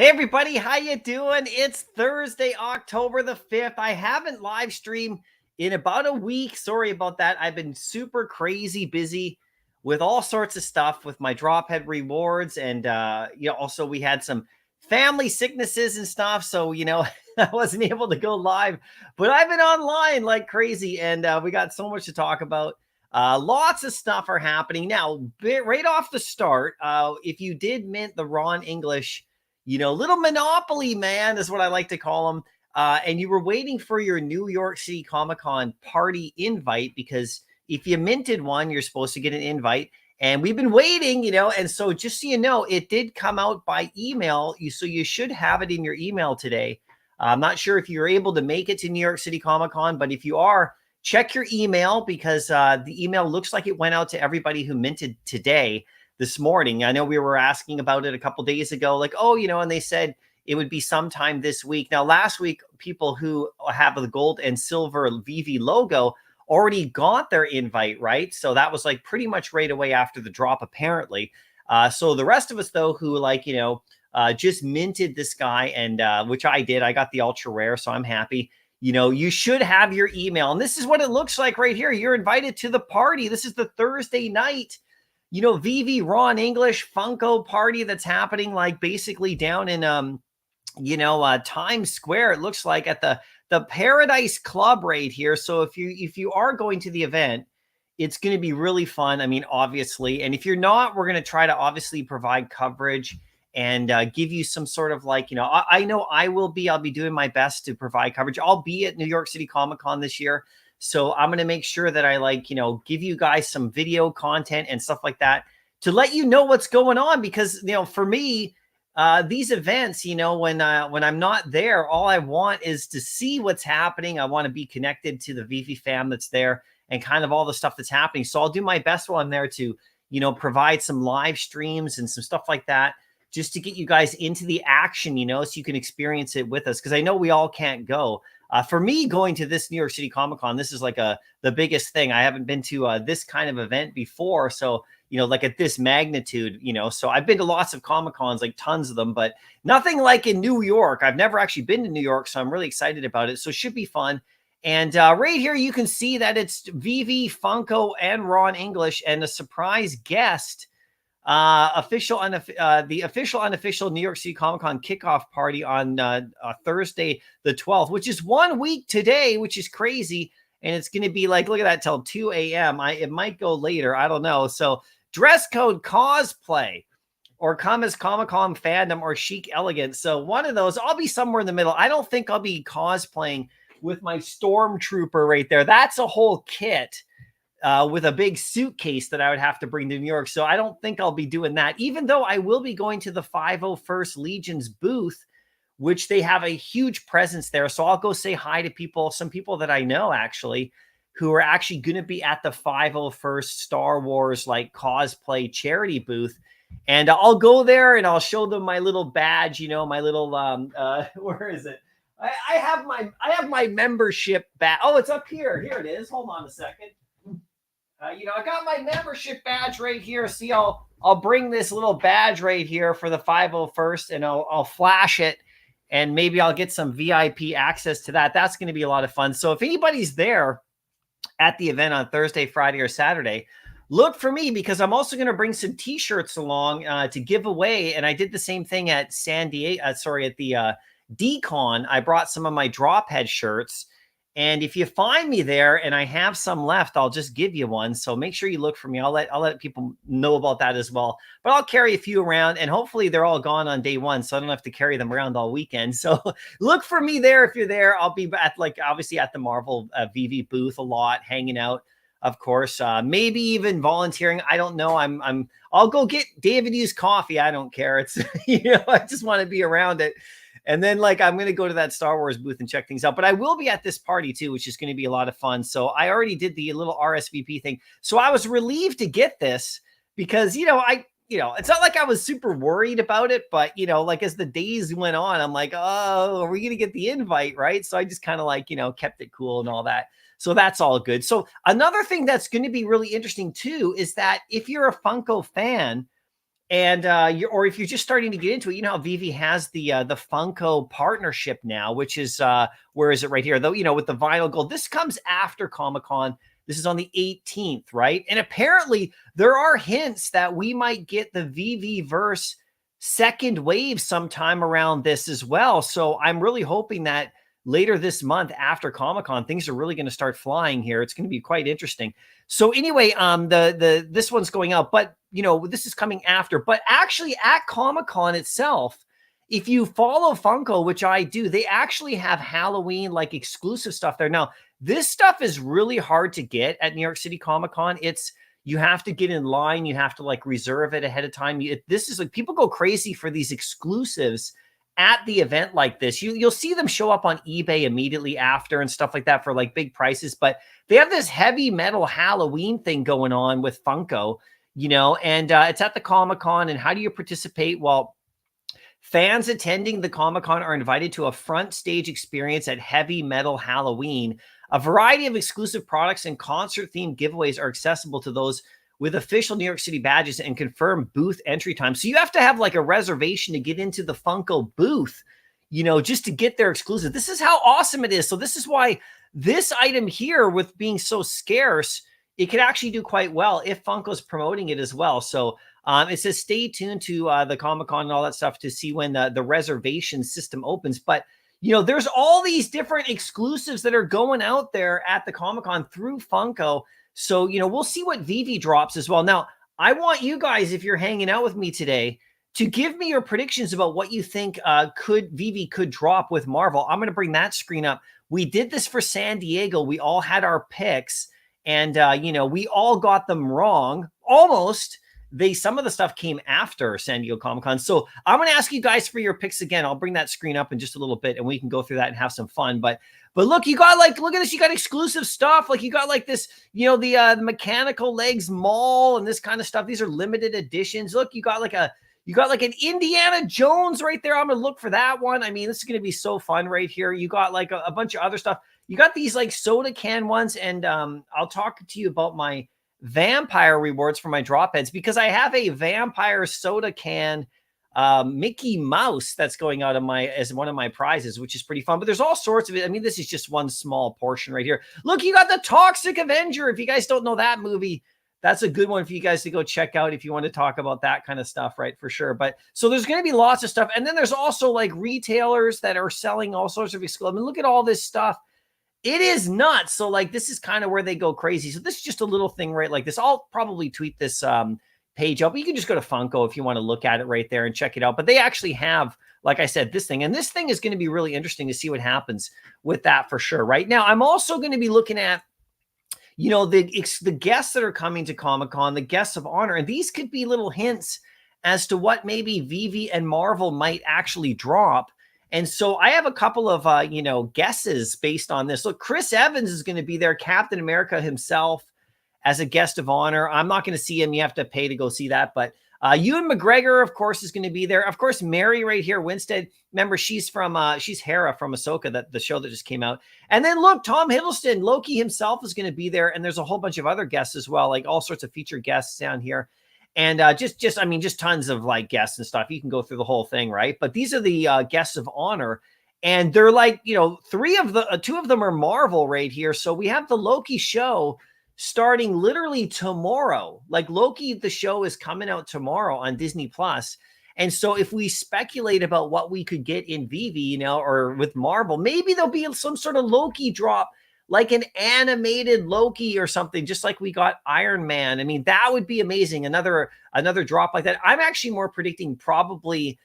Hey everybody, how you doing? It's Thursday, October the 5th. I haven't live streamed in about a week. Sorry about that. I've been super crazy busy with all sorts of stuff with my DropHead rewards and also we had some family sicknesses and stuff, so I wasn't able to go live, but I've been online like crazy and we got so much to talk about. Lots of stuff are happening now. Right off the start, if you did mint the Ron English little Monopoly man is what I like to call him. And you were waiting for your New York City Comic Con party invite because if you minted one, you're supposed to get an invite. And we've been waiting, and so just so you know, it did come out by email. So you should have it in your email today. I'm not sure if you're able to make it to New York City Comic Con, but if you are, check your email because the email looks like it went out to everybody who minted today. This morning. I know we were asking about it a couple days ago, like, and they said it would be sometime this week. Now, last week, people who have the gold and silver VV logo already got their invite, right? So that was like pretty much right away after the drop, apparently. So the rest of us, though, who just minted this guy, and which I did, I got the ultra rare, so I'm happy. You should have your email, and this is what it looks like right here. You're invited to the party. This is the Thursday night VV Ron English Funko party that's happening like basically down in Times Square. It looks like at the Paradise Club right here. So if you are going to the event, it's going to be really fun. I mean, obviously, and if you're not, we're going to try to obviously provide coverage and give you some sort of I know I'll be doing my best to provide coverage. I'll be at New York City Comic Con this year. So I'm going to make sure that I give you guys some video content and stuff like that to let you know what's going on. Because, for me, these events, when I'm not there, all I want is to see what's happening. I want to be connected to the VV fam that's there and kind of all the stuff that's happening. So I'll do my best while I'm there to, provide some live streams and some stuff like that just to get you guys into the action, so you can experience it with us. Because I know we all can't go. For me, going to this New York City Comic Con, this is like the biggest thing. I haven't been to this kind of event before. So, like at this magnitude, so I've been to lots of Comic Cons, like tons of them, but nothing like in New York. I've never actually been to New York, so I'm really excited about it. So it should be fun. And right here, you can see that it's VV, Funko, and Ron English, and a surprise guest. The official unofficial New York City Comic Con kickoff party on Thursday the 12th, which is 1 week today, which is crazy. And it's going to be like, look at that, till 2 a.m. It might go later. I don't know. So dress code cosplay or come as Comic-Con fandom or chic elegance. So one of those, I'll be somewhere in the middle. I don't think I'll be cosplaying with my Stormtrooper right there. That's a whole kit. With a big suitcase that I would have to bring to New York. So I don't think I'll be doing that, even though I will be going to the 501st Legion's booth, which they have a huge presence there. So I'll go say hi to people, some people that I know actually, who are actually going to be at the 501st Star Wars like cosplay charity booth. And I'll go there and I'll show them my little badge, my little, where is it? I have my membership badge. Oh, it's up here. Here it is. Hold on a second. I got my membership badge right here. See, I'll bring this little badge right here for the 501st, and I'll flash it, and maybe I'll get some VIP access to that. That's going to be a lot of fun. So if anybody's there at the event on Thursday, Friday, or Saturday, look for me because I'm also going to bring some T-shirts along to give away. And I did the same thing at at the DCon. I brought some of my DropHead shirts. And if you find me there and I have some left, I'll just give you one. So make sure you look for me. I'll let people know about that as well. But I'll carry a few around, and hopefully they're all gone on day one, so I don't have to carry them around all weekend. So look for me there if you're there. I'll be at obviously at the Marvel VV booth a lot, hanging out, of course. Maybe even volunteering. I don't know. I'll go get David Hughes coffee. I don't care. It's I just want to be around it. And then I'm going to go to that Star Wars booth and check things out. But I will be at this party too, which is going to be a lot of fun. So I already did the little RSVP thing. So I was relieved to get this because, it's not like I was super worried about it, but as the days went on, I'm like, oh, are we going to get the invite? Right. So I just kind of kept it cool and all that. So that's all good. So another thing that's going to be really interesting too, is that if you're a Funko fan, And or if you're just starting to get into it, you know how Vivi has the Funko partnership now, which is where is it right here? Though, you know, with the vinyl gold. This comes after Comic-Con. This is on the 18th, right? And apparently there are hints that we might get the Vivi verse second wave sometime around this as well. So I'm really hoping that later this month after Comic-Con, things are really going to start flying here. It's going to be quite interesting. So anyway, this one's going out, but you know, this is coming after. But actually at Comic-Con itself, if you follow Funko, which I do, they actually have Halloween like exclusive stuff there. Now, this stuff is really hard to get at New York City Comic-Con. You have to get in line, you have to like reserve it ahead of time. This is like people go crazy for these exclusives at the event like this. You'll see them show up on eBay immediately after and stuff like that for like big prices, but they have this heavy metal Halloween thing going on with Funko, you know, and it's at the Comic-Con. And how do you participate? Well, fans attending the Comic-Con are invited to a front stage experience at Heavy Metal Halloween. A variety of exclusive products and concert-themed giveaways are accessible to those with official New York City badges and confirmed booth entry time. So you have to have like a reservation to get into the Funko booth, you know, just to get their exclusive. This is how awesome it is. So this is why this item here, with being so scarce, it could actually do quite well if Funko's promoting it as well. So it says stay tuned to the Comic-Con and all that stuff to see when the reservation system opens. But, you know, there's all these different exclusives that are going out there at the Comic-Con through Funko. So, you know, we'll see what Vivi drops as well. Now, I want you guys, if you're hanging out with me today, to give me your predictions about what you think Vivi could drop with Marvel. I'm going to bring that screen up. We did this for San Diego. We all had our picks, and, you know, we all got them wrong. Almost. Some of the stuff came after San Diego Comic-Con. So I'm going to ask you guys for your picks again. I'll bring that screen up in just a little bit and we can go through that and have some fun. But look, you got like, look at this. You got exclusive stuff. Like you got like this, you know, the Mechanical Legs Mall and this kind of stuff. These are limited editions. Look, you got like an Indiana Jones right there. I'm going to look for that one. I mean, this is going to be so fun right here. You got like a bunch of other stuff. You got these like soda can ones. And I'll talk to you about my vampire rewards for my DropHeads, because I have a vampire soda can Mickey Mouse that's going out of as one of my prizes, which is pretty fun. But there's all sorts of it. I mean, this is just one small portion right here. Look, you got the Toxic Avenger. If you guys don't know that movie, that's a good one for you guys to go check out if you want to talk about that kind of stuff, right? For sure. But so there's going to be lots of stuff. And then there's also like retailers that are selling all sorts of exclusive. I mean, look at all this stuff. It is nuts. So like, this is kind of where they go crazy. So this is just a little thing right like this. I'll probably tweet this page up. You can just go to Funko if you want to look at it right there and check it out. But they actually have, like I said, this thing. And this thing is going to be really interesting to see what happens with that for sure. Right now, I'm also going to be looking at, you know, the guests that are coming to Comic-Con, the guests of honor. And these could be little hints as to what maybe Vivi and Marvel might actually drop. And so I have a couple of, you know, guesses based on this. Look, Chris Evans is going to be there, Captain America himself, as a guest of honor. I'm not going to see him. You have to pay to go see that. But Ewan McGregor, of course, is going to be there. Of course, Mary right here, Winstead. Remember, she's Hera from Ahsoka, the show that just came out. And then look, Tom Hiddleston, Loki himself is going to be there. And there's a whole bunch of other guests as well, like all sorts of featured guests down here. And just tons of like guests and stuff. You can go through the whole thing, right? But these are the guests of honor. And they're like, you know, two of them are Marvel right here. So we have the Loki show starting literally tomorrow. Like Loki, the show is coming out tomorrow on Disney Plus. And so if we speculate about what we could get in Vivi, you know, or with Marvel, maybe there'll be some sort of Loki drop, like an animated Loki or something, just like we got Iron Man. I mean, that would be amazing. Another drop like that. I'm actually more predicting probably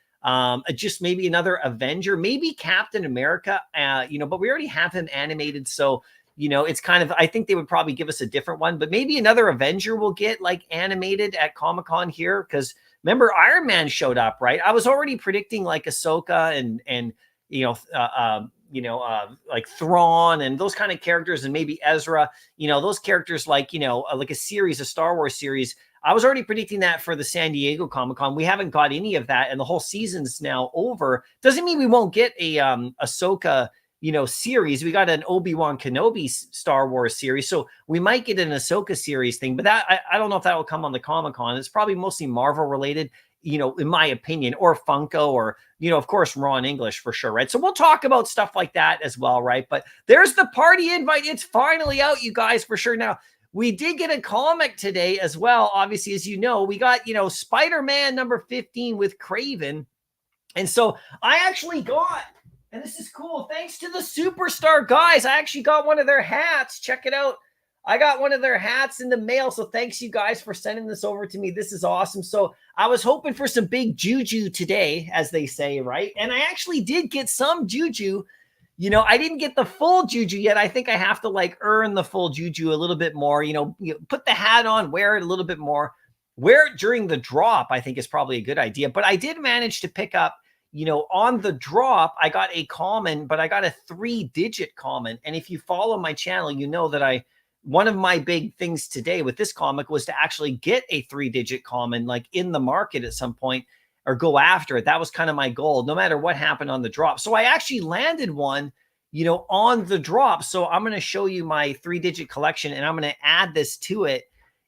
just maybe another Avenger, maybe Captain America, you know, but we already have him animated. So, you know, it's kind of, I think they would probably give us a different one, but maybe another Avenger will get like animated at Comic-Con here. Cause remember Iron Man showed up, right? I was already predicting like Ahsoka and, like Thrawn and those kind of characters, and maybe Ezra, you know, those characters like, you know, like a Star Wars series. I was already predicting that for the San Diego Comic-Con. We haven't got any of that, and the whole season's now over. Doesn't mean we won't get a Ahsoka, you know, series. We got an Obi-Wan Kenobi Star Wars series, so we might get an Ahsoka series thing. But that I don't know if that will come on the Comic-Con. It's probably mostly Marvel related. in my opinion, or Funko, or, of course, Ron English for sure, right? So we'll talk about stuff like that as well, right? But there's the party invite. It's finally out, you guys, for sure. Now, we did get a comic today as well. Obviously, as you know, we got, Spider-Man number 15 with Craven. And so I actually got, and this is cool, thanks to the Superstar guys, I actually got one of their hats. Check it out. I got one of their hats in the mail. So thanks you guys for sending this over to me. This is awesome. So I was hoping for some big juju today, as they say, right? And I actually did get some juju. I didn't get the full juju yet. I think I have to earn the full juju a little bit more, put the hat on, wear it a little bit more, wear it during the drop, I think is probably a good idea. But I did manage to pick up, on the drop, I got a common, but I got a 3-digit common. And if you follow my channel, you know that one of my big things today with this comic was to actually get a 3-digit common, in the market at some point, or go after it. That was kind of my goal, no matter what happened on the drop. So I actually landed one, on the drop. So I'm going to show you my 3-digit collection, and I'm going to add this to it.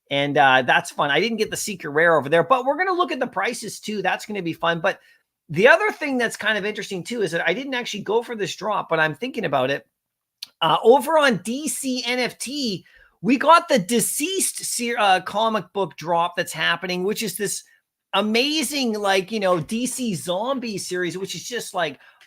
And that's fun. I didn't get the secret rare over there, but we're going to look at the prices too. That's going to be fun. But the other thing that's kind of interesting too is that I didn't actually go for this drop, but I'm thinking about it. Over on DC NFT, we got the Deceased comic book drop that's happening, which is this amazing, DC zombie series, which is just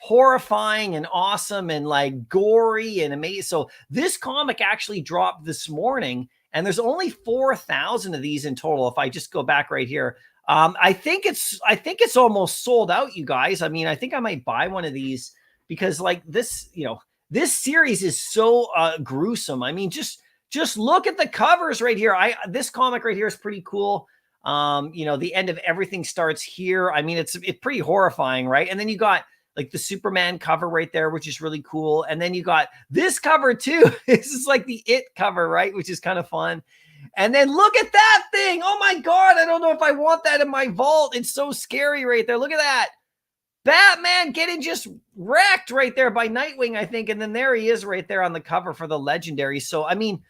horrifying and awesome and gory and amazing. So this comic actually dropped this morning, and there's only 4,000 of these in total. If I just go back right here, I think it's almost sold out, you guys. I mean, I think I might buy one of these because this, this series is so gruesome. I mean, just look at the covers right here. This comic right here is pretty cool. The end of everything starts here. I mean, it's pretty horrifying, right? And then you got the Superman cover right there, which is really cool. And then you got this cover too. This is the It cover, right? Which is kind of fun. And then look at that thing. Oh my God. I don't know if I want that in my vault. It's so scary right there. Look at that. Batman getting just wrecked right there by Nightwing, I think. And then there he is right there on the cover for the Legendary. So, I mean,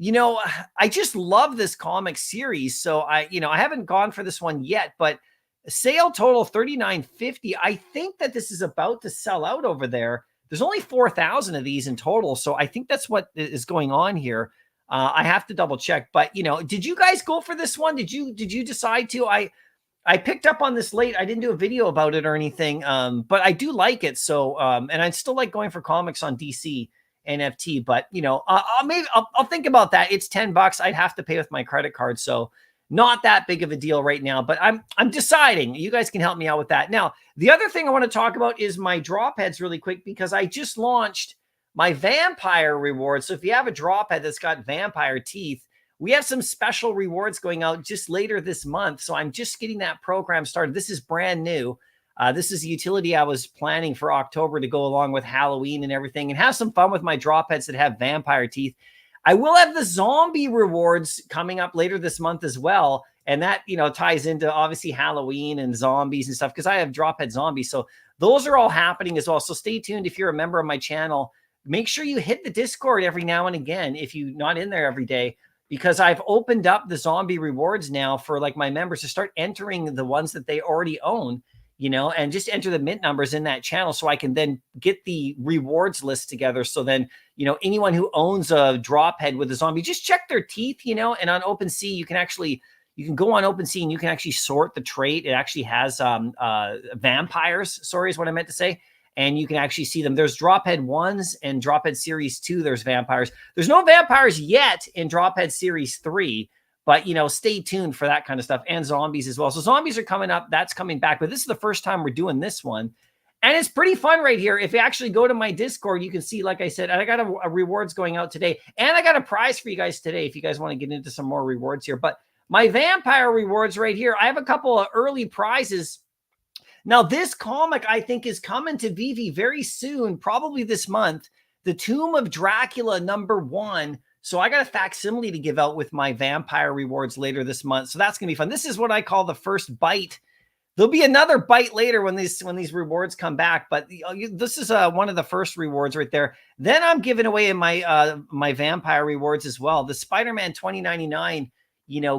I just love this comic series. So I haven't gone for this one yet, but sale total $39.50. I think that this is about to sell out over there. There's only 4,000 of these in total. So I think that's what is going on here. I have to double check, but did you guys go for this one? Did you decide to? I picked up on this late. I didn't do a video about it or anything. But I do like it. So, and I still like going for comics on DC NFT, but I'll think about that. It's $10. I'd have to pay with my credit card. So not that big of a deal right now, but I'm deciding. You guys can help me out with that. Now, the other thing I want to talk about is my drop heads really quick, because I just launched my vampire rewards. So if you have a drop head that's got vampire teeth, we have some special rewards going out just later this month. So I'm just getting that program started. This is brand new. This is a utility I was planning for October to go along with Halloween and everything, and have some fun with my drop heads that have vampire teeth. I will have the zombie rewards coming up later this month as well. And that, ties into obviously Halloween and zombies and stuff, because I have drop head zombies. So those are all happening as well. So stay tuned. If you're a member of my channel, make sure you hit the Discord every now and again if you're not in there every day, because I've opened up the zombie rewards now for my members to start entering the ones that they already own, and just enter the mint numbers in that channel so I can then get the rewards list together. So then, anyone who owns a drop head with a zombie, just check their teeth, and on OpenSea, you can go on OpenSea and you can actually sort the trait. It actually has vampires, sorry, is what I meant to say. And you can actually see them. There's Drophead 1s and Drophead Series 2. There's vampires. There's no vampires yet in Drophead Series 3, but, stay tuned for that kind of stuff, and zombies as well. So zombies are coming up. That's coming back. But this is the first time we're doing this one. And it's pretty fun right here. If you actually go to my Discord, you can see, like I said, I got a rewards going out today. And I got a prize for you guys today if you guys want to get into some more rewards here. But my vampire rewards right here, I have a couple of early prizes. Now, this comic, I think, is coming to Vivi very soon, probably this month. The Tomb of Dracula #1. So I got a facsimile to give out with my vampire rewards later this month. So that's going to be fun. This is what I call the first bite. There'll be another bite later when these rewards come back. But this is one of the first rewards right there. Then I'm giving away my my vampire rewards as well. The Spider-Man 2099.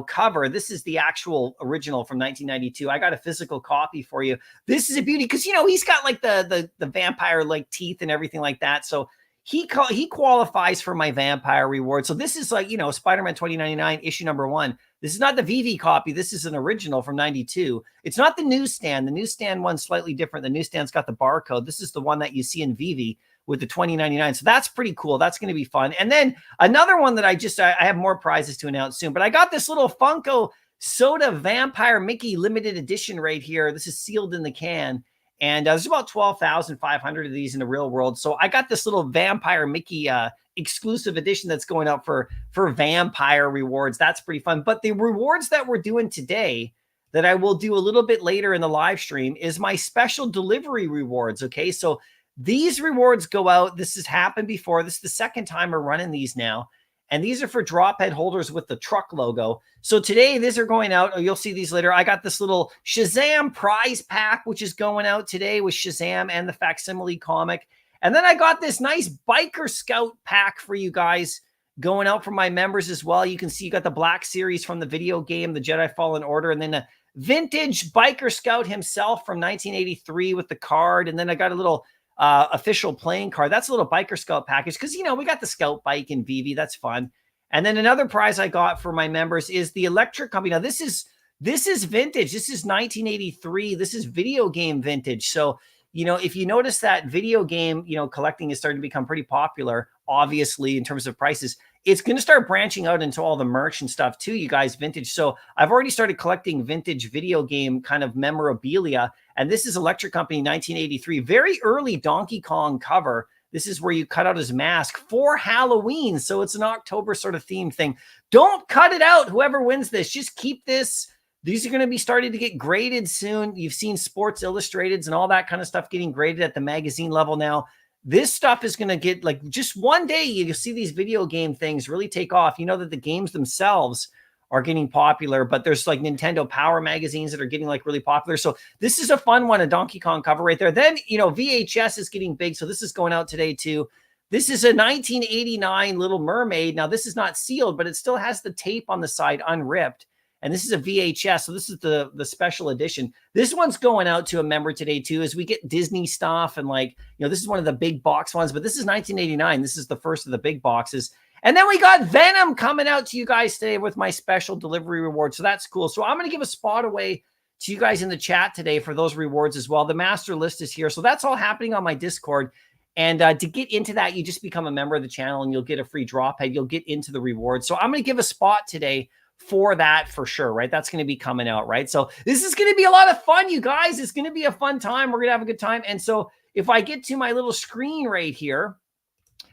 cover. This is the actual original from 1992. I got a physical copy for you. This is a beauty because, he's got like the vampire like teeth and everything like that. So he qualifies for my vampire reward. So this is like, Spider-Man 2099 issue number 1. This is not the VV copy. This is an original from 92. It's not the newsstand. The newsstand one's slightly different. The newstand's got the barcode. This is the one that you see in VV with the 2099. So that's pretty cool. That's going to be fun. And then another one that I have more prizes to announce soon, but I got this little Funko Soda Vampire Mickey limited edition right here. This is sealed in the can. And there's about 12,500 of these in the real world. So I got this little Vampire Mickey exclusive edition that's going out for vampire rewards. That's pretty fun. But the rewards that we're doing today that I will do a little bit later in the live stream is my special delivery rewards. Okay. So these rewards go out. This has happened before. This is the second time we're running these now. And these are for DropHead holders with the truck logo. So today, these are going out. Oh, you'll see these later. I got this little Shazam prize pack, which is going out today with Shazam and the facsimile comic. And then I got this nice Biker Scout pack for you guys going out for my members as well. You can see you got the Black Series from the video game, the Jedi Fallen Order, and then a vintage Biker Scout himself from 1983 with the card. And then I got a little official playing card. That's a little Biker Scout package because, we got the Scout bike in VV. That's fun. And then another prize I got for my members is the electric company. Now, this is vintage. This is 1983. This is video game vintage. So, if you notice that video game, collecting is starting to become pretty popular, obviously, in terms of prices, it's going to start branching out into all the merch and stuff too, you guys, vintage. So I've already started collecting vintage video game kind of memorabilia. And this is Electric Company 1983, very early Donkey Kong cover. This is where you cut out his mask for Halloween. So it's an October sort of theme thing. Don't cut it out. Whoever wins this, just keep this. These are going to be starting to get graded soon. You've seen Sports Illustrateds and all that kind of stuff getting graded at the magazine level now. This stuff is going to get like just one day you'll see these video game things really take off. You know that the games themselves are getting popular, but there's like Nintendo Power magazines that are getting like really popular. So this is a fun one, a Donkey Kong cover right there. Then, VHS is getting big. So this is going out today too. This is a 1989 Little Mermaid. Now this is not sealed, but it still has the tape on the side unripped. And this is a VHS. So this is the special edition. This one's going out to a member today too, as we get Disney stuff. And this is one of the big box ones, but this is 1989. This is the first of the big boxes. And then we got Venom coming out to you guys today with my special delivery reward. So that's cool. So I'm going to give a spot away to you guys in the chat today for those rewards as well. The master list is here. So that's all happening on my Discord. And to get into that, you just become a member of the channel and you'll get a free DropHead. You'll get into the rewards. So I'm going to give a spot today for that for sure, right? That's going to be coming out, right? So this is going to be a lot of fun, you guys. It's going to be a fun time. We're going to have a good time. And so if I get to my little screen right here,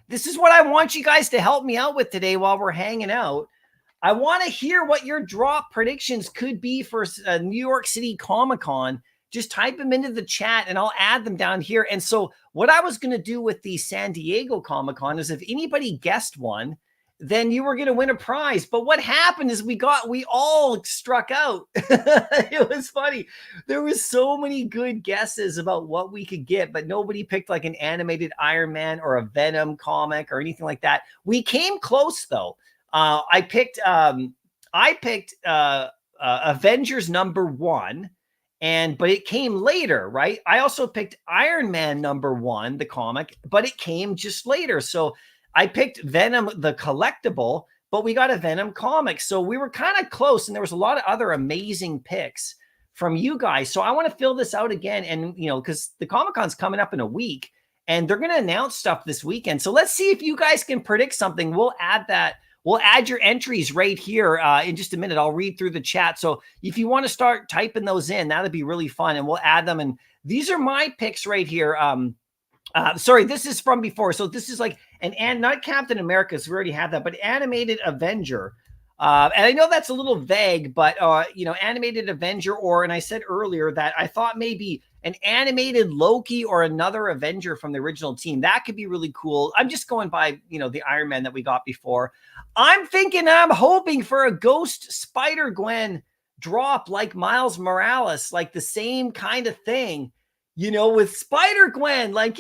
this is what I want you guys to help me out with today while we're hanging out. I want to hear what your drop predictions could be for New York City Comic-Con. Just type them into the chat and I'll add them down here. And so what I was going to do with the San Diego Comic-Con is if anybody guessed one, then you were going to win a prize. But what happened is we all struck out. It was funny. There was so many good guesses about what we could get, but nobody picked like an animated Iron Man or a Venom comic or anything like that. We came close though. I picked Avengers #1. But it came later, right? I also picked Iron Man #1, the comic, but it came just later. So I picked Venom, the collectible, but we got a Venom comic. So we were kind of close, and there was a lot of other amazing picks from you guys. So I want to fill this out again. And, because the Comic-Con's coming up in a week, and they're going to announce stuff this weekend. So let's see if you guys can predict something. We'll add that. We'll add your entries right here in just a minute. I'll read through the chat. So if you want to start typing those in, that'd be really fun. And we'll add them. And these are my picks right here. Sorry, this is from before. So this is like not Captain America, so we already have that, but animated Avenger. And I know that's a little vague, but animated Avenger, and I said earlier that I thought maybe an animated Loki or another Avenger from the original team. That could be really cool. I'm just going by, the Iron Man that we got before. I'm hoping for a Ghost Spider-Gwen drop like Miles Morales, like the same kind of thing, with Spider-Gwen, like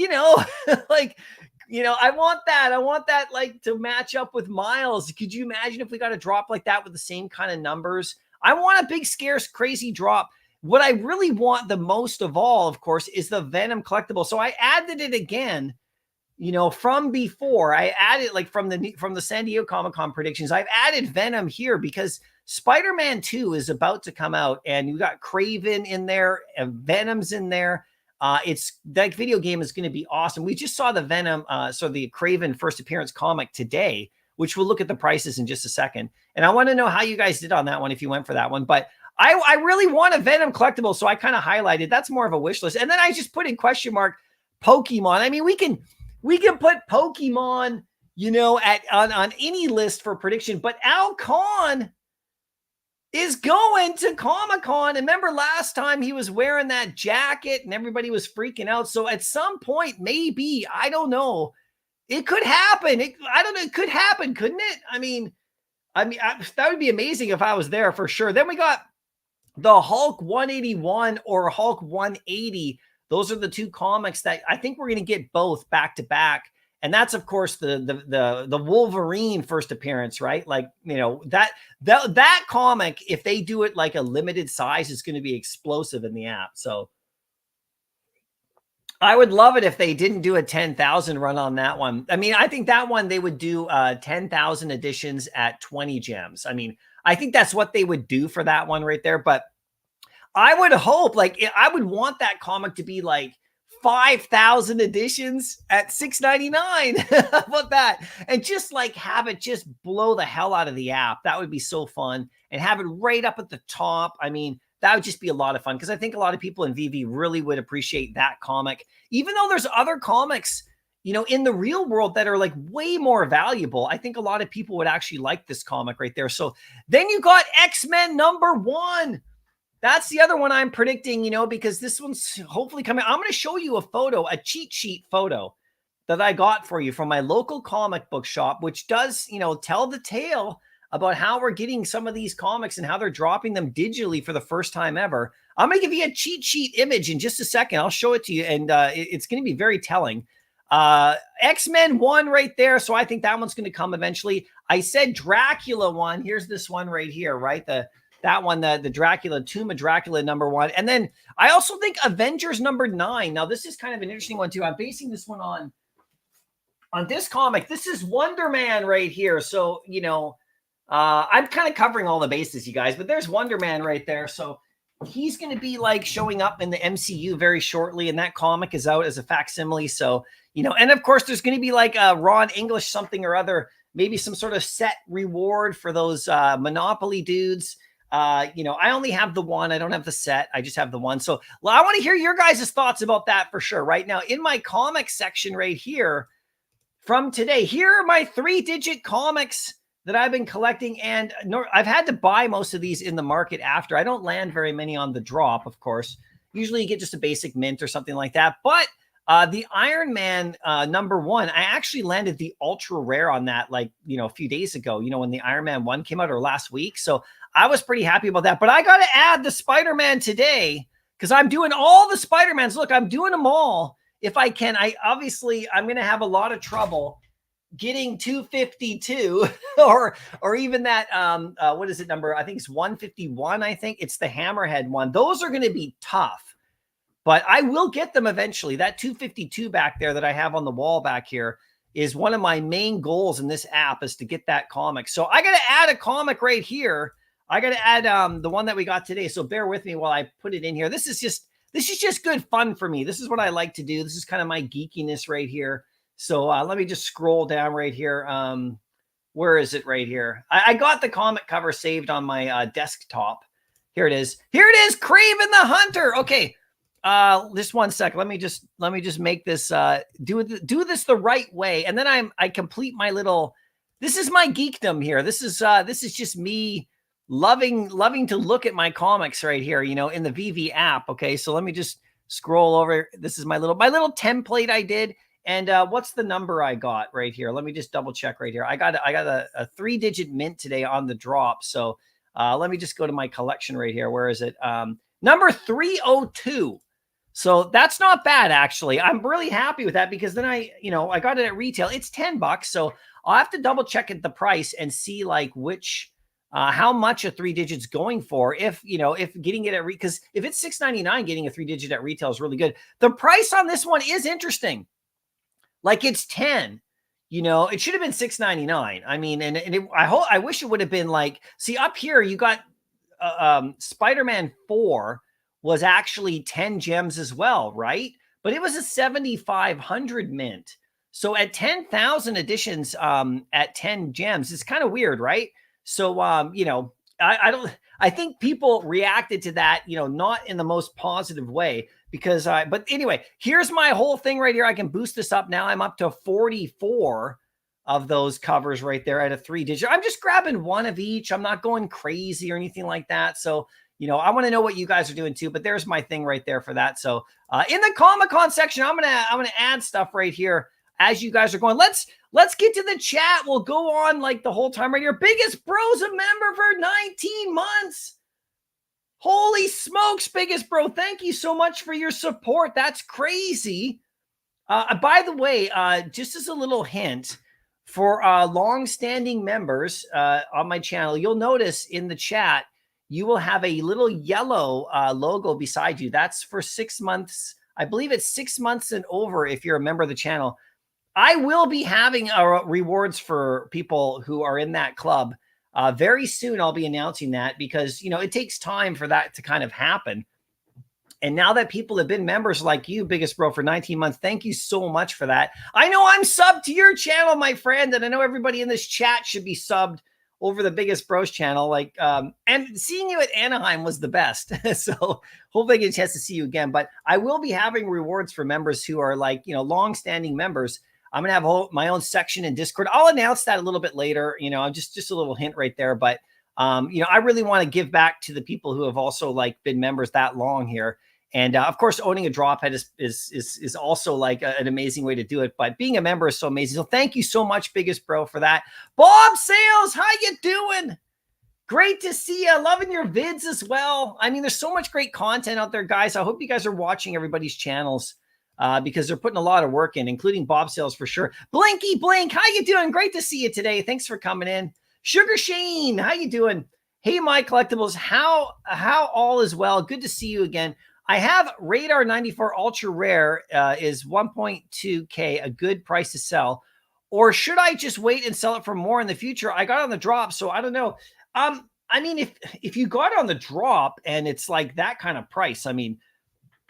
I want that. I want that like to match up with Miles. Could you imagine if we got a drop like that with the same kind of numbers? I want a big, scarce, crazy drop. What I really want the most of all, of course, is the Venom collectible. So I added it again, from before. I added like from the San Diego Comic-Con predictions. I've added Venom here because Spider-Man 2 is about to come out, and you got Kraven in there, and Venom's in there. It's that video game is going to be awesome. We just saw the Venom, so the Kraven first appearance comic today, which we'll look at the prices in just a second. And I want to know how you guys did on that one, if you went for that one. But I really want a Venom collectible, so I kind of highlighted. That's more of a wish list. And then I just put in question mark Pokemon. I mean, we can put Pokemon, on any list for prediction. But Al Kahn is going to Comic-Con. And remember last time he was wearing that jacket and everybody was freaking out. So at some point, maybe, I don't know, it could happen. I don't know. It could happen, couldn't it? I mean, that would be amazing if I was there for sure. Then we got the Hulk 181 or Hulk 180. Those are the two comics that I think we're going to get both back to back. And that's, of course, the Wolverine first appearance, right? Like, that comic, if they do it like a limited size, is going to be explosive in the app. So I would love it if they didn't do a 10,000 run on that one. I mean, I think that one, they would do 10,000 editions at 20 gems. I mean, I think that's what they would do for that one right there. But I would hope, like, I would want that comic to be like 5,000 editions at $6.99. How about that? And just like have it just blow the hell out of the app. That would be so fun. And have it right up at the top. I mean, that would just be a lot of fun, because I think a lot of people in VV really would appreciate that comic, even though there's other comics, in the real world that are like way more valuable. I think a lot of people would actually like this comic right there. So then you got X-Men #1. That's the other one I'm predicting, because this one's hopefully coming. I'm going to show you a photo, a cheat sheet photo that I got for you from my local comic book shop, which does, tell the tale about how we're getting some of these comics and how they're dropping them digitally for the first time ever. I'm going to give you a cheat sheet image in just a second. I'll show it to you, and it's going to be very telling. X-Men 1 right there. So I think that one's going to come eventually. I said Dracula 1. Here's this one right here, right? That one, the Dracula, Tomb of Dracula #1. And then I also think Avengers #9. Now, this is kind of an interesting one, too. I'm basing this one on this comic. This is Wonder Man right here. So, I'm kind of covering all the bases, you guys. But there's Wonder Man right there. So he's going to be, like, showing up in the MCU very shortly. And that comic is out as a facsimile. So, and, of course, there's going to be, like, a Ron English something or other, maybe some sort of set reward for those Monopoly dudes. I only have the one. I don't have the set. I just have the one. So I want to hear your guys' thoughts about that for sure. Right now in my comic section right here from today, here are my 3-digit comics that I've been collecting. And I've had to buy most of these in the market after. I don't land very many on the drop, of course. Usually you get just a basic mint or something like that. But the Iron Man #1, I actually landed the ultra rare on that, like, a few days ago, when the Iron Man 1 came out, or last week. So I was pretty happy about that. But I got to add the Spider-Man today, because I'm doing all the Spider-Mans. Look, I'm doing them all if I can. I'm going to have a lot of trouble getting 252 or even that, what is it number? I think it's 151. I think it's the Hammerhead one. Those are going to be tough, but I will get them eventually. That 252 back there that I have on the wall back here is one of my main goals in this app, is to get that comic. So I got to add a comic right here. I got to add the one that we got today. So bear with me while I put it in here. This is just good fun for me. This is what I like to do. This is kind of my geekiness right here. So let me just scroll down right here. Where is it right here? I got the comic cover saved on my desktop. Here it is. Here it is. Kraven the Hunter. Okay. Just one second. Let me just make this, do this the right way. And then I complete my little, this is my geekdom here. This is just me loving to look at my comics right here, in the VV app. Okay. So let me just scroll over. This is my little template I did. And what's the number I got right here? Let me just double check right here. I got a 3-digit mint today on the drop. So let me just go to my collection right here. Where is it? Number 302. So that's not bad, actually. I'm really happy with that because then I got it at retail. It's $10. So I'll have to double check at the price and see like how much a 3 digit's going for. If getting it at because if it's $6.99, getting a 3 digit at retail is really good. The price on this one is interesting. Like it's 10. It should have been $6.99. I mean, I wish it would have been like, see up here, you got Spider-Man 4 was actually 10 gems as well, right? But it was a 7,500 mint. So at 10,000 editions, at 10 gems, it's kind of weird, right? So, I think people reacted to that, not in the most positive way but anyway, here's my whole thing right here. I can boost this up. Now I'm up to 44 of those covers right there at a 3 digit. I'm just grabbing one of each. I'm not going crazy or anything like that. So, I want to know what you guys are doing too, but there's my thing right there for that. So, in the Comic-Con section, I'm going to add stuff right here as you guys are going. Let's get to the chat. We'll go on like the whole time right here. Biggest Bro's a member for 19 months. Holy smokes, Biggest Bro. Thank you so much for your support. That's crazy. By the way, just as a little hint for long-standing members on my channel, you'll notice in the chat, you will have a little yellow logo beside you. That's for 6 months. I believe it's 6 months and over if you're a member of the channel. I will be having rewards for people who are in that club. Very soon, I'll be announcing that because, it takes time for that to kind of happen. And now that people have been members like you, Biggest Bro, for 19 months, thank you so much for that. I know I'm subbed to your channel, my friend, and I know everybody in this chat should be subbed over the Biggest Bros channel. And seeing you at Anaheim was the best. So hopefully I get a chance to see you again. But I will be having rewards for members who are long-standing members. I'm going to have my own section in Discord. I'll announce that a little bit later, just a little hint right there. But, I really want to give back to the people who have also been members that long here. And of course, owning a DropHead is also an amazing way to do it. But being a member is so amazing. So thank you so much, Biggest Bro, for that. Bob Sales, how you doing? Great to see you. Loving your vids as well. I mean, there's so much great content out there, guys. I hope you guys are watching everybody's channels. Because they're putting a lot of work in, including Bob Sales for sure. Blinky Blink, how you doing? Great to see you today. Thanks for coming in. Sugar Shane, how you doing? Hey, Mycollectables, how all is well? Good to see you again. I have Radar 94 Ultra Rare is 1.2K, a good price to sell. Or should I just wait and sell it for more in the future? I got on the drop, so I don't know. I mean, if you got on the drop and it's like that kind of price, I mean,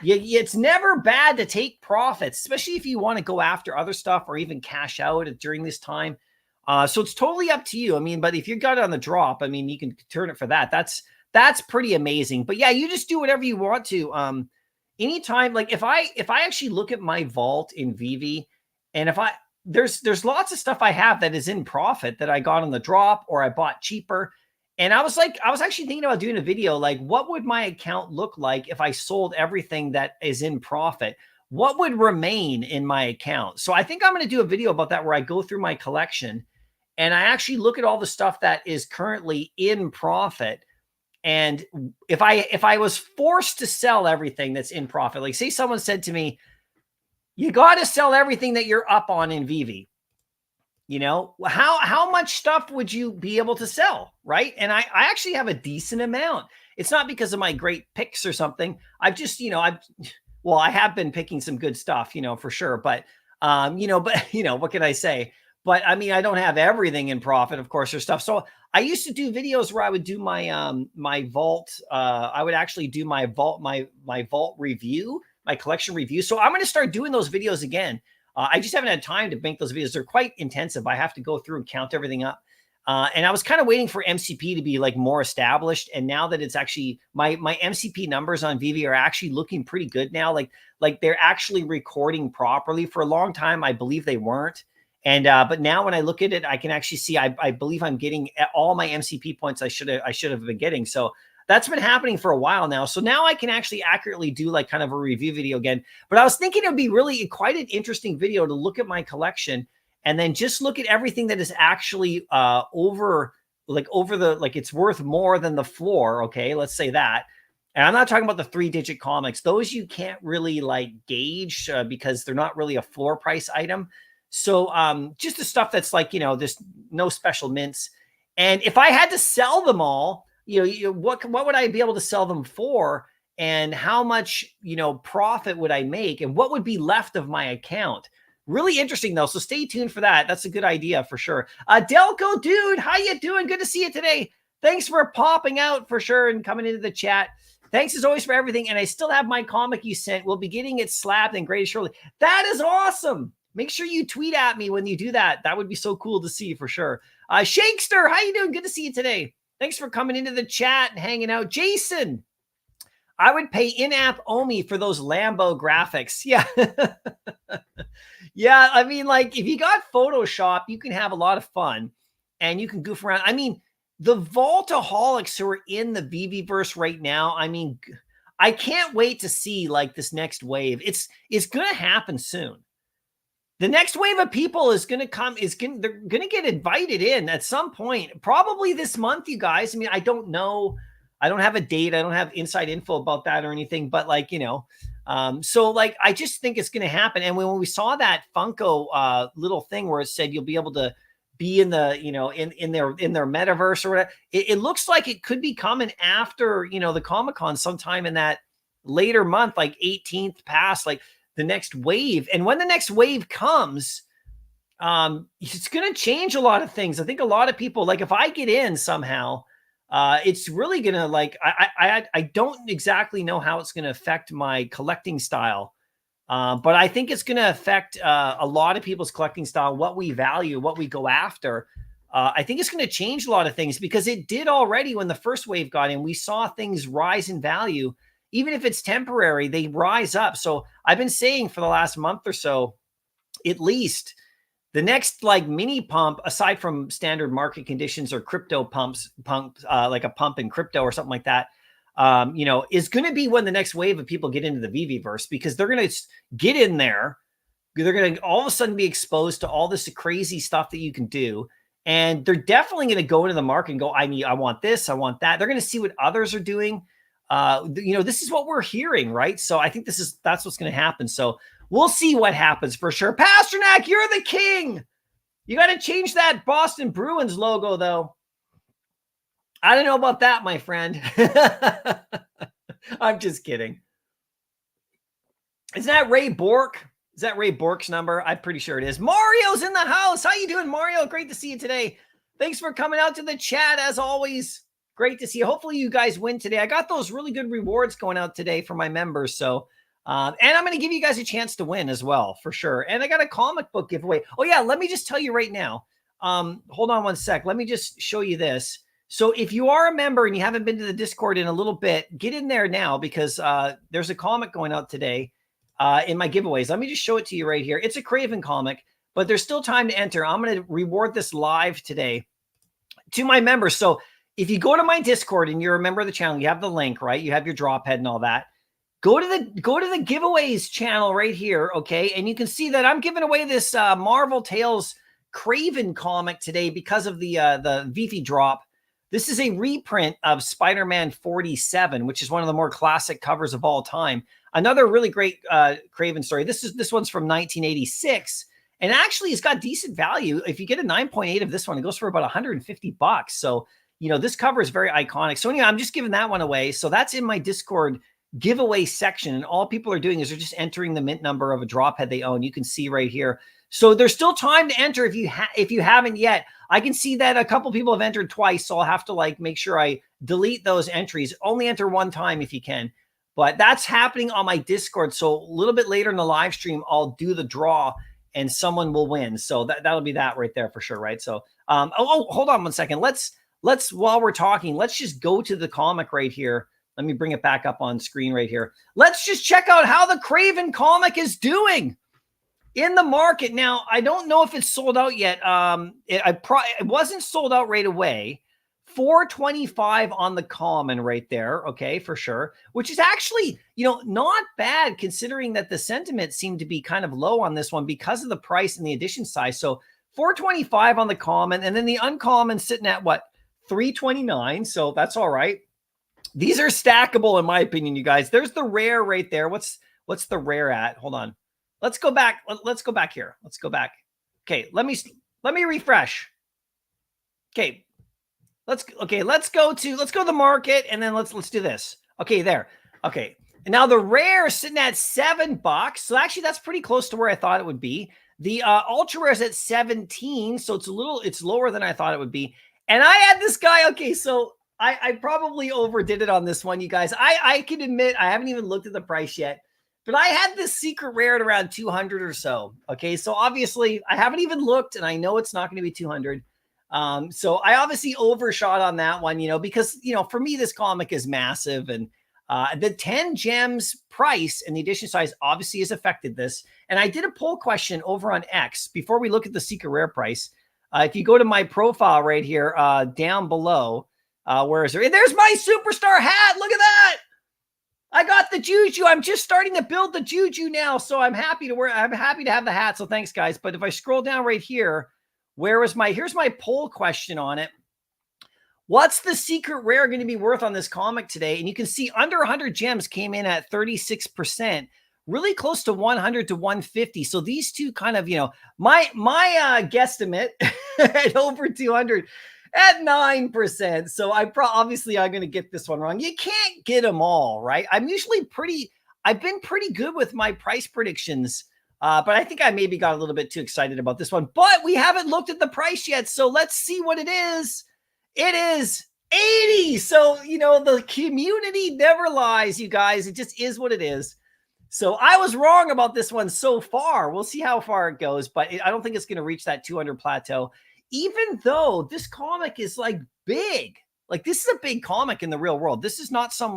it's never bad to take profits, especially if you want to go after other stuff or even cash out during this time. So it's totally up to you. I mean, but if you got it on the drop, I mean, you can turn it for that. That's pretty amazing. But yeah, you just do whatever you want to. Anytime, like if I actually look at my vault in Vivi, and there's lots of stuff I have that is in profit that I got on the drop or I bought cheaper. And I was actually thinking about doing a video, like what would my account look like if I sold everything that is in profit? What would remain in my account? So I think I'm going to do a video about that where I go through my collection and I actually look at all the stuff that is currently in profit. And if I was forced to sell everything that's in profit, like say someone said to me, you got to sell everything that you're up on in Vivi. How much stuff would you be able to sell, right? And I actually have a decent amount. It's not because of my great picks or something. I've just, I have been picking some good stuff, for sure. But, what can I say? But I mean, I don't have everything in profit, of course, or stuff. So I used to do videos where I would do my, my vault. I would actually do my vault, my vault review, my collection review. So I'm going to start doing those videos again. I just haven't had time to make those videos. They're quite intensive. I have to go through and count everything up. And I was kind of waiting for MCP to be more established. And now that it's actually my MCP numbers on Vivi are actually looking pretty good now. Like they're actually recording properly. For a long time, I believe they weren't. And but now when I look at it, I can actually see I believe I'm getting all my MCP points I should have been getting. So that's been happening for a while now. So now I can actually accurately do kind of a review video again. But I was thinking it would be really quite an interesting video to look at my collection and then just look at everything that is actually it's worth more than the floor. Okay, let's say that. And I'm not talking about the 3-digit comics. Those you can't really like gauge because they're not really a floor price item. So just the stuff that's like, there's no special mints. And if I had to sell them all, what would I be able to sell them for? And how much, profit would I make? And what would be left of my account? Really interesting though. So stay tuned for that. That's a good idea for sure. Delco dude, how you doing? Good to see you today. Thanks for popping out for sure and coming into the chat. Thanks as always for everything. And I still have my comic you sent. We'll be getting it slabbed and graded shortly. That is awesome. Make sure you tweet at me when you do that. That would be so cool to see for sure. Shakester, how you doing? Good to see you today. Thanks for coming into the chat and hanging out. Jason, I would pay in-app Omi for those Lambo graphics. Yeah. Yeah, I mean, like, if you got Photoshop, you can have a lot of fun and you can goof around. I mean, the Vaultaholics who are in the VVverse right now, I mean, I can't wait to see, like, this next wave. It's going to happen soon. The next wave of people is going to come, they're going to get invited in at some point, probably this month, you guys. I mean, I don't know. I don't have a date. I don't have inside info about that or anything, but like, so like, I just think it's going to happen. And when we saw that Funko little thing where it said you'll be able to be in the, in their metaverse or whatever, it looks like it could be coming after, the Comic-Con sometime in that later month, like 18th past, like the next wave. And when the next wave comes, it's going to change a lot of things. I think a lot of people, like if I get in somehow, it's really going to like, I don't exactly know how it's going to affect my collecting style. But I think it's going to affect a lot of people's collecting style, what we value, what we go after. I think it's going to change a lot of things because it did already when the first wave got in. We saw things rise in value. Even if it's temporary, they rise up. So I've been saying for the last month or so, at least, the next like mini pump, aside from standard market conditions or crypto pumps, like a pump in crypto or something like that, is going to be when the next wave of people get into the VVverse because they're going to get in there. They're going to all of a sudden be exposed to all this crazy stuff that you can do. And they're definitely going to go into the market and go, I want this, I want that. They're going to see what others are doing. This is what we're hearing, right? So I think that's what's going to happen. So we'll see what happens for sure. Pasternak, you're the king. You got to change that Boston Bruins logo, though. I don't know about that, my friend. I'm just kidding. Is that Ray Bork? Is that Ray Bork's number? I'm pretty sure it is. Mario's in the house. How you doing, Mario? Great to see you today. Thanks for coming out to the chat, as always. Great to see you. Hopefully you guys win today. I got those really good rewards going out today for my members. So, and I'm going to give you guys a chance to win as well, for sure. And I got a comic book giveaway. Oh yeah, let me just tell you right now. Hold on one sec. Let me just show you this. So if you are a member and you haven't been to the Discord in a little bit, get in there now because there's a comic going out today in my giveaways. Let me just show it to you right here. It's a Craven comic, but there's still time to enter. I'm going to reward this live today to my members. So if you go to my Discord and you're a member of the channel, you have the link, right? You have your DropHead and all that. Go to the giveaways channel right here, okay? And you can see that I'm giving away this Marvel Tales Craven comic today because of the VV drop. This is a reprint of Spider-Man 47, which is one of the more classic covers of all time. Another really great Craven story. This one's from 1986, and actually it's got decent value. If you get a 9.8 of this one, it goes for about $150. So this cover is very iconic. So anyway, I'm just giving that one away. So that's in my Discord giveaway section, and all people are doing is they're just entering the mint number of a DropHead they own. You can see right here. So there's still time to enter if you haven't yet. I can see that a couple people have entered twice, so I'll have to like make sure I delete those entries. Only enter one time if you can. But that's happening on my Discord. So a little bit later in the live stream, I'll do the draw and someone will win. So that'll be that right there for sure, right? So hold on one second. Let's while we're talking, let's just go to the comic right here. Let me bring it back up on screen right here. Let's just check out how the Craven comic is doing in the market. Now, I don't know if it's sold out yet. It wasn't sold out right away. $425 on the common right there. Okay, for sure. Which is actually, not bad considering that the sentiment seemed to be kind of low on this one because of the price and the edition size. So $425 on the common, and then the uncommon sitting at what? $329. So that's all right. These are stackable, in my opinion, you guys. There's the rare right there. What's the rare at? Hold on. Let's go back. Let's go back here. Let's go back. Okay, let me refresh. Okay. Let's go to the market, and then let's do this. Okay, there. Okay. And now the rare is sitting at $7. So actually that's pretty close to where I thought it would be. The ultra rare is at 17, so it's lower than I thought it would be. And I had this guy. Okay, so I probably overdid it on this one, you guys. I can admit I haven't even looked at the price yet, but I had this secret rare at around 200 or so. Okay, so obviously I haven't even looked, and I know it's not going to be 200. So I obviously overshot on that one, because, for me, this comic is massive, and the 10 gems price and the edition size obviously has affected this. And I did a poll question over on X before we look at the secret rare price. If you go to my profile right here, down below, where is there? There's my superstar hat. Look at that. I got the Juju. I'm just starting to build the Juju now. So I'm happy to have the hat. So thanks, guys. But if I scroll down right here, here's my poll question on it. What's the secret rare going to be worth on this comic today? And you can see under 100 gems came in at 36%, really close to 100 to 150. So these two kind of, my guesstimate at over 200 at 9%. So obviously I'm going to get this one wrong. You can't get them all, right? I've been pretty good with my price predictions. But I think I maybe got a little bit too excited about this one, but we haven't looked at the price yet. So let's see what it is. It is 80. So, the community never lies, you guys. It just is what it is. So I was wrong about this one so far. We'll see how far it goes, but I don't think it's going to reach that 200 plateau, even though this comic is like big. Like, this is a big comic in the real world. This is not some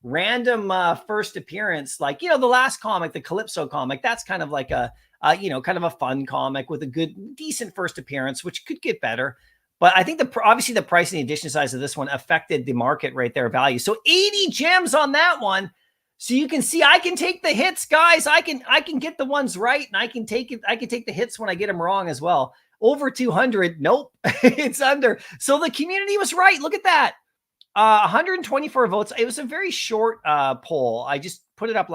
random first appearance, like, the last comic, the Calypso comic. That's kind of like a kind of a fun comic with a decent first appearance, which could get better. But I think obviously the price and the edition size of this one affected the market right there value. So 80 gems on that one. So you can see I can take the hits, guys. I can get the ones right, and I can take the hits when I get them wrong as well. Over 200, nope, it's under. So the community was right. Look at that. 124 votes. It was a very short poll. I just put it up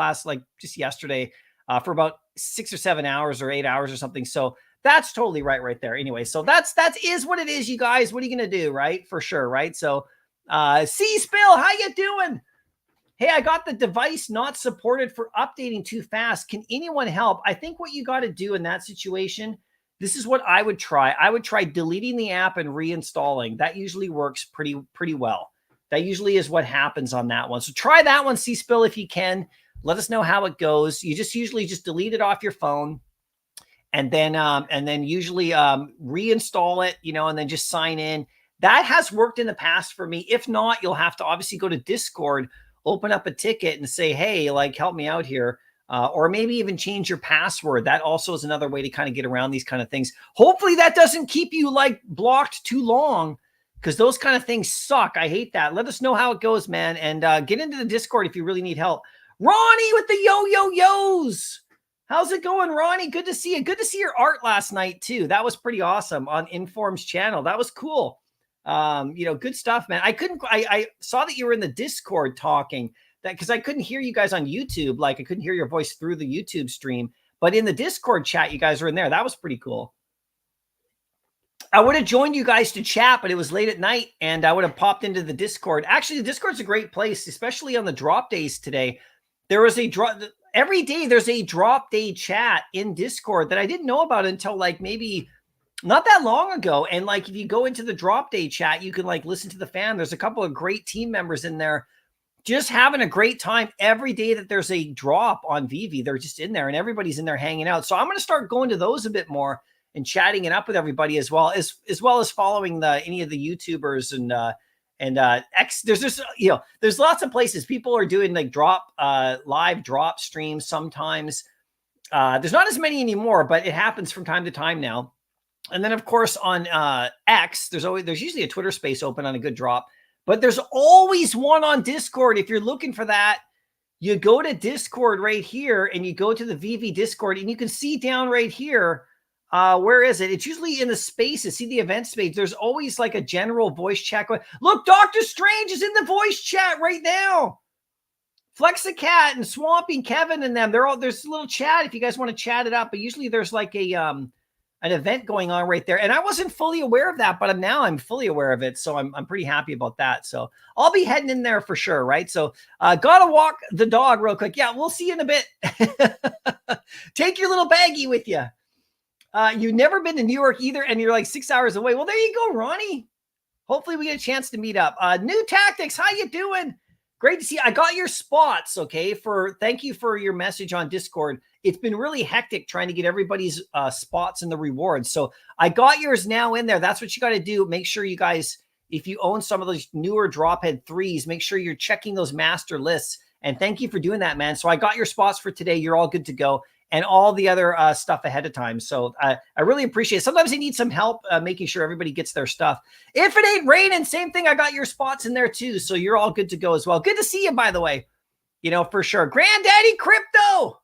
just yesterday for about 6 or 7 hours or 8 hours or something. So that's totally right there. Anyway, so that is what it is, you guys. What are you going to do, right? For sure, right? So C-Spill, how you doing? Hey, I got the device not supported for updating too fast. Can anyone help? I think what you got to do in that situation, this is what I would try. I would try deleting the app and reinstalling. That usually works pretty well. That usually is what happens on that one. So try that one, C-Spill, if you can. Let us know how it goes. You usually just delete it off your phone, and then usually reinstall it, and then just sign in. That has worked in the past for me. If not, you'll have to obviously go to Discord, open up a ticket, and say, hey, help me out here. Or maybe even change your password. That also is another way to kind of get around these kind of things. Hopefully that doesn't keep you blocked too long, because those kind of things suck. I hate that. Let us know how it goes, man. And get into the Discord if you really need help. Ronnie with the yo-yo-yos. How's it going, Ronnie? Good to see you. Good to see your art last night, too. That was pretty awesome on Inform's channel. That was cool. Good stuff, man. I saw that you were in the Discord talking, because I couldn't hear you guys on YouTube. I couldn't hear your voice through the YouTube stream. But in the Discord chat, you guys were in there. That was pretty cool. I would have joined you guys to chat, but it was late at night, and I would have popped into the Discord. Actually, the Discord's a great place, especially on the drop days today. There was every day there's a drop day chat in Discord that I didn't know about until maybe not that long ago. And if you go into the drop day chat, you can listen to the fan. There's a couple of great team members in there just having a great time every day that there's a drop on VV. They're just in there, and everybody's in there hanging out. So I'm going to start going to those a bit more and chatting it up with everybody as well as following any of the YouTubers and X. There's just, there's lots of places people are doing live drop streams sometimes. There's not as many anymore, but it happens from time to time now. And then of course on X, there's usually a Twitter space open on a good drop, but there's always one on Discord. If you're looking for that, you go to Discord right here and you go to the VV Discord, and you can see down right here, Where is it? It's usually in the spaces. See the event space. There's always like a general voice chat going. Look, Doctor Strange is in the voice chat right now. Flexicat and Swamping Kevin and them. There's a little chat if you guys want to chat it up. But usually there's like an event going on right there. And I wasn't fully aware of that, but now I'm fully aware of it. So I'm pretty happy about that. So I'll be heading in there for sure, right? So gotta walk the dog real quick. Yeah, we'll see you in a bit. Take your little baggie with you. You've never been to New York either, and you're like 6 hours away. Well, there you go, Ronnie. Hopefully we get a chance to meet up. New Tactics, how you doing? Great to see you. I got your spots, okay? Thank you for your message on Discord. It's been really hectic trying to get everybody's spots and the rewards. So I got yours now in there. That's what you got to do. Make sure you guys, if you own some of those newer DropHead 3s, make sure you're checking those master lists. And thank you for doing that, man. So I got your spots for today. You're all good to go. And all the other stuff ahead of time. So I really appreciate it. Sometimes I need some help making sure everybody gets their stuff. If it ain't raining, same thing. I got your spots in there too. So you're all good to go as well. Good to see you, by the way. You know, for sure. Granddaddy Crypto,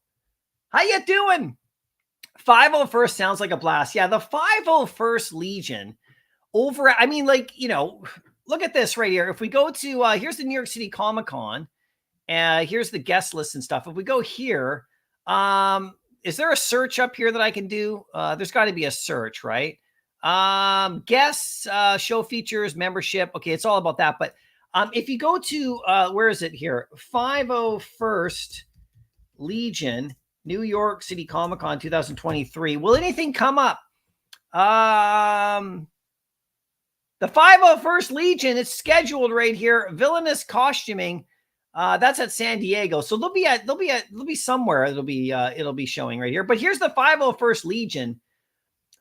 how you doing? 501st sounds like a blast. Yeah, the 501st Legion I mean, like, you know, look at this right here. If we go to, here's the New York City Comic-Con. Here's the guest list and stuff. If we go here, is there a search up here that I can do? There's got to be a search, right? Guests, show features, membership. Okay, it's all about that. But if you go to where is it here? 501st Legion, New York City Comic Con 2023. Will anything come up? The 501st Legion, it's scheduled right here. Villainous costuming. That's at San Diego. So they'll be somewhere. It'll be showing right here. But here's the 501st Legion.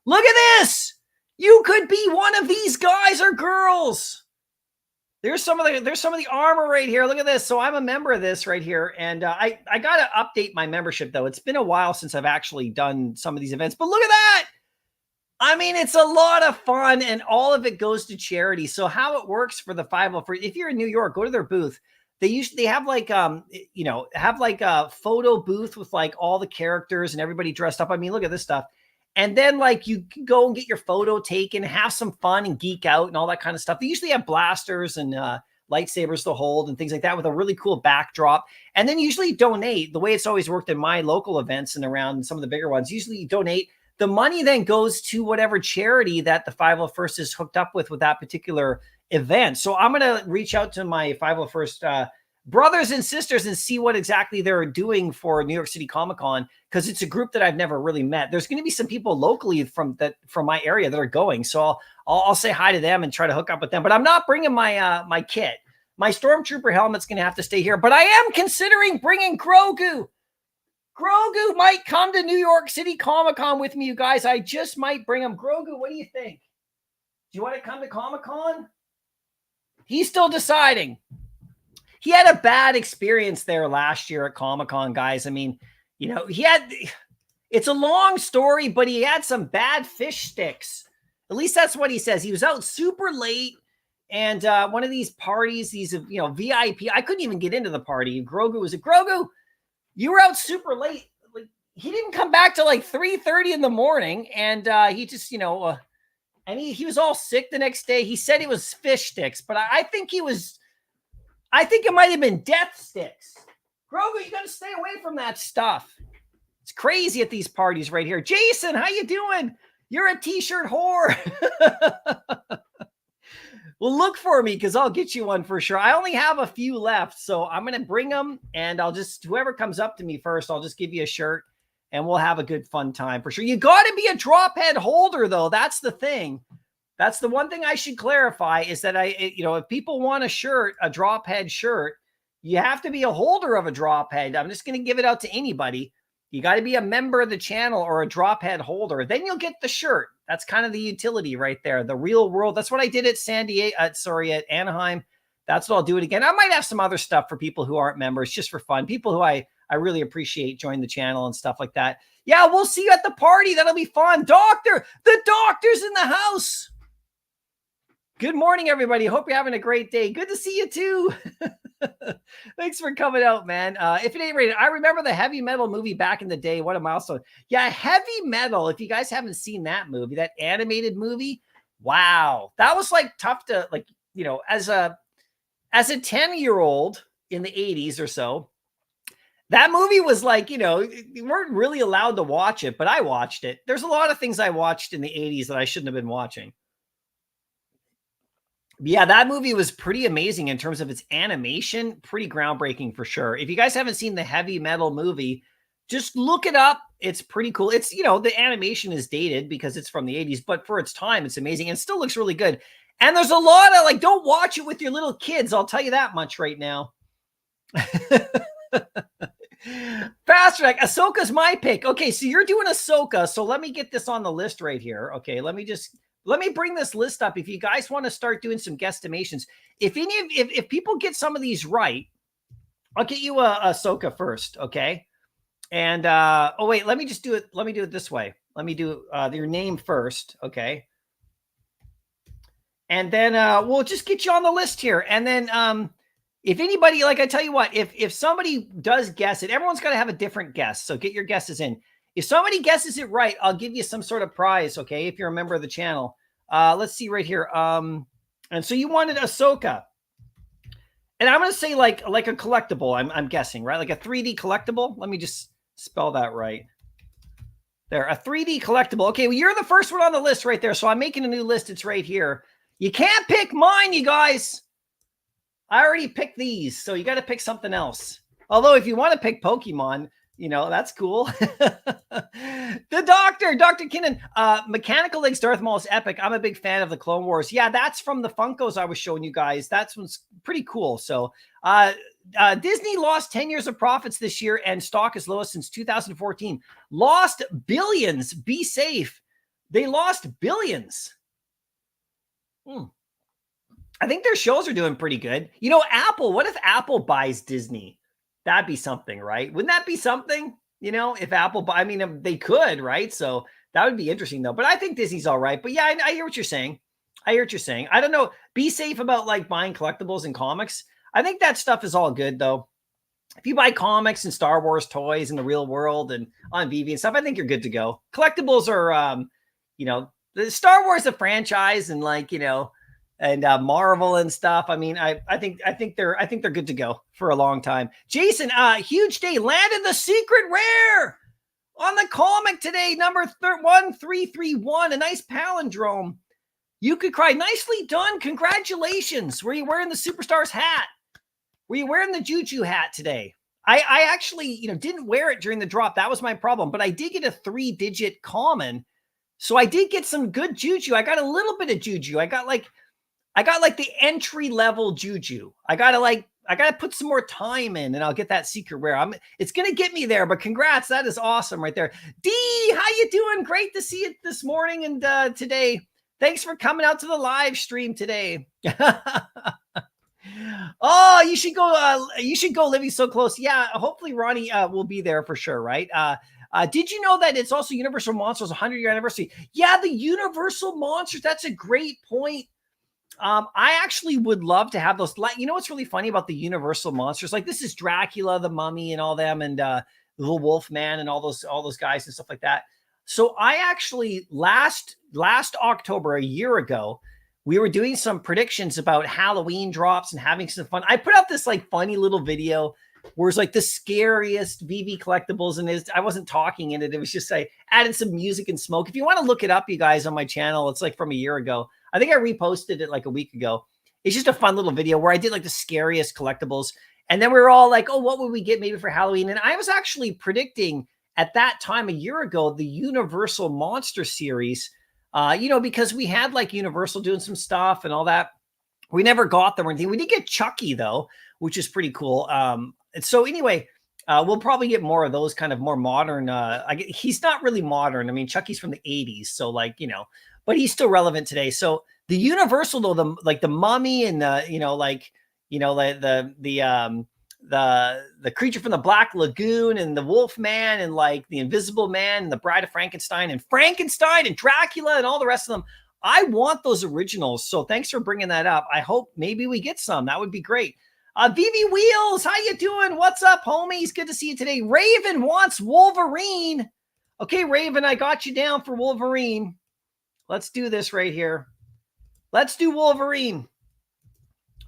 Look at this. You could be one of these guys or girls. There's some of the armor right here. Look at this. So I'm a member of this right here. And I got to update my membership though. It's been a while since I've actually done some of these events, but look at that. I mean, it's a lot of fun and all of it goes to charity. So how it works for the 501st, if you're in New York, go to their booth. They have like, a photo booth with like all the characters and everybody dressed up. I mean, look at this stuff. And then like you can go and get your photo taken, have some fun and geek out and all that kind of stuff. They usually have blasters and lightsabers to hold and things like that with a really cool backdrop. And then usually donate. The way it's always worked in my local events and around some of the bigger ones, usually you donate. The money then goes to whatever charity that the 501st is hooked up with that particular event. So I'm going to reach out to my 501st brothers and sisters and see what exactly they're doing for New York City Comic Con, because it's a group that I've never really met. There's going to be some people locally from my area that are going. So I'll say hi to them and try to hook up with them. But I'm not bringing my my kit. My Stormtrooper helmet's going to have to stay here. But I am considering bringing Grogu. Grogu might come to New York City Comic Con with me, you guys. I just might bring him. Grogu, what do you think? Do you want to come to Comic Con? He's still deciding. He had a bad experience there last year at Comic Con, guys. I mean, you know, it's a long story, but he had some bad fish sticks. At least that's what he says. He was out super late. And one of these parties, these, you know, VIP, I couldn't even get into the party. Grogu, you were out super late. Like, he didn't come back till like 3:30 in the morning. And he just, you know, and he was all sick the next day. He said it was fish sticks, but I think it might have been death sticks. Grogu, you got to stay away from that stuff. It's crazy at these parties right here. Jason, how you doing? You're a t-shirt whore. Well, look for me because I'll get you one for sure. I only have a few left, so I'm going to bring them, and whoever comes up to me first, I'll just give you a shirt, and we'll have a good fun time for sure. You got to be a DropHead holder, though. That's the thing. That's the one thing I should clarify is that if people want a shirt, a DropHead shirt, you have to be a holder of a DropHead. I'm just going to give it out to anybody. You got to be a member of the channel or a DropHead holder. Then you'll get the shirt. That's kind of the utility right there. The real world. That's what I did at Anaheim. That's what I'll do it again. I might have some other stuff for people who aren't members just for fun. People who I really appreciate join the channel and stuff like that. Yeah, we'll see you at the party. That'll be fun. The doctor's in the house. Good morning, everybody. Hope you're having a great day. Good to see you too. Thanks for coming out, man. If it ain't rated, I remember the Heavy Metal movie back in the day. What a milestone. Yeah, Heavy Metal. If you guys haven't seen that movie, that animated movie, wow. That was like tough to like, as a 10-year-old in the 80s or so. That movie was like, you weren't really allowed to watch it, but I watched it. There's a lot of things I watched in the 80s that I shouldn't have been watching. Yeah, that movie was pretty amazing in terms of its animation. Pretty groundbreaking for sure. If you guys haven't seen the Heavy Metal movie, just look it up. It's pretty cool. It's, the animation is dated because it's from the 80s, but for its time, it's amazing and still looks really good. And there's a lot of don't watch it with your little kids. I'll tell you that much right now. Fast track. Ahsoka's my pick. Okay, so you're doing Ahsoka. So let me get this on the list right here. Okay, let me bring this list up. If you guys want to start doing some guesstimations, if people get some of these right, I'll get you a Ahsoka first. Okay. And oh wait, let me do it this way. Let me do your name first. Okay. And then we'll just get you on the list here. And then if anybody, I tell you what, if somebody does guess it, everyone's got to have a different guess. So get your guesses in. If somebody guesses it right, I'll give you some sort of prize. Okay, if you're a member of the channel. Let's see right here. And so you wanted Ahsoka, and I'm gonna say like a collectible. I'm guessing, right? Like a 3D collectible. Let me just spell that right. There, a 3D collectible. Okay, well, you're the first one on the list right there. So I'm making a new list. It's right here. You can't pick mine, you guys. I already picked these, so you got to pick something else. Although if you want to pick Pokemon, that's cool. The Dr. Kinnan, Mechanical Legs Darth Maul is epic. I'm a big fan of the Clone Wars. Yeah, that's from the Funkos I was showing you guys. That's one's pretty cool. So Disney lost 10 years of profits this year and stock is lowest since 2014. Lost billions. Be safe. They lost billions. I think their shows are doing pretty good. Apple, what if Apple buys Disney? That'd be something, right? Wouldn't that be something? If Apple, they could, right? So that would be interesting though. But I think Disney's all right. But yeah, I hear what you're saying. I don't know. Be safe about buying collectibles and comics. I think that stuff is all good though. If you buy comics and Star Wars toys in the real world and on VV and stuff, I think you're good to go. Collectibles are, the Star Wars, a franchise and and Marvel and stuff. I think they're good to go for a long time. Jason, huge day, landed the secret rare on the comic today, number 1331, a nice palindrome. You could cry. Nicely done. Congratulations. Were you wearing the Superstars hat? Were you wearing the Juju hat today? I actually, didn't wear it during the drop. That was my problem, but I did get a 3-digit common. So I did get some good Juju. I got a little bit of Juju. I got the entry level Juju. I gotta put some more time in and I'll get that secret rare. It's going to get me there, but congrats. That is awesome right there. D, how you doing? Great to see you this morning and today. Thanks for coming out to the live stream today. Oh, you should go Living So Close. Yeah. Hopefully Ronnie will be there for sure. Right. Did you know that it's also Universal Monsters 100-year anniversary? Yeah. The Universal Monsters. That's a great point. I actually would love to have those. What's really funny about the Universal Monsters? This is Dracula, the Mummy, and all them, and the Wolf Man, and all those guys and stuff like that. So I actually last October, a year ago, we were doing some predictions about Halloween drops and having some fun. I put out this funny little video where it's the scariest VV collectibles, and I wasn't talking in it. It was just I added some music and smoke. If you want to look it up, you guys, on my channel, it's from a year ago. I think I reposted it a week ago. It's just a fun little video where I did the scariest collectibles. And then we were all oh, what would we get maybe for Halloween? And I was actually predicting at that time a year ago, the Universal Monster series, because we had Universal doing some stuff and all that. We never got them or anything. We did get Chucky though, which is pretty cool. So anyway, we'll probably get more of those kind of more modern. He's not really modern. Chucky's from the 80s. So but he's still relevant today. So the Universal though, the Mummy and the Creature from the Black Lagoon and the Wolf Man and the Invisible Man and the Bride of Frankenstein and Dracula and all the rest of them. I want those originals. So thanks for bringing that up. I hope maybe we get some. That would be great. VV Wheels, how you doing? What's up, homies? Good to see you today. Raven wants Wolverine. Okay, Raven, I got you down for Wolverine. Let's do this right here. Let's do Wolverine.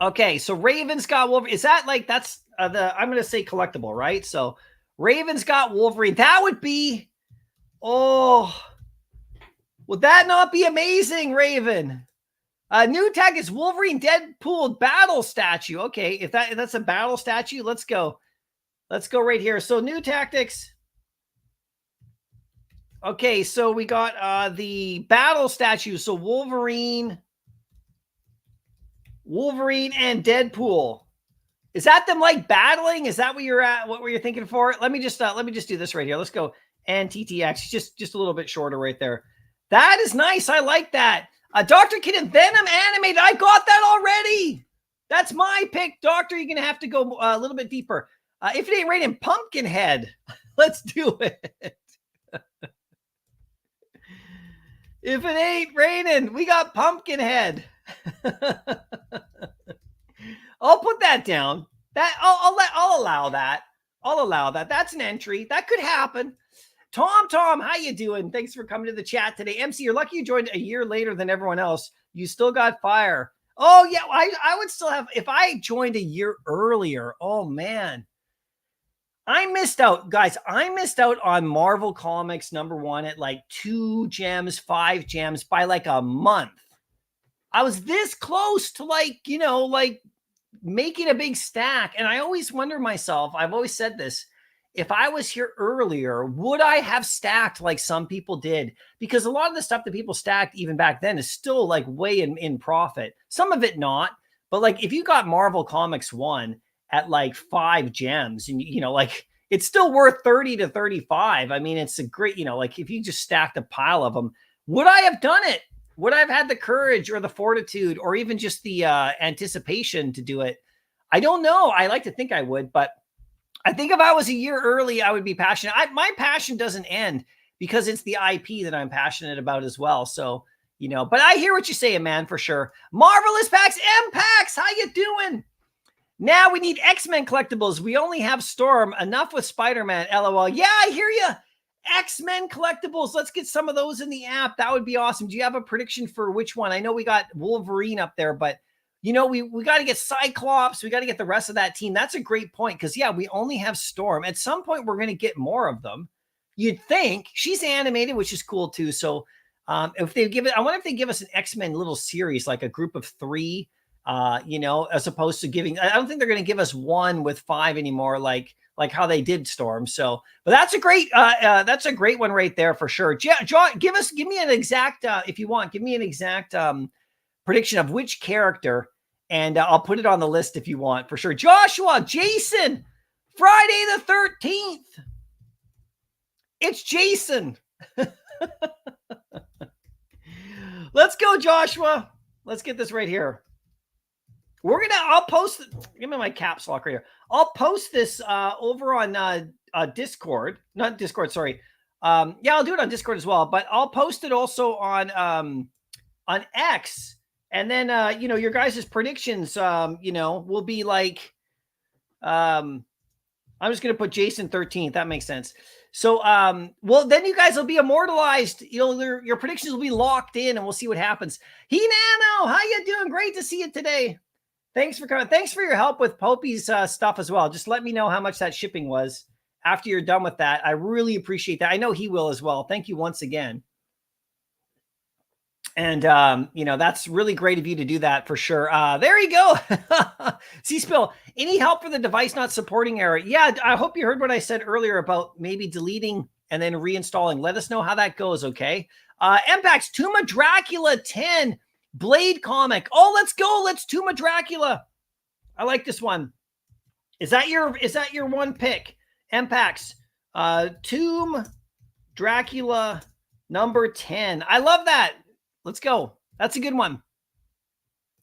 Okay, so Raven's got Wolverine. Is that like, that's I'm going to say collectible, right? So Raven's got Wolverine. That would be, oh, would that not be amazing, Raven? New tag is Wolverine Deadpool battle statue. Okay, if that's a battle statue, let's go. Let's go right here. So new tactics. Okay, so we got the battle statue. So Wolverine and Deadpool. Is that them like battling? Is that what you're at? What were you thinking for? Let me just do this right here. Let's go. And TTX, just a little bit shorter right there. That is nice. I like that. Dr. Kid and Venom animated. I got that already. That's my pick. Doctor, you're going to have to go a little bit deeper. If it ain't raining, Pumpkinhead. Let's do it. If it ain't raining, we got Pumpkinhead. I'll put that down. That I'll allow that. I'll allow that. That's an entry. That could happen. Tom, how you doing? Thanks for coming to the chat today. MC, you're lucky you joined a year later than everyone else. You still got fire. Oh, yeah, I would still have, if I joined a year earlier, oh, man. I missed out, guys. I missed out on Marvel Comics #1 at like 2 gems, 5 gems by like a month. I was this close to like, like making a big stack. And I always wonder myself, I've always said this, if I was here earlier, would I have stacked like some people did? Because a lot of the stuff that people stacked even back then is still like way in profit. Some of it not. But like if you got Marvel Comics 1 at like 5 gems and, like it's still worth 30 to 35. I mean, it's a great, like if you just stacked a pile of them, would I have done it? Would I have had the courage or the fortitude or even just the anticipation to do it? I don't know. I like to think I would, but I think if I was a year early, I would be passionate. My passion doesn't end because it's the IP that I'm passionate about as well. So, but I hear what you're saying, man, for sure. Marvelous Packs, M-Packs, how you doing? Now we need X-Men collectibles. We only have Storm. Enough with Spider-Man, LOL. Yeah, I hear you. X-Men collectibles. Let's get some of those in the app. That would be awesome. Do you have a prediction for which one? I know we got Wolverine up there, but we got to get Cyclops. We got to get the rest of that team. That's a great point because, yeah, we only have Storm. At some point, we're going to get more of them. You'd think. She's animated, which is cool, too. So if they give it, I wonder if they give us an X-Men little series, like a group of 3, as opposed to giving, I don't think they're going to give us 1 with 5 anymore, like how they did Storm. So, but that's a great one right there for sure. John, give me an exact, if you want, give me an exact prediction of which character. And I'll put it on the list if you want, for sure. Joshua, Jason, Friday the 13th. It's Jason. Let's go, Joshua. Let's get this right here. I'll post, give me my caps lock right here. I'll post this over on Discord. Not Discord, sorry. Yeah, I'll do it on Discord as well. But I'll post it also on X. And then, your guys' predictions, will be like, I'm just going to put Jason 13th. That makes sense. So, well, then you guys will be immortalized. Your predictions will be locked in and we'll see what happens. Nano, how you doing? Great to see you today. Thanks for coming. Thanks for your help with Popey's stuff as well. Just let me know how much that shipping was after you're done with that. I really appreciate that. I know he will as well. Thank you once again. And, that's really great of you to do that for sure. There you go. C-Spill, any help for the device not supporting error? Yeah, I hope you heard what I said earlier about maybe deleting and then reinstalling. Let us know how that goes, okay? MPAX, Tomb of Dracula 10, Blade comic. Oh, let's go. Let's Tomb of Dracula. I like this one. Is that your one pick? MPAX, Tomb Dracula #10. I love that. Let's go. That's a good one.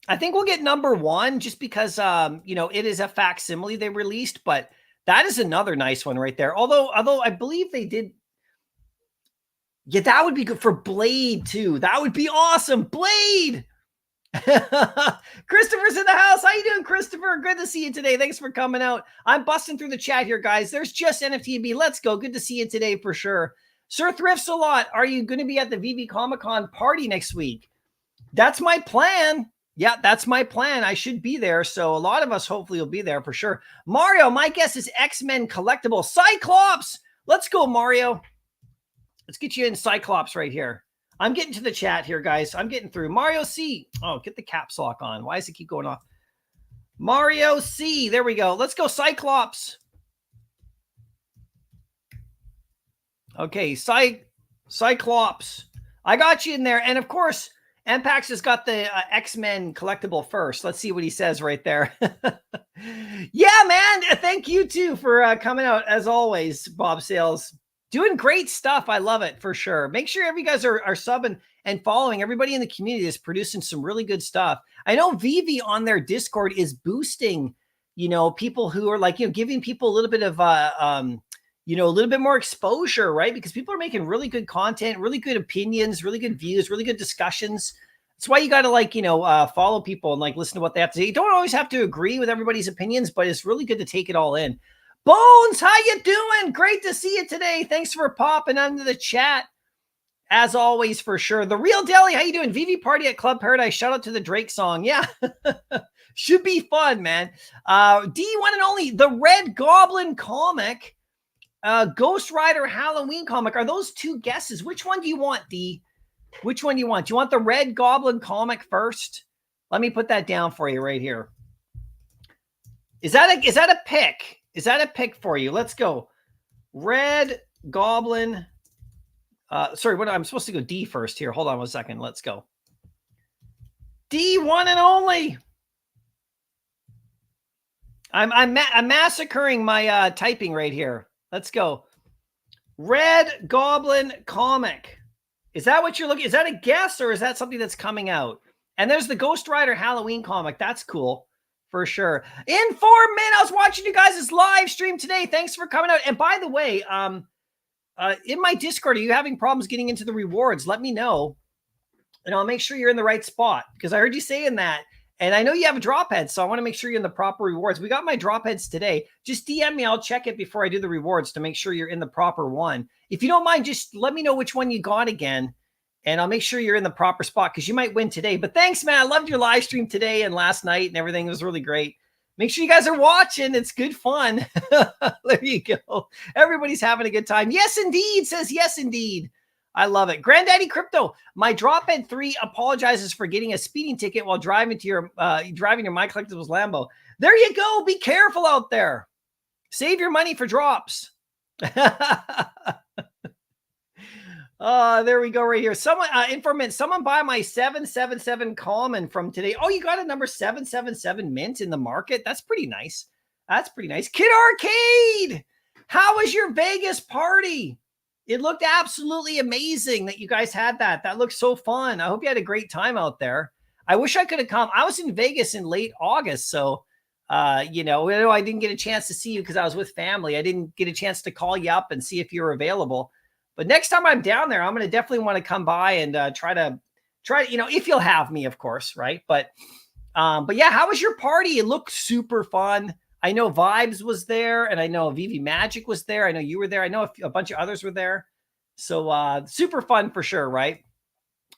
I think we'll get #1 just because, it is a facsimile they released, but that is another nice one right there. Although I believe they did. Yeah, that would be good for Blade too. That would be awesome. Blade. Christopher's in the house. How you doing, Christopher? Good to see you today. Thanks for coming out. I'm busting through the chat here, guys. There's just NFTB. Let's go. Good to see you today for sure. Sir Thrifts a lot. Are you going to be at the VV Comic Con party next week? That's my plan. Yeah, that's my plan. I should be there. So a lot of us hopefully will be there for sure. Mario, my guess is X-Men Collectible. Cyclops. Let's go, Mario. Let's get you in Cyclops right here. I'm getting to the chat here, guys. I'm getting through. Mario C. Oh, get the caps lock on. Why does it keep going off? Mario C. There we go. Let's go Cyclops. Okay, Cyclops. I got you in there. And of course, Mpax has got the X-Men collectible first. Let's see what he says right there. Yeah, man. Thank you, too, for coming out, as always, Bob Sales. Doing great stuff. I love it for sure. Make sure you guys are subbing and following. Everybody in the community is producing some really good stuff. I know Vivi on their Discord is boosting, people who are like, giving people a little bit of, a little bit more exposure, right? Because people are making really good content, really good opinions, really good views, really good discussions. That's why you got to follow people and listen to what they have to say. You don't always have to agree with everybody's opinions, but it's really good to take it all in. Bones, how you doing? Great to see you today. Thanks for popping under the chat. As always, for sure. The Real Deli, how you doing? VV Party at Club Paradise. Shout out to the Drake song. Yeah. Should be fun, man. D one and only, the Red Goblin comic, Ghost Rider Halloween comic. Are those two guesses? Which one do you want, D? Which one do you want? Do you want the Red Goblin comic first? Let me put that down for you right here. Is that a pick? Is that a pick for you? Let's go. Red Goblin. Sorry, what I'm supposed to go D first here. Hold on 1 second. Let's go. D one and only. I'm massacring my typing right here. Let's go. Red Goblin comic. Is that what you're looking? Is that a guess or is that something that's coming out? And there's the Ghost Rider Halloween comic. That's cool. For sure. In 4 minutes, I was watching you guys' live stream today. Thanks for coming out. And by the way, in my Discord, are you having problems getting into the rewards? Let me know, and I'll make sure you're in the right spot because I heard you saying that. And I know you have a DropHead, so I want to make sure you're in the proper rewards. We got my DropHeads today. Just DM me. I'll check it before I do the rewards to make sure you're in the proper one. If you don't mind, just let me know which one you got again. And I'll make sure you're in the proper spot because you might win today. But thanks, man. I loved your live stream today and last night and everything. It was really great. Make sure you guys are watching. It's good fun. There you go. Everybody's having a good time. Yes, indeed. Says yes, indeed. I love it. Granddaddy Crypto. My DropHead 3 apologizes for getting a speeding ticket while driving your Mycollectables Lambo. There you go. Be careful out there. Save your money for drops. There we go right here. Someone, informant, someone buy my 777 common from today. Oh, you got a number 777 mint in the market? That's pretty nice. That's pretty nice. Kid Arcade, how was your Vegas party? It looked absolutely amazing that you guys had that. That looked so fun. I hope you had a great time out there. I wish I could have come. I was in Vegas in late August, so I didn't get a chance to see you because I was with family. I didn't get a chance to call you up and see if you were available. But next time I'm down there, I'm going to definitely want to come by and try to, if you'll have me, of course, right? But yeah, how was your party? It looked super fun. I know Vibes was there, and I know Vivi Magic was there. I know you were there. I know a bunch of others were there. So super fun for sure, right?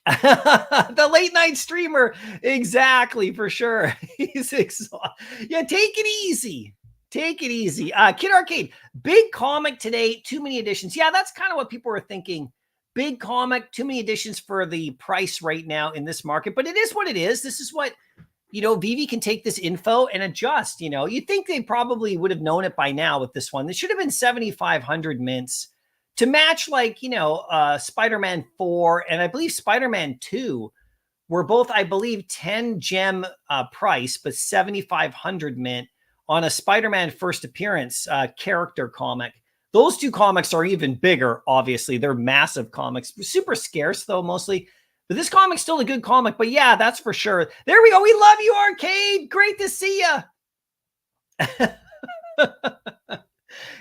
The late night streamer, exactly, for sure. He's exhausted. Yeah, take it easy. Take it easy. Kid Arcade, big comic today, too many editions. Yeah, that's kind of what people were thinking. Big comic, too many editions for the price right now in this market. But it is what it is. This is what, Vivi can take this info and adjust. You'd think they probably would have known it by now with this one. There should have been 7,500 mints to match Spider-Man 4 and I believe Spider-Man 2 were both, I believe, 10 gem price, but 7,500 mint on a Spider-Man first appearance character comic. Those two comics are even bigger, obviously. They're massive comics. Super scarce, though, mostly. But this comic's still a good comic. But yeah, that's for sure. There we go. We love you, Arcade. Great to see you.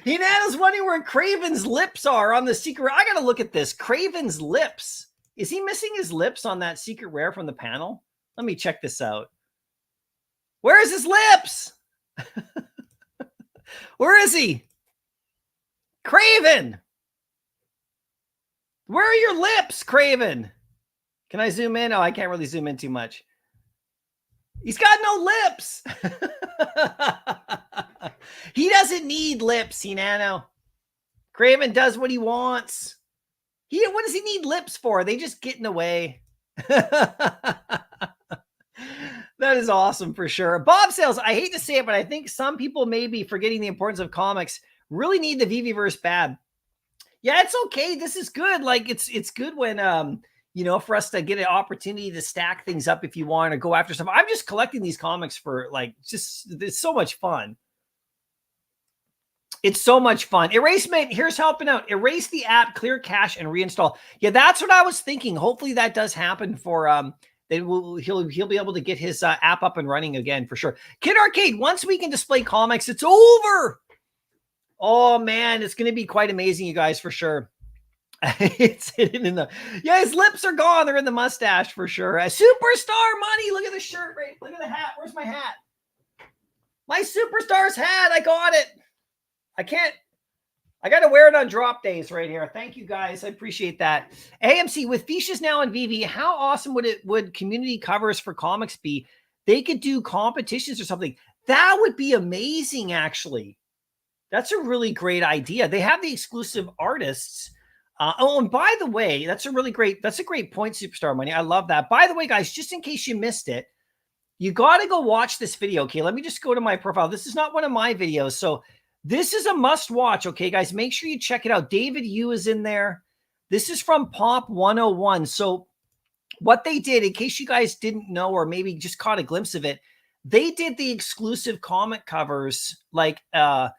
Hinana's wondering where Craven's lips are on the secret. I got to look at this. Craven's lips. Is he missing his lips on that secret rare from the panel? Let me check this out. Where is his lips? Where is he? Craven. Where are your lips, Craven? Can I zoom in? Oh, I can't really zoom in too much. He's got no lips. He doesn't need lips, Hinano. Craven does what he wants. What does he need lips for? They just get in the way. That is awesome for sure. Bob Sales, I hate to say it, but I think some people may be forgetting the importance of comics. Really need the VVverse bad. Yeah, it's okay. This is good. Like it's good when for us to get an opportunity to stack things up if you want to go after some. I'm just collecting these comics for it's so much fun. It's so much fun. Erasement, here's helping out. Erase the app, clear cache, and reinstall. Yeah, that's what I was thinking. Hopefully that does happen for he'll be able to get his app up and running again for sure. Kid Arcade, once we can display comics, it's over. Oh man, it's going to be quite amazing, you guys, for sure. It's hidden in his lips are gone. They're in the mustache for sure. Superstar money. Look at the shirt, right? Look at the hat. Where's my hat? My Superstars hat. I got it. I got to wear it on drop days right here. Thank you guys. I appreciate that. AMC with Fiches now and VV, how awesome would community covers for comics be? They could do competitions or something. That would be amazing, actually. That's a really great idea. They have the exclusive artists. And by the way, that's a great point, Superstar Money. I love that. By the way, guys, just in case you missed it, you got to go watch this video. Okay, let me just go to my profile. This is not one of my videos, so this is a must watch. Okay, guys, make sure you check it out. David Yu is in there. This is from Pop 101. So what they did, in case you guys didn't know or maybe just caught a glimpse of it, they did the exclusive comic covers like a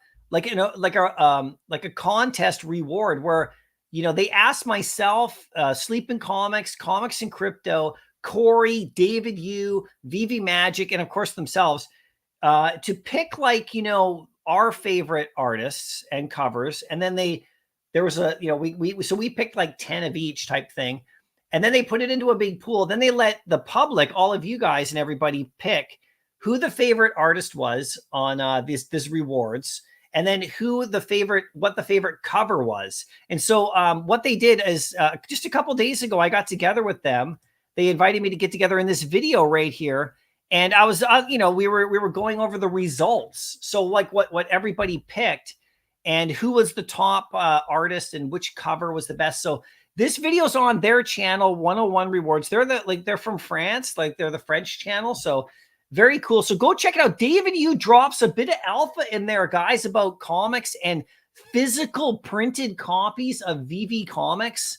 contest reward where they asked myself, Sleeping Comics, Comics and Crypto, Corey, David Yu, VV Magic, and of course themselves to pick our favorite artists and covers. And then we picked like 10 of each type thing. And then they put it into a big pool. Then they let the public, all of you guys and everybody, pick who the favorite artist was on this rewards. And then what the favorite cover was. And so what they did is just a couple days ago, I got together with them. They invited me to get together in this video right here. And I was, we were going over the results. So like what everybody picked and who was the top artist and which cover was the best. So this video's on their channel, 101 Rewards. They're from France, they're the French channel. So very cool. So go check it out. David Yu drops a bit of alpha in there, guys, about comics and physical printed copies of VV comics.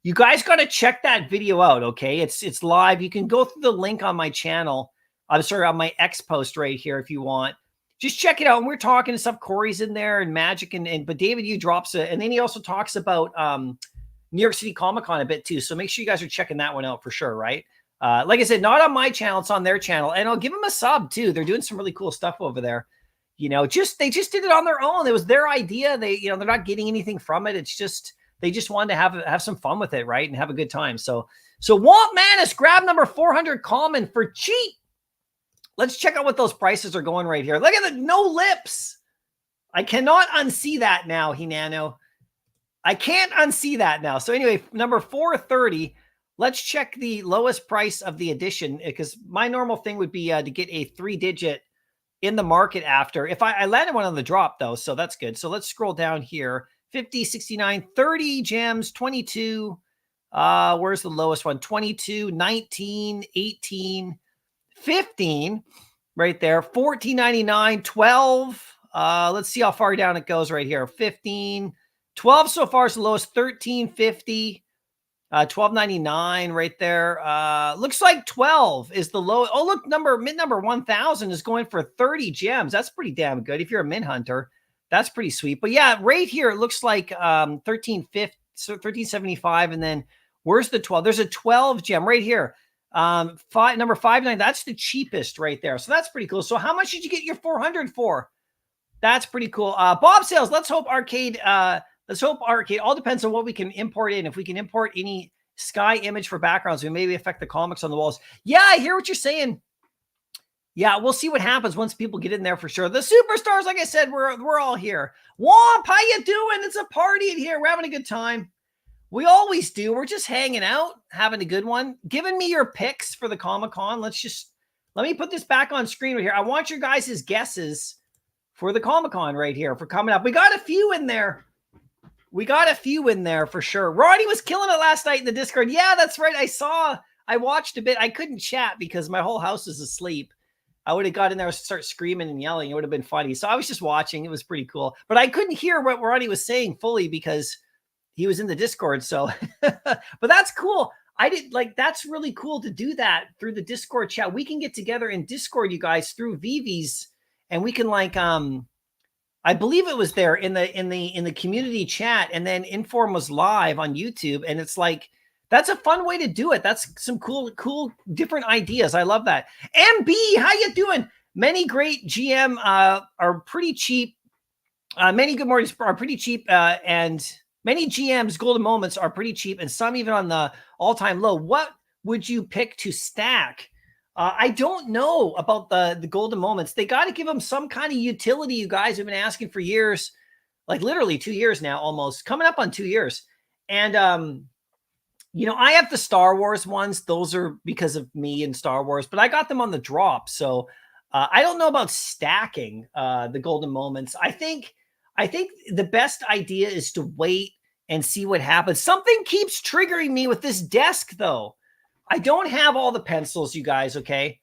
You guys got to check that video out. Okay. It's live. You can go through the link on my channel. I'm sorry, on my X post right here if you want. Just check it out. And we're talking and stuff. Corey's in there and Magic but David Yu drops it. And then he also talks about New York City Comic Con a bit too. So make sure you guys are checking that one out for sure, right? Like I said, not on my channel, it's on their channel. And I'll give them a sub too. They're doing some really cool stuff over there. They just did it on their own. It was their idea. They're not getting anything from it. It's just they just wanted to have some fun with it, right? And have a good time. So Walt Manis, grab number 400 common for cheap. Let's check out what those prices are going right here. Look at the no lips. I cannot unsee that now, Hinano. I can't unsee that now. So anyway, number 430. Let's check the lowest price of the edition because my normal thing would be to get a 3-digit in the market after. If I landed one on the drop though, so that's good. So let's scroll down here. 50, 69, 30 gems, 22. Where's the lowest one? 22, 19, 18. 15 right there, 14.99, 12. Let's see how far down it goes right here. 15, 12 so far is the lowest, 13.50, 12.99 right there. Looks like 12 is the low. Oh, look, mid number 1000 is going for 30 gems. That's pretty damn good. If you're a mint hunter, that's pretty sweet. But yeah, right here, it looks like 13.50, so 13.75. And then where's the 12? There's a 12 gem right here. Number 5.9, that's the cheapest right there. So that's pretty cool. So how much did you get your 400 for? That's pretty cool. Bob Sales, let's hope arcade. Let's hope arcade. All depends on what we can import in. If we can import any sky image for backgrounds, we maybe affect the comics on the walls. Yeah, I hear what you're saying. Yeah, we'll see what happens once people get in there for sure. The superstars, like I said, we're all here. Womp, how you doing? It's a party in here. We're having a good time. We always do. We're just hanging out, having a good one. Giving me your picks for the Comic-Con. Let me put this back on screen right here. I want your guys' guesses for the Comic-Con right here for coming up. We got a few in there. We got a few in there for sure. Roddy was killing it last night in the Discord. Yeah, that's right. I watched a bit. I couldn't chat because my whole house is asleep. I would have got in there and start screaming and yelling. It would have been funny. So I was just watching. It was pretty cool. But I couldn't hear what Roddy was saying fully because he was in the Discord. So, but that's cool. That's really cool to do that through the Discord chat. We can get together in Discord, you guys, through Vivi's, and we can I believe it was there in the community chat, and then Inform was live on YouTube. And it's like, that's a fun way to do it. That's some cool, different ideas. I love that. MB, how you doing? Many great GM are pretty cheap. Many good mornings are pretty cheap, and many GMs golden moments are pretty cheap, and some even on the all-time low. What would you pick to stack? I don't know about the golden moments. They got to give them some kind of utility. You guys have been asking for years, like literally 2 years now, almost coming up on 2 years. And I have the Star Wars ones. Those are because of me and Star Wars, but I got them on the drop. So I don't know about stacking the golden moments. I think the best idea is to wait and see what happens. Something keeps triggering me with this desk, though. I don't have all the pencils, you guys, okay?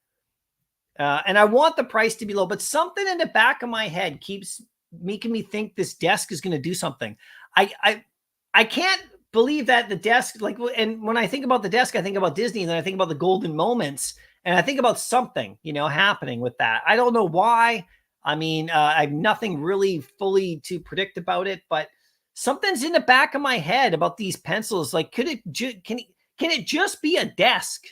And I want the price to be low, but something in the back of my head keeps making me think this desk is going to do something. I can't believe that the desk, and when I think about the desk, I think about Disney, and then I think about the golden moments, and I think about something, happening with that. I don't know why. I mean, I have nothing really fully to predict about it, but something's in the back of my head about these pencils. Like, can it just be a desk?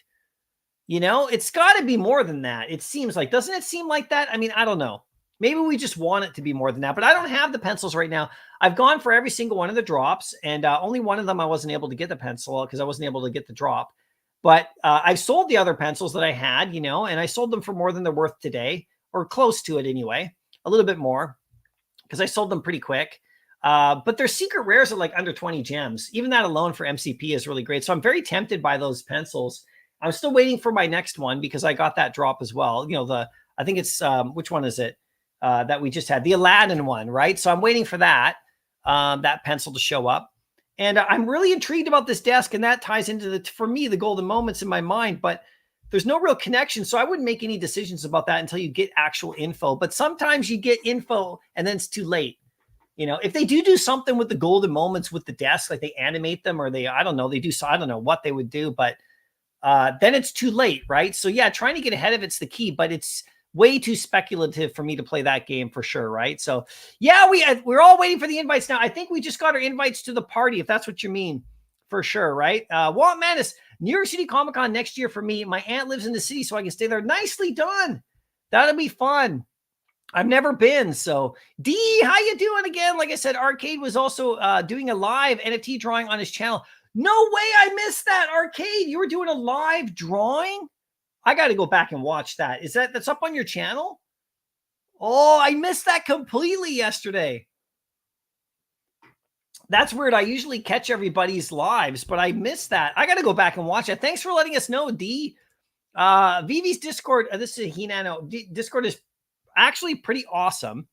It's got to be more than that. It seems like, doesn't it seem like that? I mean, I don't know. Maybe we just want it to be more than that, but I don't have the pencils right now. I've gone for every single one of the drops, and only one of them I wasn't able to get the pencil because I wasn't able to get the drop. But I've sold the other pencils that I had, and I sold them for more than they're worth today, or close to it anyway, a little bit more, because I sold them pretty quick. But their secret rares are like under 20 gems. Even that alone for MCP is really great. So I'm very tempted by those pencils. I'm still waiting for my next one because I got that drop as well. I think it's, which one is it that we just had? The Aladdin one, right? So I'm waiting for that pencil to show up. And I'm really intrigued about this desk, and that ties into for me, the golden moments in my mind, but there's no real connection. So I wouldn't make any decisions about that until you get actual info. But sometimes you get info and then it's too late. If they do something with the golden moments with the desk, like they animate them, or I don't know what they would do, but then it's too late, right? So yeah, trying to get ahead of it's the key, but it's way too speculative for me to play that game for sure, right? So yeah, we're all waiting for the invites now. I think we just got our invites to the party, if that's what you mean, for sure, right? Walt Manis, New York City Comic-Con next year for me. My aunt lives in the city, so I can stay there. Nicely done. That'll be fun. I've never been. So D, how you doing again? Like I said, Arcade was also doing a live NFT drawing on his channel. No way I missed that, Arcade. You were doing a live drawing? I got to go back and watch that. That's up on your channel? Oh, I missed that completely yesterday. That's weird. I usually catch everybody's lives, but I missed that. I got to go back and watch it. Thanks for letting us know, D. Vivi's Discord, this is Hinano. Discord is actually pretty awesome.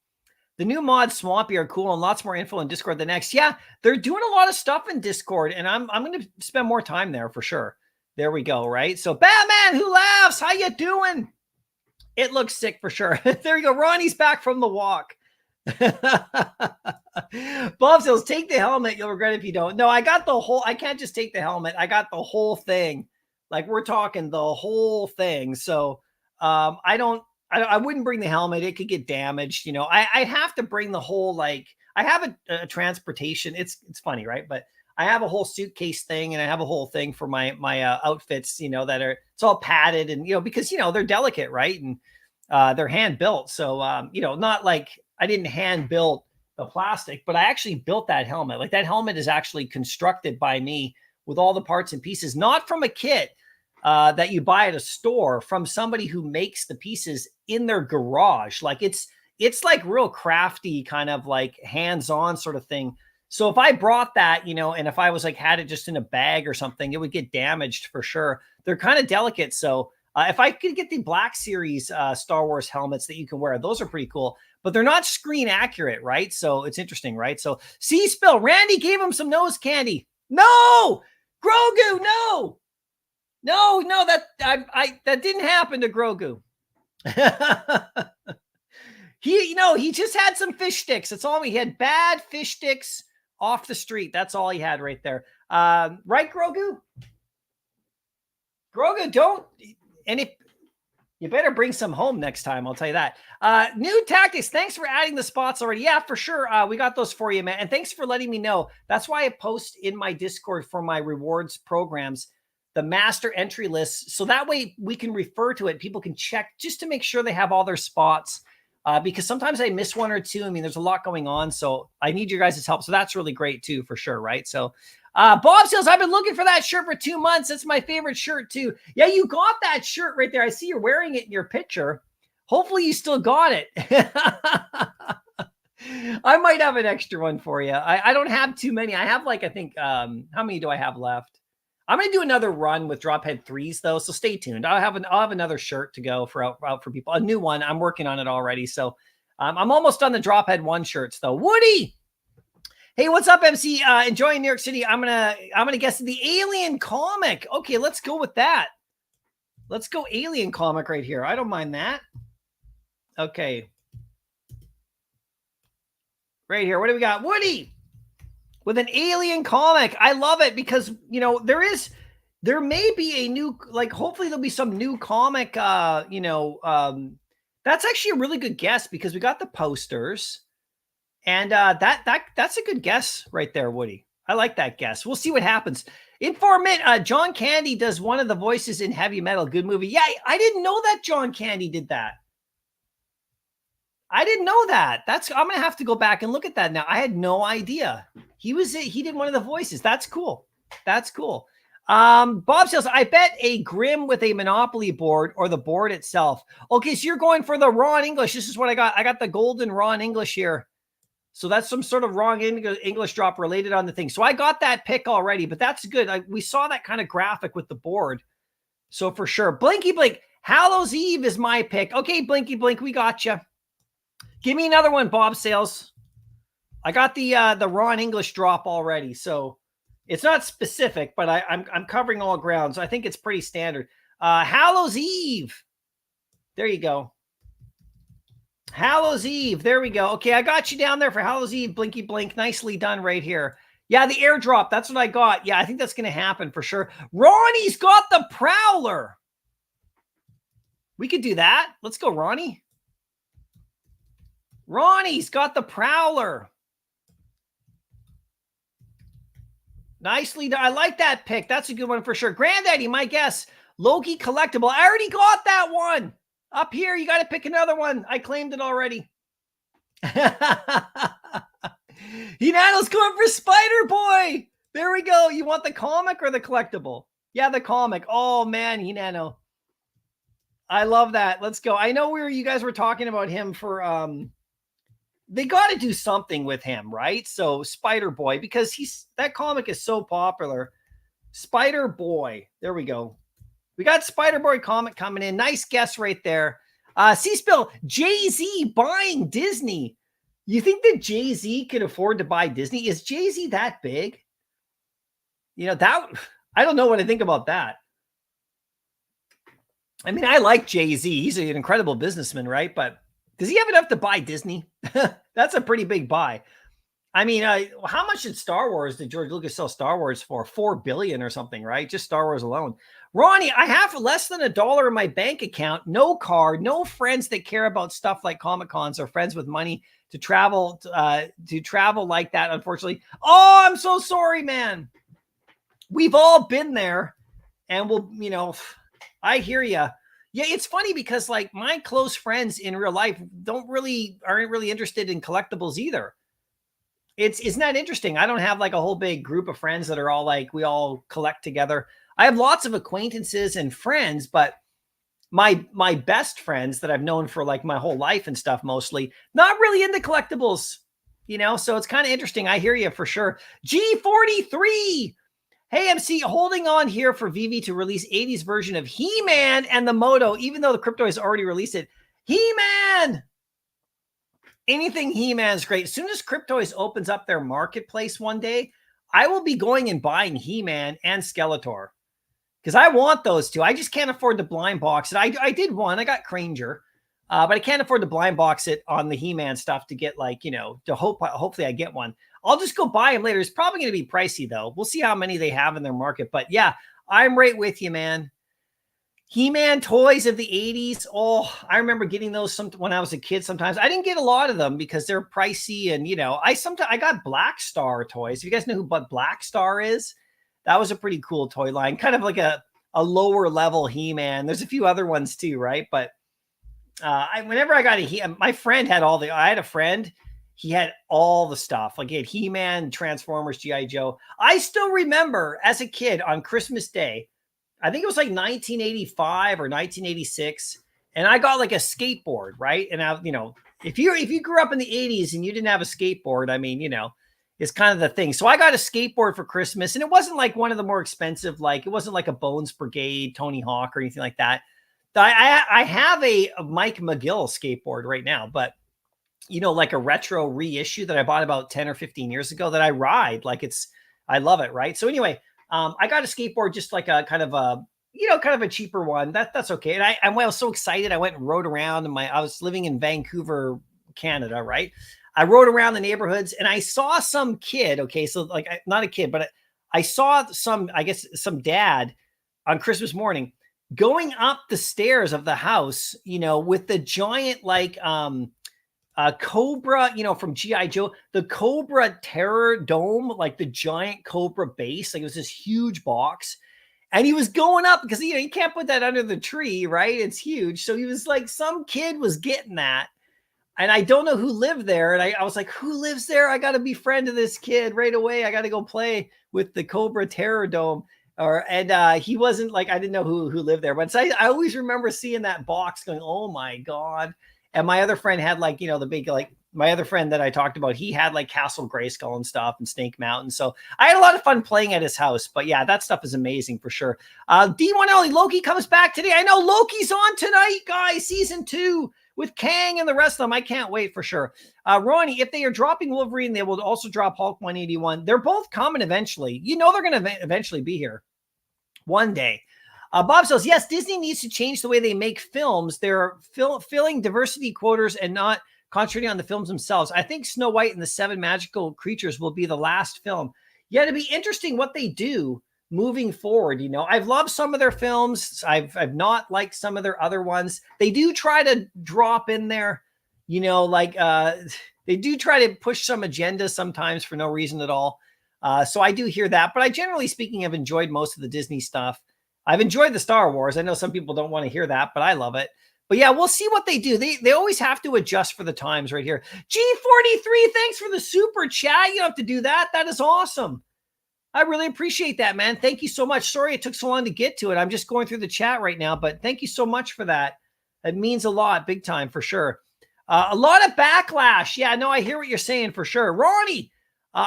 The new mods Swampy are cool, and lots more info in Discord than next. Yeah, they're doing a lot of stuff in Discord, and I'm going to spend more time there for sure. There we go, right? So Batman Who Laughs, how you doing? It looks sick for sure. There you go. Ronnie's back from the walk. Bob says, take the helmet. You'll regret it if you don't. No, I got the whole, I can't just take the helmet. I got the whole thing. Like, we're talking the whole thing. So I wouldn't bring the helmet. It could get damaged. I'd have to bring the whole, I have a transportation. It's funny, right? But I have a whole suitcase thing, and I have a whole thing for my outfits, that it's all padded, and, because, they're delicate, right? And they're hand built. So, not like I didn't hand build the plastic, but I actually built that helmet. Like that helmet is actually constructed by me with all the parts and pieces, not from a kit that you buy at a store, from somebody who makes the pieces in their garage. Like it's like real crafty, kind of like hands-on sort of thing. So if I brought that, and if I was like had it just in a bag or something, it would get damaged for sure. They're kind of delicate. So if I could get the Black Series Star Wars helmets that you can wear, those are pretty cool, but they're not screen accurate, right? So it's interesting, right? So see, Spill, Randy gave him some nose candy. No, Grogu, no, that didn't happen to Grogu. He just had some fish sticks. That's all. He had bad fish sticks off the street. That's all he had right there. Right, Grogu? Grogu, don't. And if you better bring some home next time, I'll tell you that. New tactics. Thanks for adding the spots already. Yeah, for sure. We got those for you, man. And thanks for letting me know. That's why I post in my Discord for my rewards programs the master entry list. So that way we can refer to it. People can check just to make sure they have all their spots. Because sometimes I miss one or two. I mean, there's a lot going on. So I need your guys' help. So that's really great too, for sure. Right. So Bob Seals, I've been looking for that shirt for 2 months. That's my favorite shirt too. Yeah, you got that shirt right there. I see you're wearing it in your picture. Hopefully you still got it. I might have an extra one for you. I don't have too many. I have like, I think, how many do I have left? I'm going to do another run with DropHead 3s though. So stay tuned. I'll have another shirt to go out for people. A new one. I'm working on it already. So I'm almost done the DropHead 1 shirts though. Woody. Hey, what's up, MC? Enjoying New York City. I'm gonna guess the Alien comic. Okay, let's go with that. Let's go Alien comic right here. I don't mind that. Okay. Right here. What do we got? Woody with an Alien comic. I love it because, there may be a new, like, hopefully there'll be some new comic, that's actually a really good guess because we got the posters. And that's a good guess right there, Woody. I like that guess. We'll see what happens. Informant, John Candy does one of the voices in Heavy Metal. Good movie. Yeah, I didn't know that John Candy did that. I didn't know that. I'm gonna have to go back and look at that now. I had no idea. He did one of the voices. That's cool. That's cool. Bob says, I bet a Grim with a Monopoly board or the board itself. Okay, so you're going for the raw English. This is what I got. I got the golden raw English here. So that's some sort of wrong English drop related on the thing. So I got that pick already, but that's good. We saw that kind of graphic with the board. So for sure. Blinky Blink. Hallows Eve is my pick. Okay, Blinky Blink, we got you. Give me another one, Bob Sales. I got the Ron English drop already. So it's not specific, but I'm covering all grounds. So I think it's pretty standard. Hallows Eve. There you go. Hallows Eve. There we go. Okay, I got you down there for Hallows Eve. Blinky Blink. Nicely done right here. Yeah, the airdrop. That's what I got. Yeah, I think that's going to happen for sure. Ronnie's got the Prowler. We could do that. Let's go, Ronnie. Ronnie's got the Prowler. Nicely done. I like that pick. That's a good one for sure. Granddaddy, my guess. Loki Collectible. I already got that one. Up here, you got to pick another one. I claimed it already. Hinano's going for Spider Boy. There we go. You want the comic or the collectible? Yeah, the comic. Oh, man, Hinano. I love that. Let's go. I know you guys were talking about him for, they got to do something with him, right? So Spider Boy, because that comic is so popular. Spider Boy. There we go. We got Spider Boy comic coming in. Nice guess right there. C-Spill, Jay-Z buying Disney. You think that Jay-Z could afford to buy Disney? Is Jay-Z that big? That I don't know what to think about that. I mean, I like Jay-Z. He's an incredible businessman, right? But does he have enough to buy Disney? That's a pretty big buy. I mean, how much did George Lucas sell Star Wars for? $4 billion or something, right? Just Star Wars alone. Ronnie, I have less than $1 in my bank account, no card, no friends that care about stuff like Comic-Cons or friends with money to travel like that, unfortunately. Oh, I'm so sorry, man. We've all been there, and I hear you. Yeah, it's funny because like my close friends in real life aren't really interested in collectibles either. Isn't that interesting? I don't have like a whole big group of friends that are all like we all collect together. I have lots of acquaintances and friends, but my best friends that I've known for like my whole life and stuff mostly not really into collectibles, so it's kind of interesting. I hear you for sure. G43. Hey, MC, holding on here for Vivi to release 80s version of He-Man and the Moto, even though the crypto has already released it. He-Man! Anything He-Man is great. As soon as Cryptoys opens up their marketplace one day, I will be going and buying He-Man and Skeletor because I want those two. I just can't afford to blind box it. I did one. I got Cringer, but I can't afford to blind box it on the He-Man stuff to get like, hopefully I get one. I'll just go buy them later. It's probably going to be pricey though. We'll see how many they have in their market. But yeah, I'm right with you, man. He-Man toys of the 80s. Oh, I remember getting those when I was a kid sometimes. I didn't get a lot of them because they're pricey. And, I got Black Star toys. If you guys know what Black Star is, that was a pretty cool toy line. Kind of like a lower level He-Man. There's a few other ones too, right? But whenever I got my friend had I had a friend, he had all the stuff. Like he had He-Man, Transformers, G.I. Joe. I still remember as a kid on Christmas Day, I think it was like 1985 or 1986. And I got like a skateboard, right? And if you grew up in the 80s and you didn't have a skateboard, I mean, it's kind of the thing. So I got a skateboard for Christmas, and it wasn't like one of the more expensive, like it wasn't like a Bones Brigade, Tony Hawk or anything like that. I have a Mike McGill skateboard right now, but like a retro reissue that I bought about 10 or 15 years ago that I ride. I love it. Right. So anyway, I got a skateboard, just like a kind of a cheaper one. That's okay. And I was so excited. I went and rode around I was living in Vancouver, Canada. Right. I rode around the neighborhoods and I saw some kid. Okay. So like not a kid, but I saw some dad on Christmas morning going up the stairs of the house, with the giant, Cobra, from G.I. Joe, the Cobra Terror Dome, like the giant Cobra base. Like it was this huge box. And he was going up because, you can't put that under the tree, right? It's huge. So he was like, some kid was getting that. And I don't know who lived there. And I was like, who lives there? I got to be friend of this kid right away. I got to go play with the Cobra Terror Dome. And he wasn't like, I didn't know who lived there. But I always remember seeing that box going, oh my God. And my other friend had the big, my other friend that I talked about, he had like Castle Grayskull and stuff and Snake Mountain. So I had a lot of fun playing at his house. But yeah, that stuff is amazing for sure. D1L Loki comes back today. I know Loki's on tonight, guys. Season 2 with Kang and the rest of them. I can't wait for sure. Ronnie, if they are dropping Wolverine, they will also drop Hulk 181. They're both coming eventually. They're going to eventually be here one day. Bob says, yes, Disney needs to change the way they make films. They're filling diversity quotas and not concentrating on the films themselves. I think Snow White and the Seven Magical Creatures will be the last film. Yeah, it'd be interesting what they do moving forward. I've loved some of their films. I've not liked some of their other ones. They do try to drop in there, they do try to push some agenda sometimes for no reason at all. So I do hear that. But I generally speaking have enjoyed most of the Disney stuff. I've enjoyed the Star Wars. I know some people don't want to hear that, but I love it. But yeah, we'll see what they do. They always have to adjust for the times right here. G43, thanks for the super chat. You don't have to do that. That is awesome. I really appreciate that, man. Thank you so much. Sorry it took so long to get to it. I'm just going through the chat right now, but thank you so much for that. It means a lot, big time for sure. A lot of backlash. Yeah, no, I hear what you're saying for sure. Ronnie,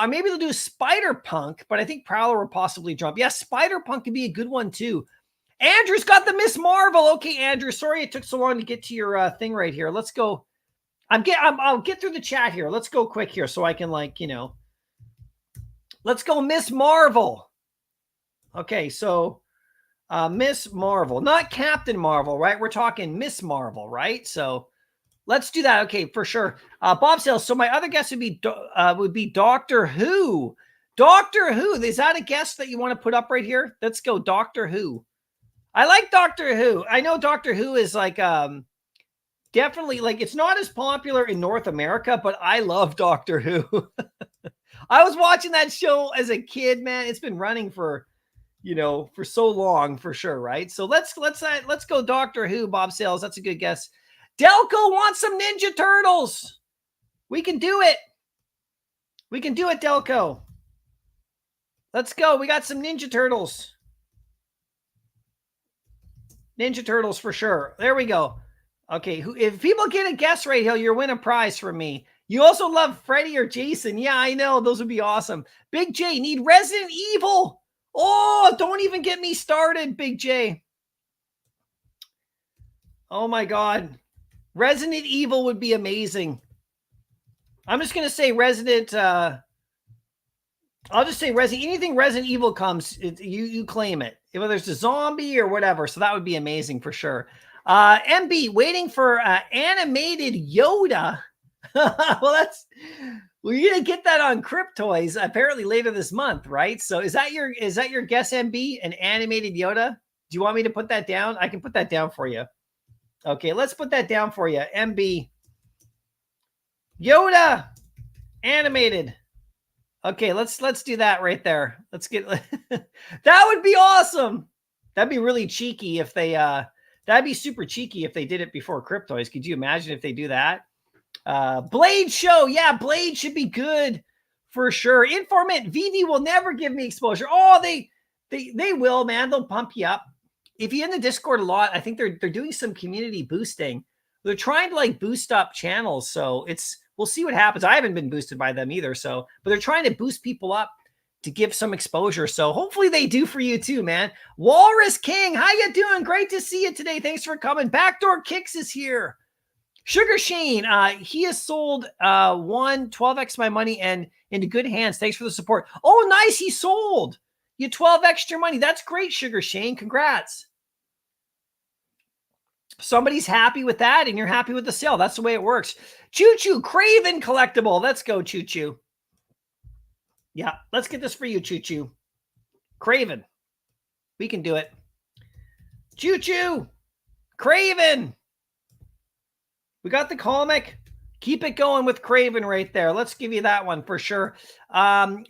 maybe they'll do Spider-Punk, but I think Prowler will possibly jump. Yeah, Spider-Punk could be a good one too. Andrew's got the Miss Marvel. Okay, Andrew, sorry it took so long to get to your thing right here. Let's go. I'll get through the chat here. Let's go quick here so I can let's go Miss Marvel. Okay, so Miss Marvel, not Captain Marvel, right? We're talking Miss Marvel, right? So let's do that. Okay, for sure. Bob Sales. So my other guess would be Doctor Who. Doctor Who. Is that a guess that you want to put up right here? Let's go Doctor Who. I like Doctor Who. I know Doctor Who is definitely it's not as popular in North America, but I love Doctor Who. I was watching that show as a kid, man. It's been running for you know, for so long for sure, right? So let's go Doctor Who, Bob Sales. That's a good guess. Delco wants some Ninja Turtles. We can do it. We can do it, Delco. Let's go. We got some Ninja Turtles. Ninja Turtles for sure. There we go. Okay, if people get a guess right here, you'll win a prize from me. You also love Freddy or Jason. Yeah, I know. Those would be awesome. Big J, need Resident Evil. Oh, don't even get me started, Big J. Oh my God. Resident Evil would be amazing. I'm just going to say Resident... I'll just say anything Resident Evil comes, you claim it. Whether it's a zombie or whatever. So that would be amazing for sure. MB, waiting for animated Yoda. Well, you're gonna get that on Cryptoys apparently later this month, right? So is that your guess, MB? An animated Yoda? Do you want me to put that down? I can put that down for you. Okay, let's put that down for you. MB. Yoda animated. Okay, let's do that right there. Let's get that would be awesome. That'd be really cheeky if they that'd be super cheeky if they did it before Cryptoys. Could you imagine if they do that? Blade show. Yeah, Blade should be good for sure. Informant Vivi will never give me exposure. Oh, they will, man. They'll pump you up. If you're in the Discord a lot, I think they're doing some community boosting. They're trying to like boost up channels, so we'll see what happens. I haven't been boosted by them either, but they're trying to boost people up to give some exposure. So hopefully they do for you too, man. Walrus King, how you doing? Great to see you today. Thanks for coming. Backdoor Kicks is here. Sugar Shane, he has sold 12x my money and into good hands. Thanks for the support. Oh, nice. He sold you 12 extra money. That's great, Sugar Shane. Congrats. Somebody's happy with that and you're happy with the sale. That's the way it works. Choo Choo, Craven collectible. Let's go, Choo Choo. Yeah, let's get this for you, Choo Choo. Craven. We can do it. Choo Choo. Craven. We got the comic. Keep it going with Craven right there. Let's give you that one for sure.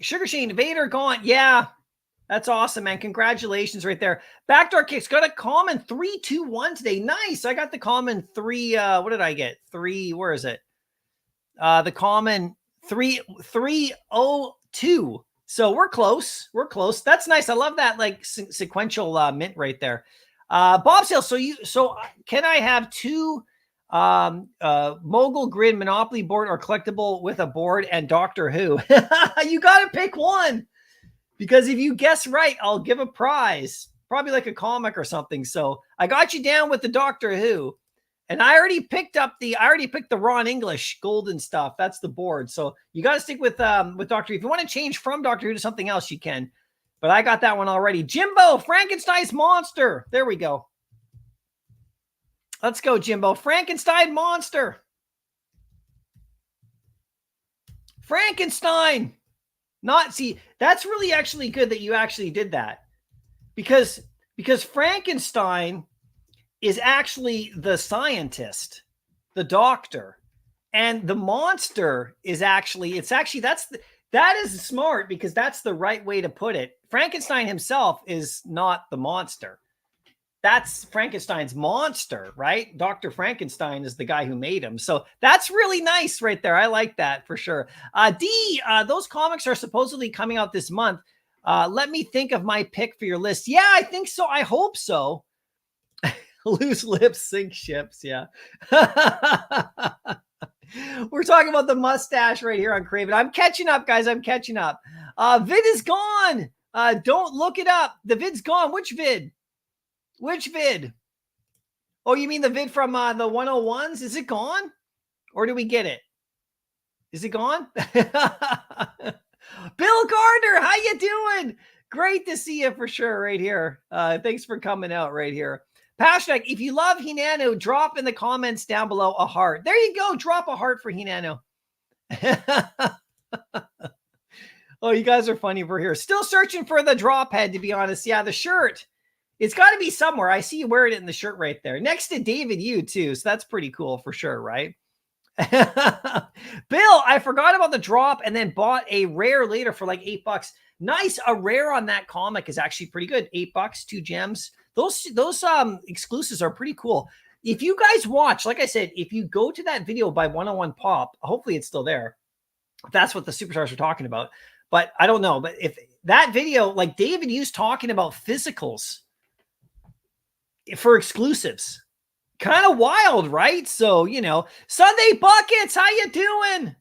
Sugar Shane, Vader gone. Yeah. That's awesome, man. Congratulations right there. Backdoor Kicks got a common 321 today. Nice. I got the common 3. What did I get? 3. Where is it? The common 302. So we're close. We're close. That's nice. I love that like sequential mint right there. Bob Sale. So can I have 2 Mogul Grid Monopoly board or collectible with a board and Doctor Who? You got to pick one. Because if you guess right, I'll give a prize, probably like a comic or something. So I got you down with the Doctor Who, and I already picked the Ron English golden stuff. That's the board. So you got to stick with Doctor Who. If you want to change from Doctor Who to something else, you can. But I got that one already. Jimbo, Frankenstein's monster. There we go. Let's go, Jimbo. Frankenstein monster. Frankenstein. That's really actually good that you actually did that because Frankenstein is actually the scientist, the doctor, and the monster is actually, that is smart because that's the right way to put it. Frankenstein himself is not the monster. That's Frankenstein's monster, right? Dr. Frankenstein is the guy who made him. So that's really nice right there. I like that for sure. Those comics are supposedly coming out this month. Let me think of my pick for your list. Yeah, I think so. I hope so. Loose lips sink ships. Yeah. We're talking about the mustache right here on Craven. I'm catching up, guys. I'm catching up. Vid is gone. Don't look it up. The vid's gone. Which vid? Which vid? Oh, you mean the vid from the 101s? Is it gone? Or do we get it? Is it gone? Bill Gardner, how you doing? Great to see you for sure right here. Thanks for coming out right here. Pashnak, if you love Hinano, drop in the comments down below a heart. There you go. Drop a heart for Hinano. Oh, you guys are funny over here. Still searching for the drop head, to be honest. Yeah, the shirt. It's got to be somewhere. I see you wearing it in the shirt right there. Next to David Yu, too. So that's pretty cool for sure, right? Bill, I forgot about the drop and then bought a rare later for like $8. Nice. A rare on that comic is actually pretty good. $8, 2 gems. Those exclusives are pretty cool. If you guys watch, like I said, if you go to that video by 101 Pop, hopefully it's still there. That's what the superstars are talking about. But I don't know. But if that video, like David Hughes talking about physicals for exclusives, kind of wild, right? So, you know, Sunday Buckets, how you doing?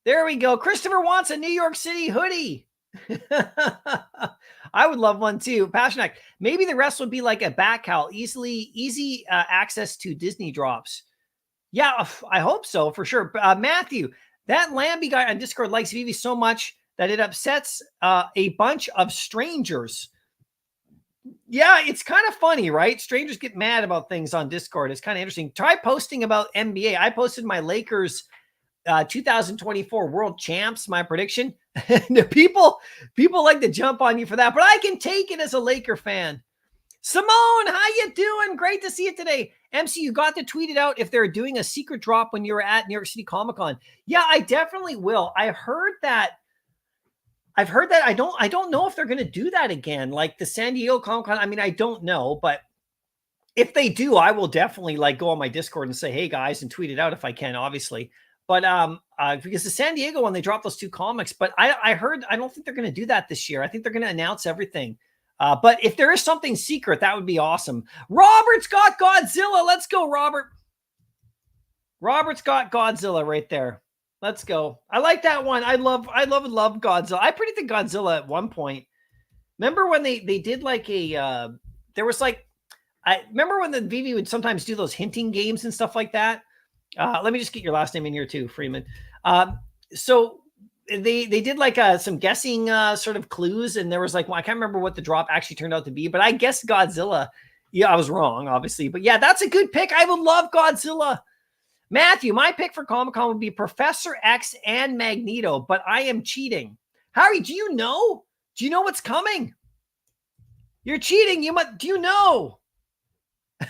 There we go. Christopher wants a New York City hoodie. I would love one too. Passionac. Maybe the rest would be like a back cowl, easy access to Disney drops. Yeah, I hope so for sure. Matthew, that Lambie guy on Discord likes Vivi so much that it upsets a bunch of strangers. Yeah, it's kind of funny, right? Strangers get mad about things on Discord. It's kind of interesting. Try posting about NBA. I posted my Lakers 2024 World Champs, my prediction. people like to jump on you for that, but I can take it as a Laker fan. Simone, how you doing? Great to see you today. MC, you got to tweet it out if they're doing a secret drop when you were at New York City Comic Con. Yeah, I definitely will. I've heard that. I don't know if they're going to do that again. Like the San Diego Comic Con. I mean, I don't know, but if they do, I will definitely like go on my Discord and say, hey guys, and tweet it out if I can, obviously. But because the San Diego one, they dropped those 2 comics, but I heard, I don't think they're going to do that this year. I think they're going to announce everything. But if there is something secret, that would be awesome. Robert's got Godzilla. Let's go, Robert. Robert's got Godzilla right there. Let's go. I like that one. I love Godzilla. I predicted Godzilla at one point. Remember when they did like a, there was like, I remember when the VV would sometimes do those hinting games and stuff like that. Let me just get your last name in here too, Freeman. So they did like some guessing sort of clues, and there was like, well, I can't remember what the drop actually turned out to be, but I guessed Godzilla. Yeah, I was wrong, obviously, but yeah, that's a good pick. I would love Godzilla. Matthew, my pick for Comic-Con would be Professor X and Magneto, but I am cheating. Harry, do you know? Do you know what's coming? You're cheating. Do you know?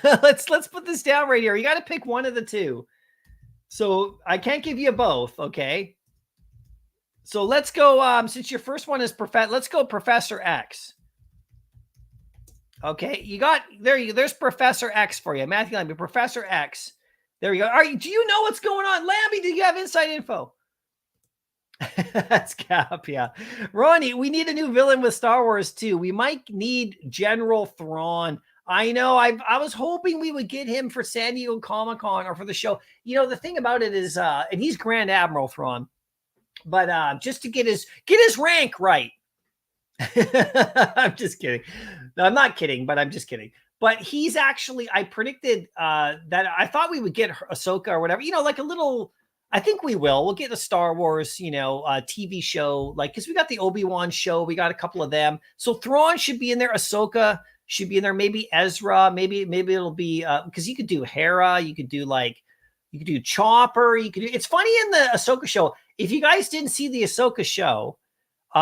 let's put this down right here. You got to pick one of the two. So I can't give you both, okay? So let's go, since your first one is let's go Professor X. Okay, there's Professor X for you. Matthew Lambie, Professor X. There we go. All right, do you know what's going on? Lambie, do you have inside info? That's Cap, yeah. Ronnie, we need a new villain with Star Wars too. We might need General Thrawn. I know. I was hoping we would get him for San Diego Comic-Con or for the show. You know, the thing about it is, and he's Grand Admiral Thrawn, but just to get his rank right. I'm just kidding. No, I'm not kidding, but I'm just kidding. But he's actually, I predicted that I thought we would get Ahsoka or whatever, you know, like a little, I think we will. We'll get a Star Wars, you know, TV show, like, because we got the Obi-Wan show. We got a couple of them. So Thrawn should be in there. Ahsoka should be in there. Maybe Ezra. Maybe it'll be, because you could do Hera. You could do Chopper. It's funny in the Ahsoka show. If you guys didn't see the Ahsoka show,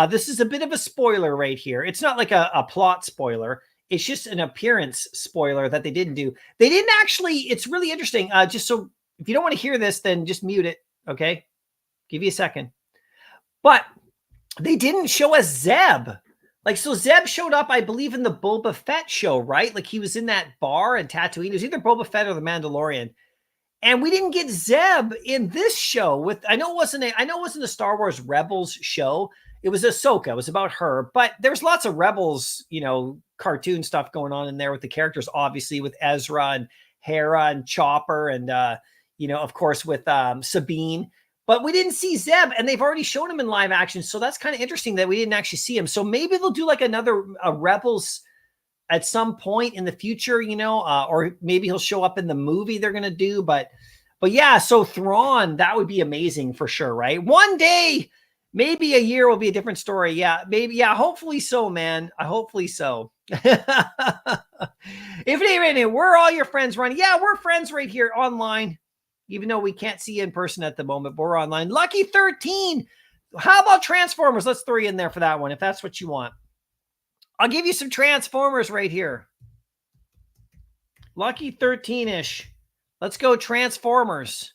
this is a bit of a spoiler right here. It's not like a plot spoiler. It's just an appearance spoiler that they didn't do. They didn't actually, it's really interesting. Just so if you don't want to hear this, then just mute it. Okay. Give you a second. But they didn't show us Zeb. Like, so Zeb showed up, I believe, in the Boba Fett show, right? Like he was in that bar in Tatooine. It was either Boba Fett or the Mandalorian. And we didn't get Zeb in this show I know it wasn't a Star Wars Rebels show. It was Ahsoka. It was about her, but there was lots of Rebels, you know, cartoon stuff going on in there with the characters, obviously with Ezra and Hera and Chopper and, you know, of course with Sabine, but we didn't see Zeb, and they've already shown him in live action. So that's kind of interesting that we didn't actually see him. So maybe they'll do like another Rebels at some point in the future, you know, or maybe he'll show up in the movie they're going to do. But yeah, so Thrawn, that would be amazing for sure, right? One day, maybe a year will be a different story. Yeah, maybe. Yeah, hopefully so, man. Hopefully so. If it ain't, we're all your friends running. Yeah, we're friends right here online, even though we can't see you in person at the moment, but we're online. Lucky 13. How about Transformers? Let's throw you in there for that one, if that's what you want. I'll give you some Transformers right here. Lucky 13-ish. Let's go Transformers.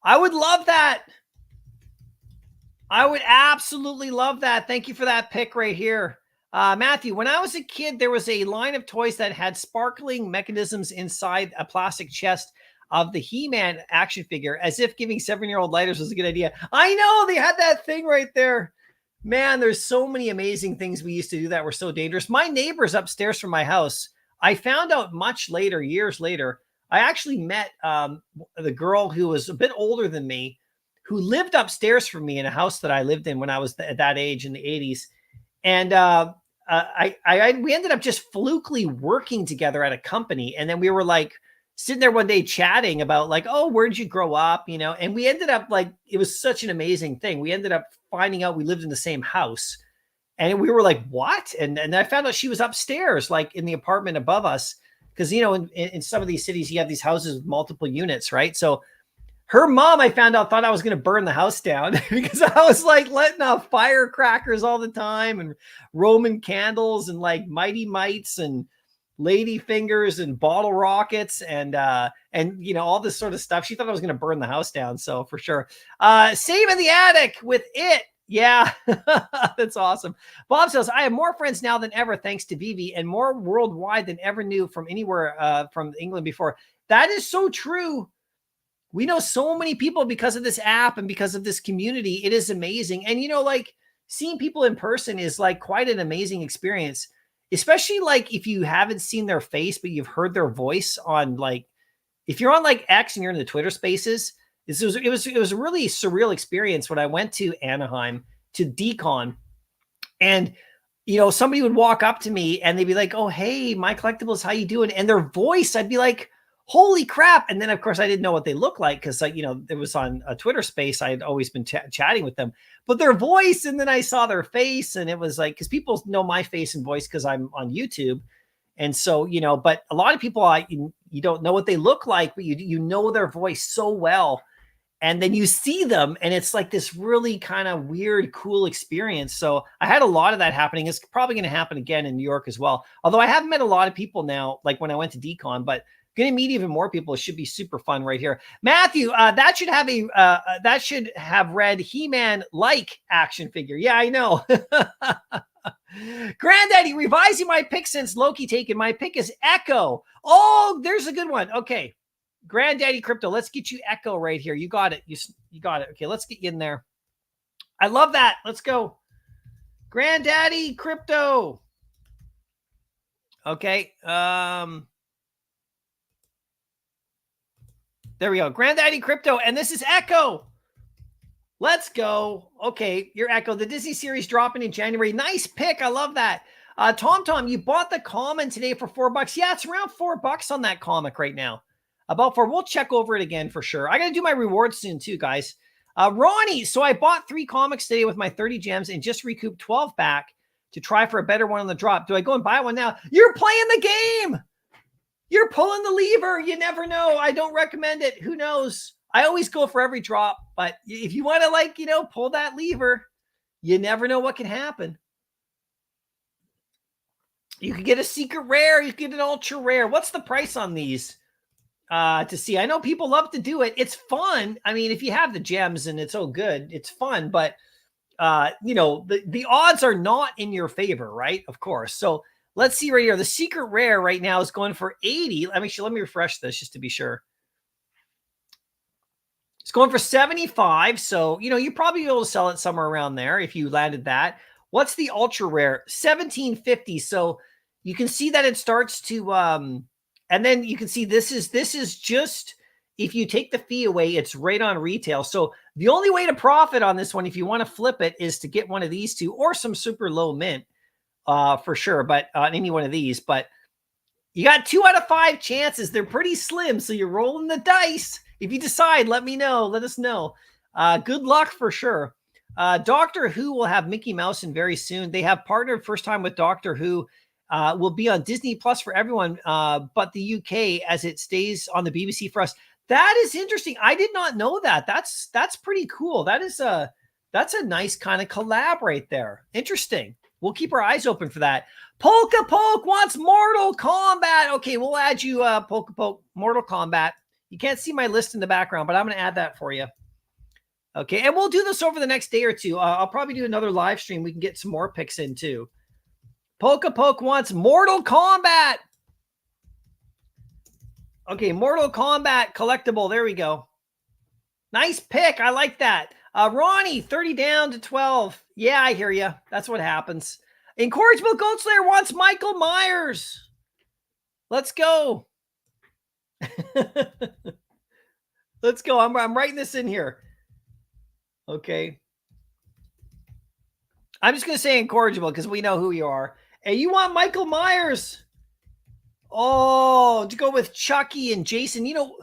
I would love that. I would absolutely love that. Thank you for that pick right here. Matthew, when I was a kid, there was a line of toys that had sparkling mechanisms inside a plastic chest of the He-Man action figure, as if giving 7-year-old lighters was a good idea. I know, they had that thing right there. Man, there's so many amazing things we used to do that were so dangerous. My neighbors upstairs from my house, I found out much later, years later, I actually met the girl who was a bit older than me, who lived upstairs from me in a house that I lived in when I was at that age in the 80s. And we ended up just flukily working together at a company. And then we were like sitting there one day chatting about like, oh, where did you grow up? You know, and we ended up like, it was such an amazing thing. We ended up finding out we lived in the same house. And we were like, what? And I found out she was upstairs, like in the apartment above us. Because, you know, in some of these cities, you have these houses with multiple units, right? So her mom, I found out, thought I was going to burn the house down because I was like letting off firecrackers all the time and Roman candles and like Mighty Mites and lady fingers and bottle rockets and you know, all this sort of stuff. She thought I was going to burn the house down. So for sure. Save in the attic with it. Yeah, that's awesome. Bob says, I have more friends now than ever, thanks to Vivi, and more worldwide than ever knew from anywhere from England before. That is so true. We know so many people because of this app and because of this community. It is amazing. And, you know, like seeing people in person is like quite an amazing experience, especially like if you haven't seen their face, but you've heard their voice on like, if you're on like X and you're in the Twitter spaces, it was a really surreal experience when I went to Anaheim to Decon, and you know, somebody would walk up to me and they'd be like, oh, hey, Mycollectables, how you doing? And their voice, I'd be like, holy crap. And then of course I didn't know what they looked like, because like, you know, it was on a Twitter space. I had always been chatting with them, but their voice, and then I saw their face, and it was like, because people know my face and voice because I'm on YouTube. And so, you know, but a lot of people, you don't know what they look like, but you know their voice so well. And then you see them, and it's like this really kind of weird, cool experience. So I had a lot of that happening. It's probably going to happen again in New York as well. Although I have met a lot of people now, like when I went to Decon, but going to meet even more people. It should be super fun right here. Matthew, that should have read He-Man like action figure. Yeah, I know. Granddaddy, revising my pick since Loki taken. My pick is Echo. Oh, there's a good one. Okay. Granddaddy Crypto, let's get you Echo right here. You got it. You got it. Okay, let's get you in there. I love that. Let's go. Granddaddy Crypto. Okay. There we go. Granddaddy Crypto. And this is Echo. Let's go. Okay, your Echo. The Disney series dropping in January. Nice pick. I love that. Tom, you bought the common today for $4. Yeah, it's around $4 on that comic right now. About 4. We'll check over it again for sure. I got to do my rewards soon too, guys. Ronnie, so I bought 3 comics today with my 30 gems and just recouped 12 back to try for a better one on the drop. Do I go and buy one now? You're playing the game. You're pulling the lever. You never know. I don't recommend it. Who knows? I always go for every drop, but if you want to, like, you know, pull that lever, you never know what can happen. You could get a secret rare. You could get an ultra rare. What's the price on these? To see. I know people love to do it. It's fun. I mean, if you have the gems and it's so good, it's fun, but you know, the odds are not in your favor, right? Of course. So let's see right here. The secret rare right now is going for 80. Let me refresh this just to be sure. It's going for 75. So, you know, you're probably able to sell it somewhere around there if you landed that. What's the ultra rare? 1750. So you can see that it starts to and then you can see this is just, if you take the fee away, it's right on retail. So the only way to profit on this one, if you want to flip it, is to get one of these two or some super low mint for sure. But on any one of these, but you got 2 out of 5 chances. They're pretty slim. So you're rolling the dice. If you decide, let me know. Let us know. Good luck for sure. Doctor Who will have Mickey Mouse in very soon. They have partnered first time with Doctor Who. Will be on Disney Plus for everyone, but the UK, as it stays on the BBC for us. That is interesting. I did not know that. That's pretty cool. That's a nice kind of collab right there. Interesting. We'll keep our eyes open for that. Polka Poke wants Mortal Kombat. Okay, we'll add you Polka Poke Mortal Kombat. You can't see my list in the background, but I'm going to add that for you. Okay, and we'll do this over the next day or two. I'll probably do another live stream. We can get some more picks in too. Poke wants Mortal Kombat. Okay, Mortal Kombat collectible. There we go. Nice pick. I like that. Ronnie, 30 down to 12. Yeah, I hear you. That's what happens. Incorrigible Goat Slayer wants Michael Myers. Let's go. Let's go. I'm writing this in here. Okay. I'm just going to say incorrigible because we know who you are. And you want Michael Myers. Oh, to go with Chucky and Jason. You know,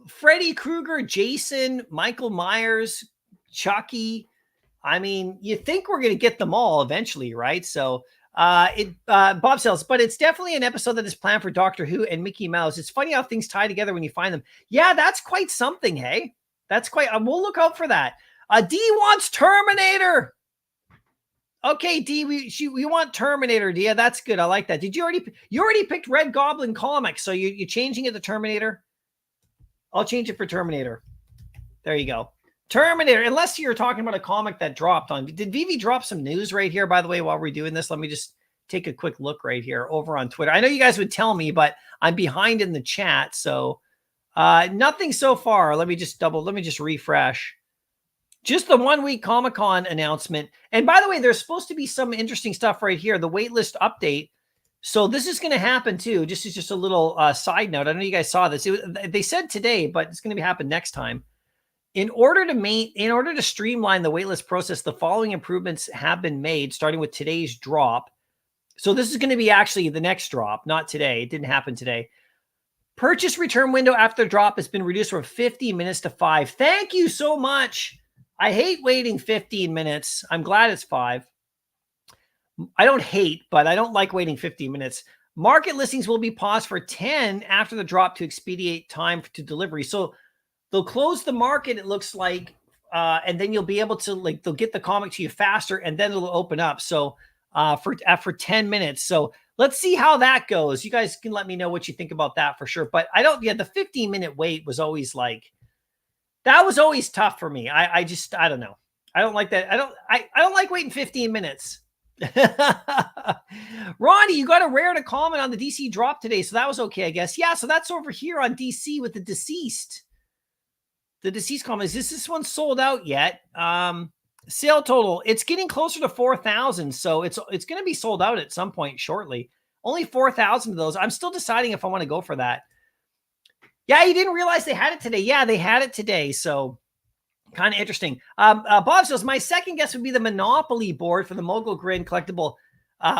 Freddy Krueger, Jason, Michael Myers, Chucky. I mean, you think we're going to get them all eventually, right? So Bob Sells, but it's definitely an episode that is planned for Doctor Who and Mickey Mouse. It's funny how things tie together when you find them. Yeah, that's quite something, hey? That's quite, we'll look out for that. D wants Terminator. Okay, D, we want Terminator, D. Yeah, that's good. I like that. You already picked Red Goblin Comics, so you're changing it to Terminator? I'll change it for Terminator. There you go. Terminator, unless you're talking about a comic that dropped on. Did Vivi drop some news right here, by the way, while we're doing this? Let me just take a quick look right here over on Twitter. I know you guys would tell me, but I'm behind in the chat. So nothing so far. Let me just refresh. Just the 1 week Comic-Con announcement. And by the way, there's supposed to be some interesting stuff right here. The waitlist update. So this is going to happen too. Just a little side note. I know you guys saw this. They said today, but it's going to happen next time. In order to streamline the waitlist process, the following improvements have been made, starting with today's drop. So this is going to be actually the next drop, not today. It didn't happen today. Purchase return window after drop has been reduced from 50 minutes to 5. Thank you so much. I hate waiting 15 minutes. I'm glad it's 5. I don't hate, but I don't like waiting 15 minutes. Market listings will be paused for 10 after the drop to expedite time to delivery. So they'll close the market, it looks like, and then you'll be able to, like, they'll get the comic to you faster, and then it'll open up. So for 10 minutes. So let's see how that goes. You guys can let me know what you think about that for sure. But the 15-minute wait was always like, that was always tough for me. I don't know. I don't like that. I don't like waiting 15 minutes. Ronnie, you got a rare to comment on the DC drop today. So that was okay, I guess. Yeah. So that's over here on DC with the deceased. The deceased comment. Is this one sold out yet? Sale total. It's getting closer to 4,000. So it's going to be sold out at some point shortly. Only 4,000 of those. I'm still deciding if I want to go for that. Yeah, you didn't realize they had it today. Yeah, they had it today. So kind of interesting. Bob says, my second guess would be the Monopoly board for the Mogul Grid collectible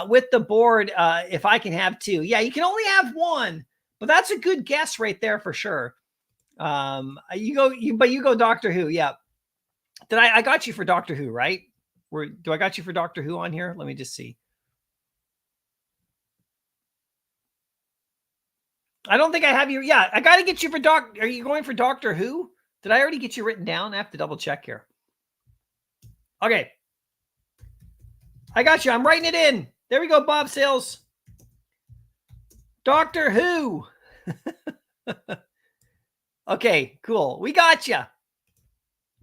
with the board, if I can have 2. Yeah, you can only have 1, but that's a good guess right there for sure. You go Doctor Who. Yeah. I got you for Doctor Who, right? Do I got you for Doctor Who on here? Let me just see. I don't think I have you. Yeah, I got to get you for Are you going for Doctor Who? Did I already get you written down? I have to double check here. Okay. I got you. I'm writing it in. There we go, Bob Sales. Doctor Who. Okay, cool. We got you.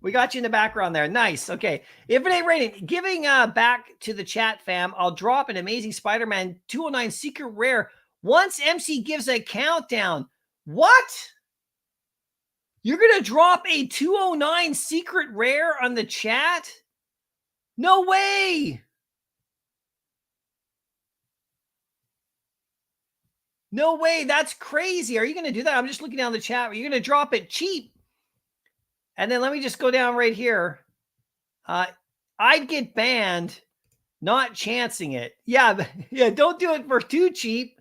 We got you in the background there. Nice. Okay. If it ain't raining, giving back to the chat, fam, I'll drop an Amazing Spider-Man 209 Secret Rare once MC gives a countdown. What? You're going to drop a 209 Secret Rare on the chat? No way. No way. That's crazy. Are you going to do that? I'm just looking down the chat. Are you going to drop it cheap? And then let me just go down right here. I'd get banned, not chancing it. Yeah, yeah. Don't do it for too cheap.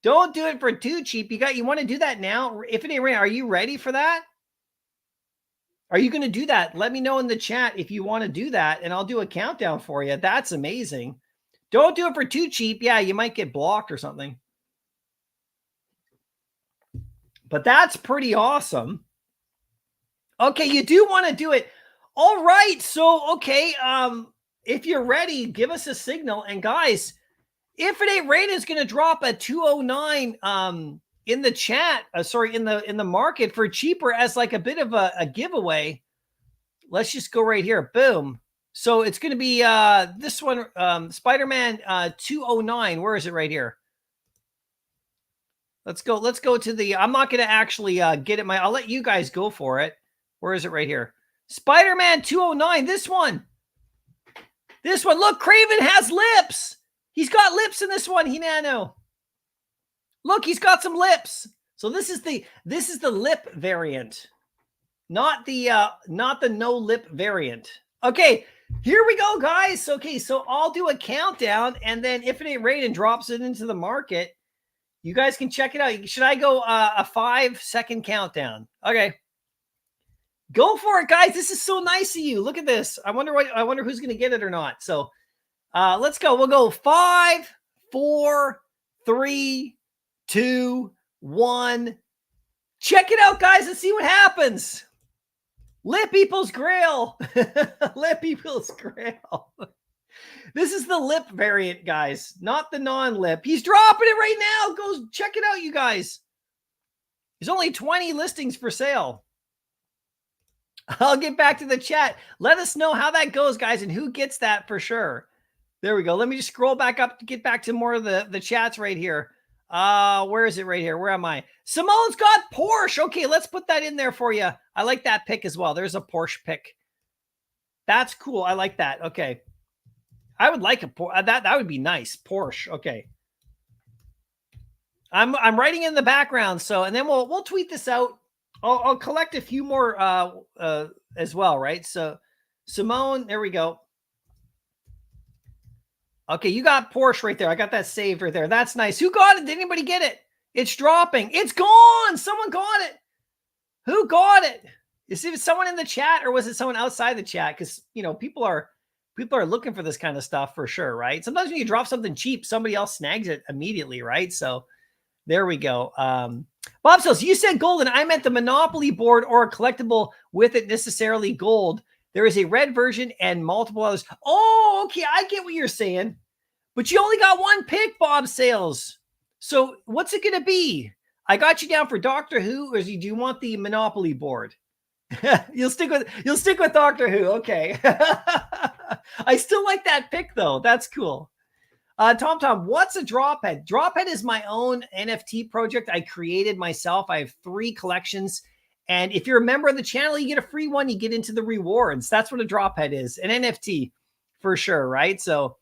Don't do it for too cheap. You want to do that now? If it ain't rain, are you ready for that? Are you going to do that? Let me know in the chat if you want to do that, and I'll do a countdown for you. That's amazing. Don't do it for too cheap. Yeah, you might get blocked or something. But that's pretty awesome. Okay, you do want to do it. All right. So, okay, if you're ready, give us a signal. And guys, If It Ain't Rain is going to drop a 209 in the chat, in the market for cheaper as like a bit of a giveaway. let's just go right here. Boom. So it's going to be this one, Spider-Man 209. Where is it right here? Let's go to the, I'm not going to actually get it. I'll let you guys go for it. Where is it right here? Spider-Man 209. This one. This one. Look, Craven has lips. He's got lips in this one, Hinano. Look, he's got some lips. So this is the lip variant. Not the no lip variant. Okay, here we go, guys. Okay, so I'll do a countdown, and then if it ain't raining, drops it into the market. You guys can check it out. Should I go a 5-second countdown? Okay. Go for it, guys. This is so nice of you. Look at this. I wonder who's going to get it or not. So let's go. We'll go 5, 4, 3, 2, 1. Check it out, guys. Let's see what happens. Lip equals grail. Lip equals grail. This is the lip variant, guys, not the non-lip. He's dropping it right now. Go check it out, you guys. There's only 20 listings for sale. I'll get back to the chat. Let us know how that goes, guys, and who gets that for sure. There we go. Let me just scroll back up to get back to more of the chats right here. Where is it right here? Where am I? Simone's got Porsche. Okay, let's put that in there for you. I like that pick as well. There's a Porsche pick. That's cool. I like that. Okay. I would like a Porsche. That would be nice. Porsche. Okay. I'm writing in the background. So, and then we'll tweet this out. I'll collect a few more as well, right? So Simone, there we go. Okay, you got Porsche right there. I got that saved right there. That's nice. Who got it? Did anybody get it? It's dropping. It's gone. Someone got it. Who got it? Is it someone in the chat or was it someone outside the chat? Because, people are looking for this kind of stuff for sure, right? Sometimes when you drop something cheap, somebody else snags it immediately, right? So there we go. Bob says, you said gold and I meant the Monopoly board or a collectible with it necessarily gold. There is a red version and multiple others. Oh, okay. I get what you're saying. But you only got one pick, Bob Sales. So what's it going to be? I got you down for Doctor Who, or do you want the Monopoly board? You'll stick with Doctor Who. Okay. I still like that pick though. That's cool. Tom, what's a DropHead? DropHead is my own NFT project I created myself. I have 3 collections. And if you're a member of the channel, you get a free one. You get into the rewards. That's what a DropHead is. An NFT for sure, right? So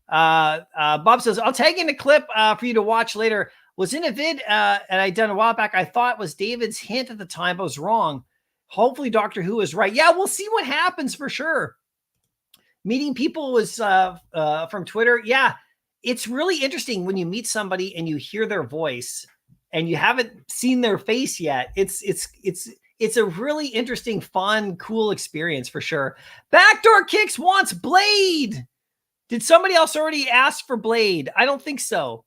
Bob says, I'll tag in a clip for you to watch later. Was in a vid and I done a while back. I thought it was David's hint at the time, but I was wrong. Hopefully Doctor Who is right. Yeah, we'll see what happens for sure. Meeting people was from Twitter. Yeah, it's really interesting when you meet somebody and you hear their voice and you haven't seen their face yet. It's a really interesting, fun, cool experience for sure. Backdoor Kicks wants Blade. Did somebody else already ask for Blade? I don't think so.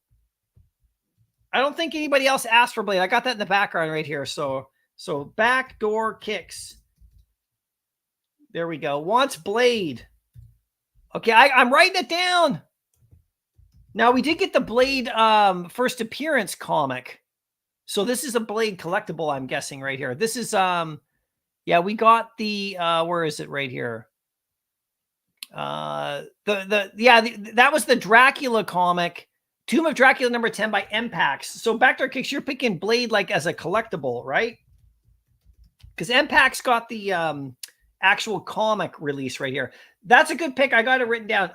I don't think anybody else asked for Blade. I got that in the background right here. So Backdoor Kicks. There we go. Wants Blade. Okay, I'm writing it down. Now, we did get the Blade first appearance comic. So this is a Blade collectible, I'm guessing, right here. This is, yeah, we got the, where is it right here? That was the Dracula comic, Tomb of Dracula number 10 by MPAX. So Backdoor Kicks, you're picking Blade like as a collectible, right? Because MPAX got the actual comic release right here. That's a good pick. I got it written down.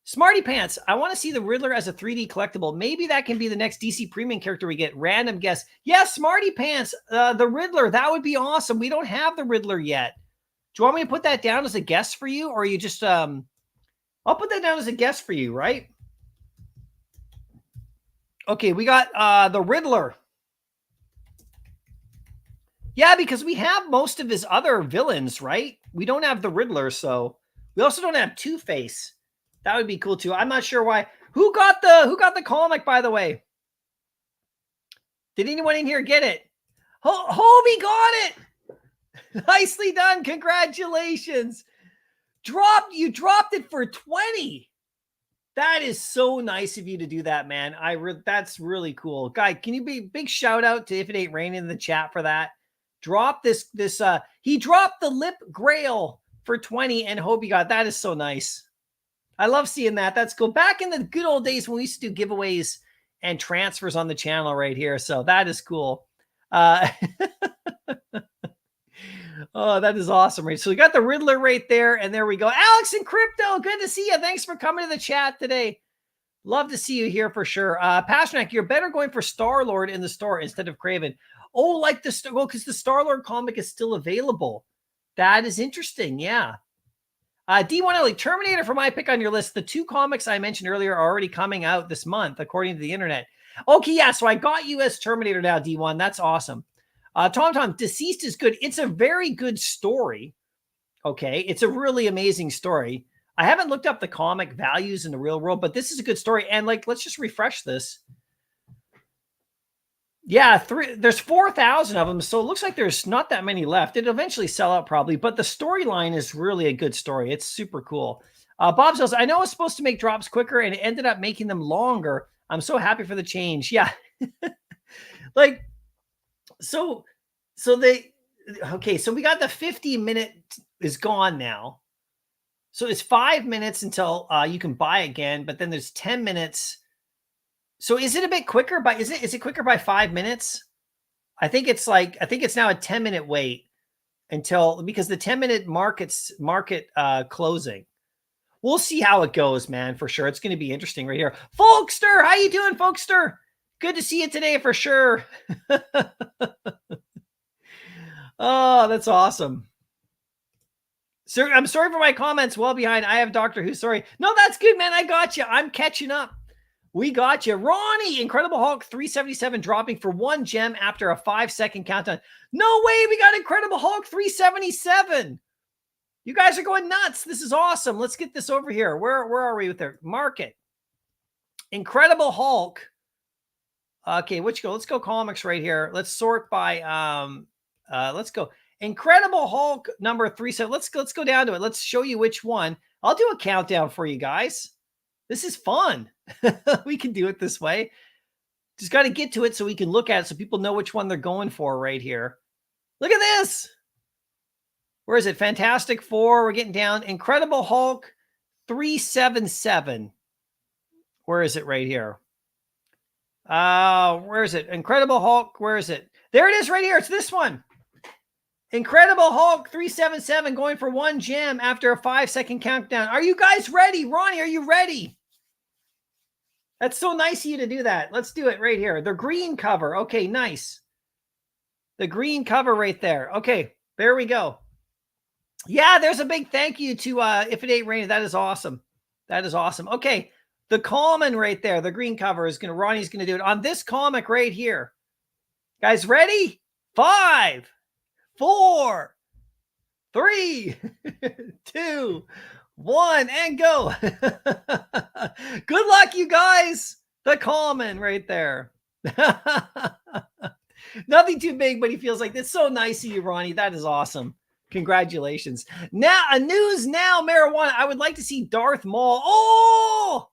Smarty Pants, I want to see the Riddler as a 3D collectible. Maybe that can be the next DC premium character we get. Random guess. Yeah, Smarty Pants, the Riddler. That would be awesome. We don't have the Riddler yet. Do you want me to put that down as a guess for you? Or you just, I'll put that down as a guess for you, right? Okay, we got the Riddler. Yeah, because we have most of his other villains, right? We don't have the Riddler, so we also don't have Two-Face. That would be cool too. I'm not sure why. Who got the comic, by the way? Did anyone in here get it? Hobie got it. Nicely done. Congratulations. You dropped it for 20. That is so nice of you to do that, man. That's really cool. Guy, can you be big shout out to If It Ain't Raining in the chat for that? Drop this he dropped the Lip Grail for 20 and hope you got. That is so nice. I love seeing that. That's cool. Back in the good old days when we used to do giveaways and transfers on the channel right here. So that is cool. Oh, that is awesome. Right. So we got the Riddler right there. And there we go. Alex and Crypto. Good to see you. Thanks for coming to the chat today. Love to see you here for sure. Pasternak, you're better going for Star-Lord in the store instead of Craven. Oh, like because the Star-Lord comic is still available. That is interesting. Yeah. D1LE, Terminator for my pick on your list. The 2 comics I mentioned earlier are already coming out this month, according to the internet. Okay, yeah, so I got you as Terminator now, D1. That's awesome. Tom, Deceased is good. It's a very good story. Okay, it's a really amazing story. I haven't looked up the comic values in the real world, but this is a good story. And like, let's just refresh this. Yeah, there's 4,000 of them, so it looks like there's not that many left. It'll eventually sell out probably, but the storyline is really a good story. It's super cool. Bob says, I know it's supposed to make drops quicker, and it ended up making them longer. I'm so happy for the change. Yeah. Like, so we got the 50-minute is gone now. So it's 5 minutes until you can buy again, but then there's 10 minutes. So is it a bit quicker is it quicker by 5 minutes? I think it's now a 10-minute wait because the 10-minute market closing. We'll see how it goes, man, for sure. It's going to be interesting right here. Folkster, how you doing, Folkster? Good to see you today for sure. Oh, that's awesome. Sir, I'm sorry for my comments well behind. I have Doctor Who. Sorry. No, that's good, man. I got you. I'm catching up. We got you. Ronnie, Incredible Hulk 377 dropping for 1 gem after a 5-second countdown. No way. We got Incredible Hulk 377. You guys are going nuts. This is awesome. Let's get this over here. Where are we with their market? Incredible Hulk. Okay, let's go comics right here. Let's sort by let's go. Incredible Hulk number 3. So let's go down to it. Let's show you which one. I'll do a countdown for you guys. This is fun. We can do it this way. Just got to get to it so we can look at it so people know which one they're going for right here. Look at this. Where is it? Fantastic Four. We're getting down. Incredible Hulk 377. Where is it right here? Where is it? Incredible Hulk. Where is it? There it is right here. It's this one. Incredible Hulk 377 going for 1 gem after a 5-second countdown. Are you guys ready? Ronnie, are you ready? That's so nice of you to do that. Let's do it right here. The green cover. Okay, nice. The green cover right there. Okay, there we go. Yeah, there's a big thank you to If It Ain't Raining. That is awesome. That is awesome. Okay, the common right there, the green cover Ronnie's gonna do it on this comic right here. Guys, ready? 5, 4, 3, 2, 1, and go. Good luck, you guys. The common right there. Nothing too big, but he feels like it's so nice of you, Ronnie. That is awesome. Congratulations. Now, news now, marijuana. I would like to see Darth Maul. Oh,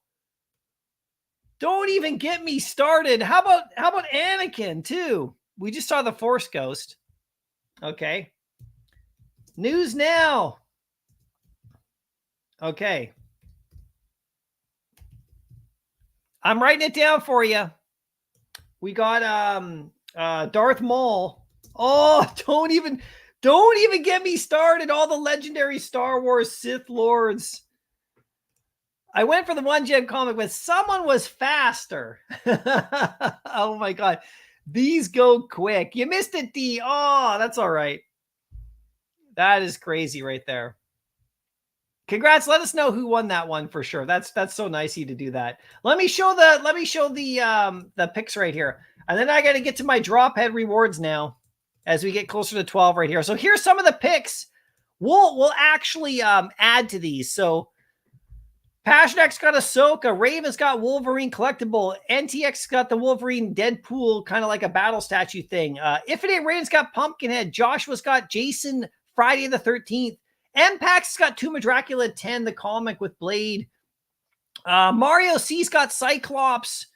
don't even get me started. How about Anakin too? We just saw the Force Ghost. Okay. News now. Okay. I'm writing it down for you. We got Darth Maul. Oh, don't even get me started. All the legendary Star Wars Sith Lords. I went for the 1 gem comic, but someone was faster. Oh my God. These go quick. You missed it, D. Oh, that's all right. That is crazy right there. Congrats. Let us know who won that one for sure. That's so nice of you to do that. Let me show the picks right here. And then I got to get to my DropHead rewards now as we get closer to 12 right here. So here's some of the picks. We'll actually add to these. So Pashnak's got Ahsoka. Raven's got Wolverine collectible. NTX got the Wolverine Deadpool, kind of like a battle statue thing. If It Ain't Raven's got Pumpkinhead. Joshua's got Jason Friday the 13th. MPAC's got Tomb of Dracula 10, the comic with Blade. Mario C's got Cyclops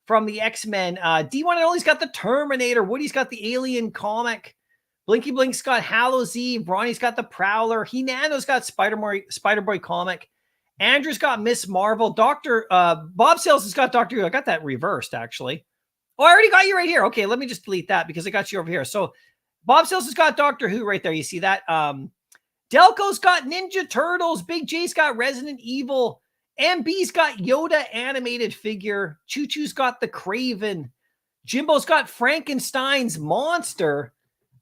from the X-Men. D1 and Only's got the Terminator. Woody's got the Alien comic. Blinky Blink's got Hallows Eve. Ronnie's got the Prowler. Hinano's got Spider-Boy comic. Andrew's got Miss Marvel. Bob Sales has got Doctor Who. I got that reversed, actually. Oh, I already got you right here. Okay, let me just delete that because I got you over here. So Bob Sales has got Doctor Who right there. You see that? Delco's got Ninja Turtles. Big J's got Resident Evil. MB's got Yoda animated figure. Choo Choo's got the Craven. Jimbo's got Frankenstein's monster.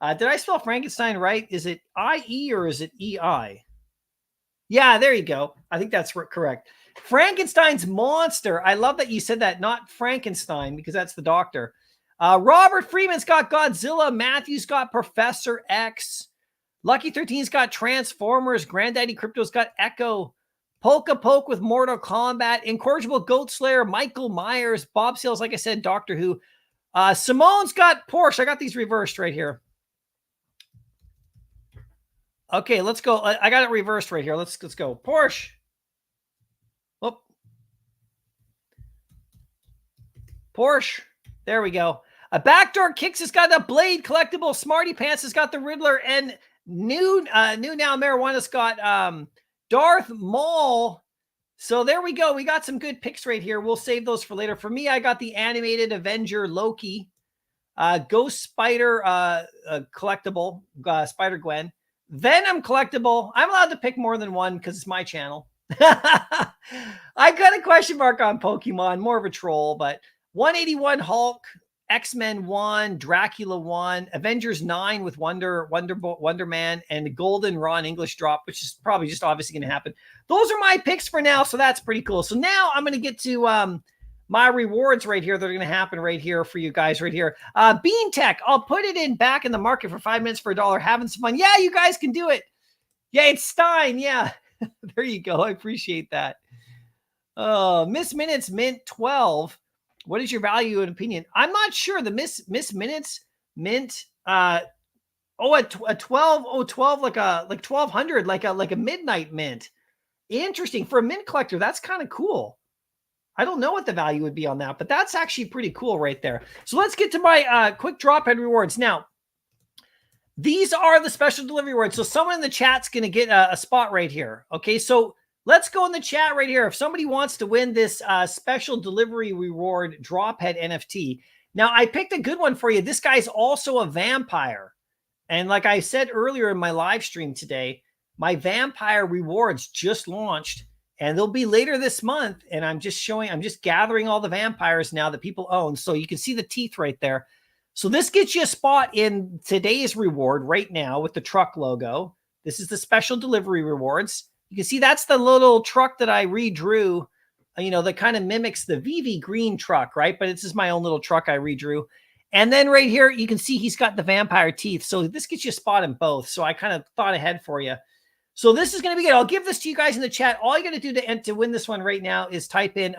Did I spell Frankenstein right? Is it I-E or is it E-I? Yeah, there you go. I think that's correct. Frankenstein's monster. I love that you said that, not Frankenstein, because that's the doctor. Robert Freeman's got Godzilla. Matthew's got Professor X. Lucky 13's got Transformers. Granddaddy Crypto's got Echo. Polka Poke with Mortal Kombat. Incorrigible Goat Slayer. Michael Myers. Bob Sales, like I said, Doctor Who. Simone's got Porsche. I got these reversed right here. Okay, let's go. I got it reversed right here. Let's go. Porsche. Oh. Porsche. There we go. A Backdoor Kicks has got a Blade collectible. Smarty Pants has got the Riddler. And new now Marijuana's got Darth Maul. So there we go. We got some good picks right here. We'll save those for later. For me, I got the animated Avenger Loki. Ghost Spider collectible. Spider-Gwen. Venom collectible. I'm allowed to pick more than one because it's my channel. I got a question mark on Pokemon. More of a troll, but 181 Hulk, X-Men 1, Dracula 1, Avengers 9 with Wonder Man, and Golden Ron English drop, which is probably just obviously going to happen. Those are my picks for now, so that's pretty cool. So now I'm going to get to my rewards right here that are going to happen right here for you guys right here. Bean Tech, I'll put it in back in the market for 5 minutes for $1. Having some fun. Yeah, you guys can do it. Yeah, it's Stein. Yeah, there you go. I appreciate that. Miss Minutes Mint 12. What is your value and opinion? I'm not sure. The Miss Minutes Mint. A 12. Oh, 12 like 1200, like a midnight mint. Interesting for a mint collector. That's kind of cool. I don't know what the value would be on that, but that's actually pretty cool right there. So let's get to my quick Drophead rewards. Now, these are the special delivery rewards. So someone in the chat's going to get a spot right here. Okay, so let's go in the chat right here. If somebody wants to win this special delivery reward Drophead NFT. Now, I picked a good one for you. This guy's also a vampire. And like I said earlier in my live stream today, my vampire rewards just launched. And they'll be later this month. And I'm just gathering all the vampires now that people own. So you can see the teeth right there. So this gets you a spot in today's reward right now with the truck logo. This is the special delivery rewards. You can see that's the little truck that I redrew, that kind of mimics the VV green truck, right? But it's just my own little truck I redrew. And then right here, you can see he's got the vampire teeth. So this gets you a spot in both. So I kind of thought ahead for you. So this is going to be good. I'll give this to you guys in the chat. All you got to do to win this one right now is type in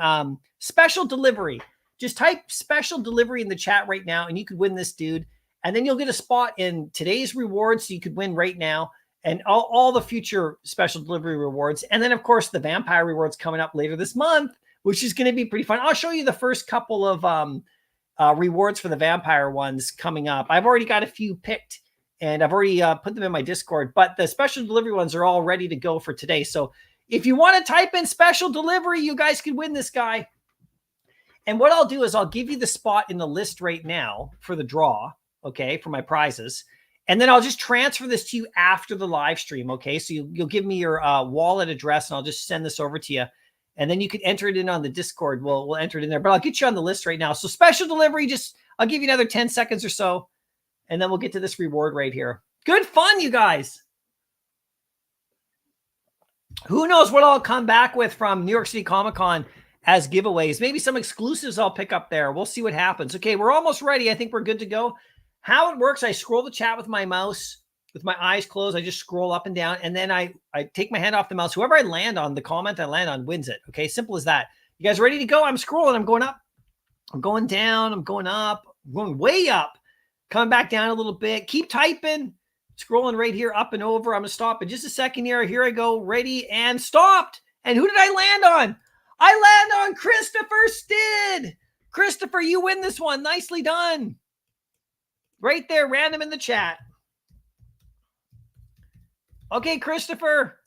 special delivery. Just type special delivery in the chat right now, and you could win this, dude. And then you'll get a spot in today's rewards, so you could win right now, and all the future special delivery rewards. And then, of course, the vampire rewards coming up later this month, which is going to be pretty fun. I'll show you the first couple of rewards for the vampire ones coming up. I've already got a few picked. And I've already put them in my Discord, but the special delivery ones are all ready to go for today. So if you want to type in special delivery, you guys can win this guy. And what I'll do is I'll give you the spot in the list right now for the draw, okay, for my prizes. And then I'll just transfer this to you after the live stream, okay? So you'll give me your wallet address, and I'll just send this over to you. And then you can enter it in on the Discord. We'll enter it in there. But I'll get you on the list right now. So special delivery, I'll give you another 10 seconds or so. And then we'll get to this reward right here. Good fun, you guys. Who knows what I'll come back with from New York City Comic Con as giveaways. Maybe some exclusives I'll pick up there. We'll see what happens. Okay, we're almost ready. I think we're good to go. How it works, I scroll the chat with my mouse, with my eyes closed. I just scroll up and down, and then I take my hand off the mouse. Whoever I land on, the comment I land on wins it. Okay, simple as that. You guys ready to go? I'm scrolling. I'm going up. I'm going down. I'm going up. I'm going way up. Coming back down a little bit. Keep typing. Scrolling right here up and over. I'm going to stop in just a second here. Here I go. Ready and stopped. And who did I land on? I land on Christopher Stid. Christopher, you win this one. Nicely done. Right there. Random in the chat. Okay, Christopher.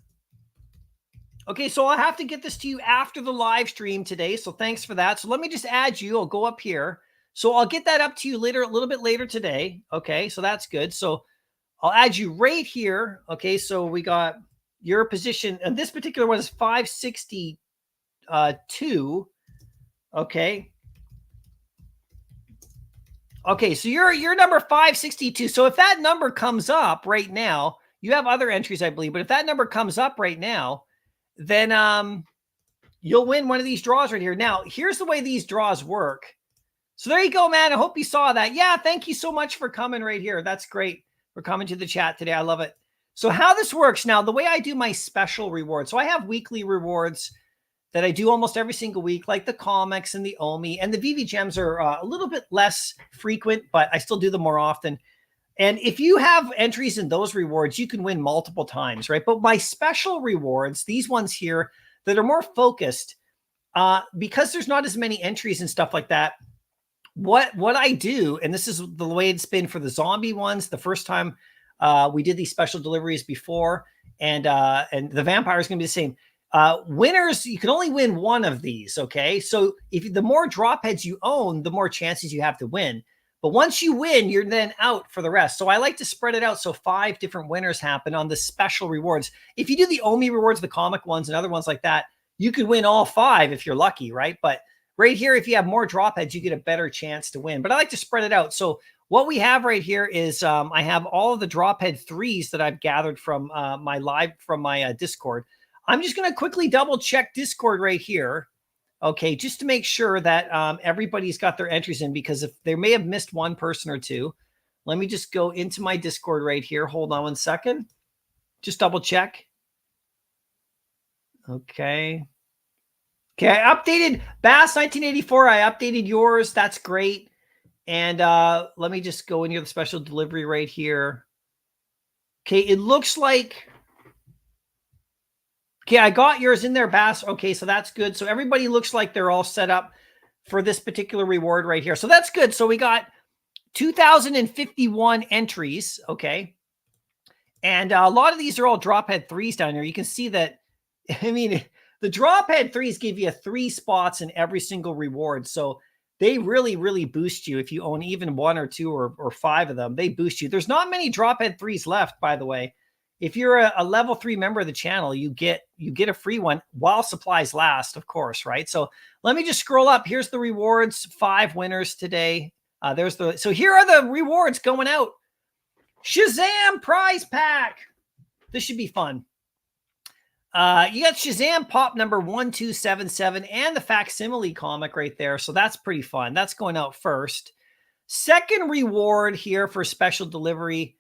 Okay, so I'll have to get this to you after the live stream today. So thanks for that. So let me just add you. I'll go up here. So I'll get that up to you later, a little bit later today. Okay, so that's good. So I'll add you right here. Okay, so we got your position, and this particular one is 562. Okay. Okay, so you're number 562. So if that number comes up right now, you have other entries, I believe, but if that number comes up right now, then you'll win one of these draws right here. Now, here's the way these draws work. So there you go, man. I hope you saw that. Yeah, thank you so much for coming right here. That's great for coming to the chat today. I love it. So how this works now, the way I do my special rewards. So I have weekly rewards that I do almost every single week, like the comics and the OMI, and the VV gems are a little bit less frequent, but I still do them more often. And if you have entries in those rewards, you can win multiple times, right? But my special rewards, these ones here that are more focused, because there's not as many entries and stuff like that, what I do, and this is the way it's been for the zombie ones, the first time we did these special deliveries before, and the vampire is going to be the same. Winners, you can only win one of these, okay? So if the more drop heads you own, the more chances you have to win. But once you win, you're then out for the rest. So I like to spread it out so 5 different winners happen on the special rewards. If you do the OMI rewards, the comic ones, and other ones like that, you could win all 5 if you're lucky, right? But right here, if you have more drop heads, you get a better chance to win. But I like to spread it out. So what we have right here is I have all of the drop head 3s that I've gathered from my Discord. I'm just going to quickly double check Discord right here. Okay, just to make sure that everybody's got their entries in, because if they may have missed one person or two. Let me just go into my Discord right here. Hold on one second. Just double check. Okay. Okay, I updated Bass 1984. I updated yours. That's great. And let me just go into the special delivery right here. Okay, it looks like... Okay, I got yours in there, Bass. Okay, so that's good. So everybody looks like they're all set up for this particular reward right here. So that's good. So we got 2,051 entries, okay? And a lot of these are all drop head 3s down here. You can see that, I mean, the drop head 3s give you 3 spots in every single reward. So they really, really boost you if you own even 1 or 2 or 5 of them. They boost you. There's not many drop head 3s left, by the way. If you're a level 3 member of the channel, you get a free one while supplies last, of course, right? So let me just scroll up. Here's the rewards, 5 winners today. So here are the rewards going out. Shazam prize pack. This should be fun. You got Shazam pop number 1277 and the facsimile comic right there. So that's pretty fun. That's going out first. Second reward here for special delivery.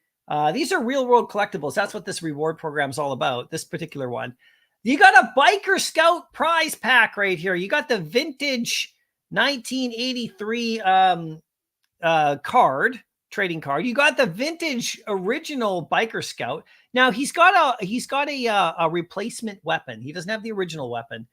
These are real world collectibles. That's what this reward program is all about, this particular one. You got a Biker Scout prize pack right here. You got the vintage 1983 trading card. You got the vintage original Biker Scout. Now he's got a replacement weapon. He doesn't have the original weapon.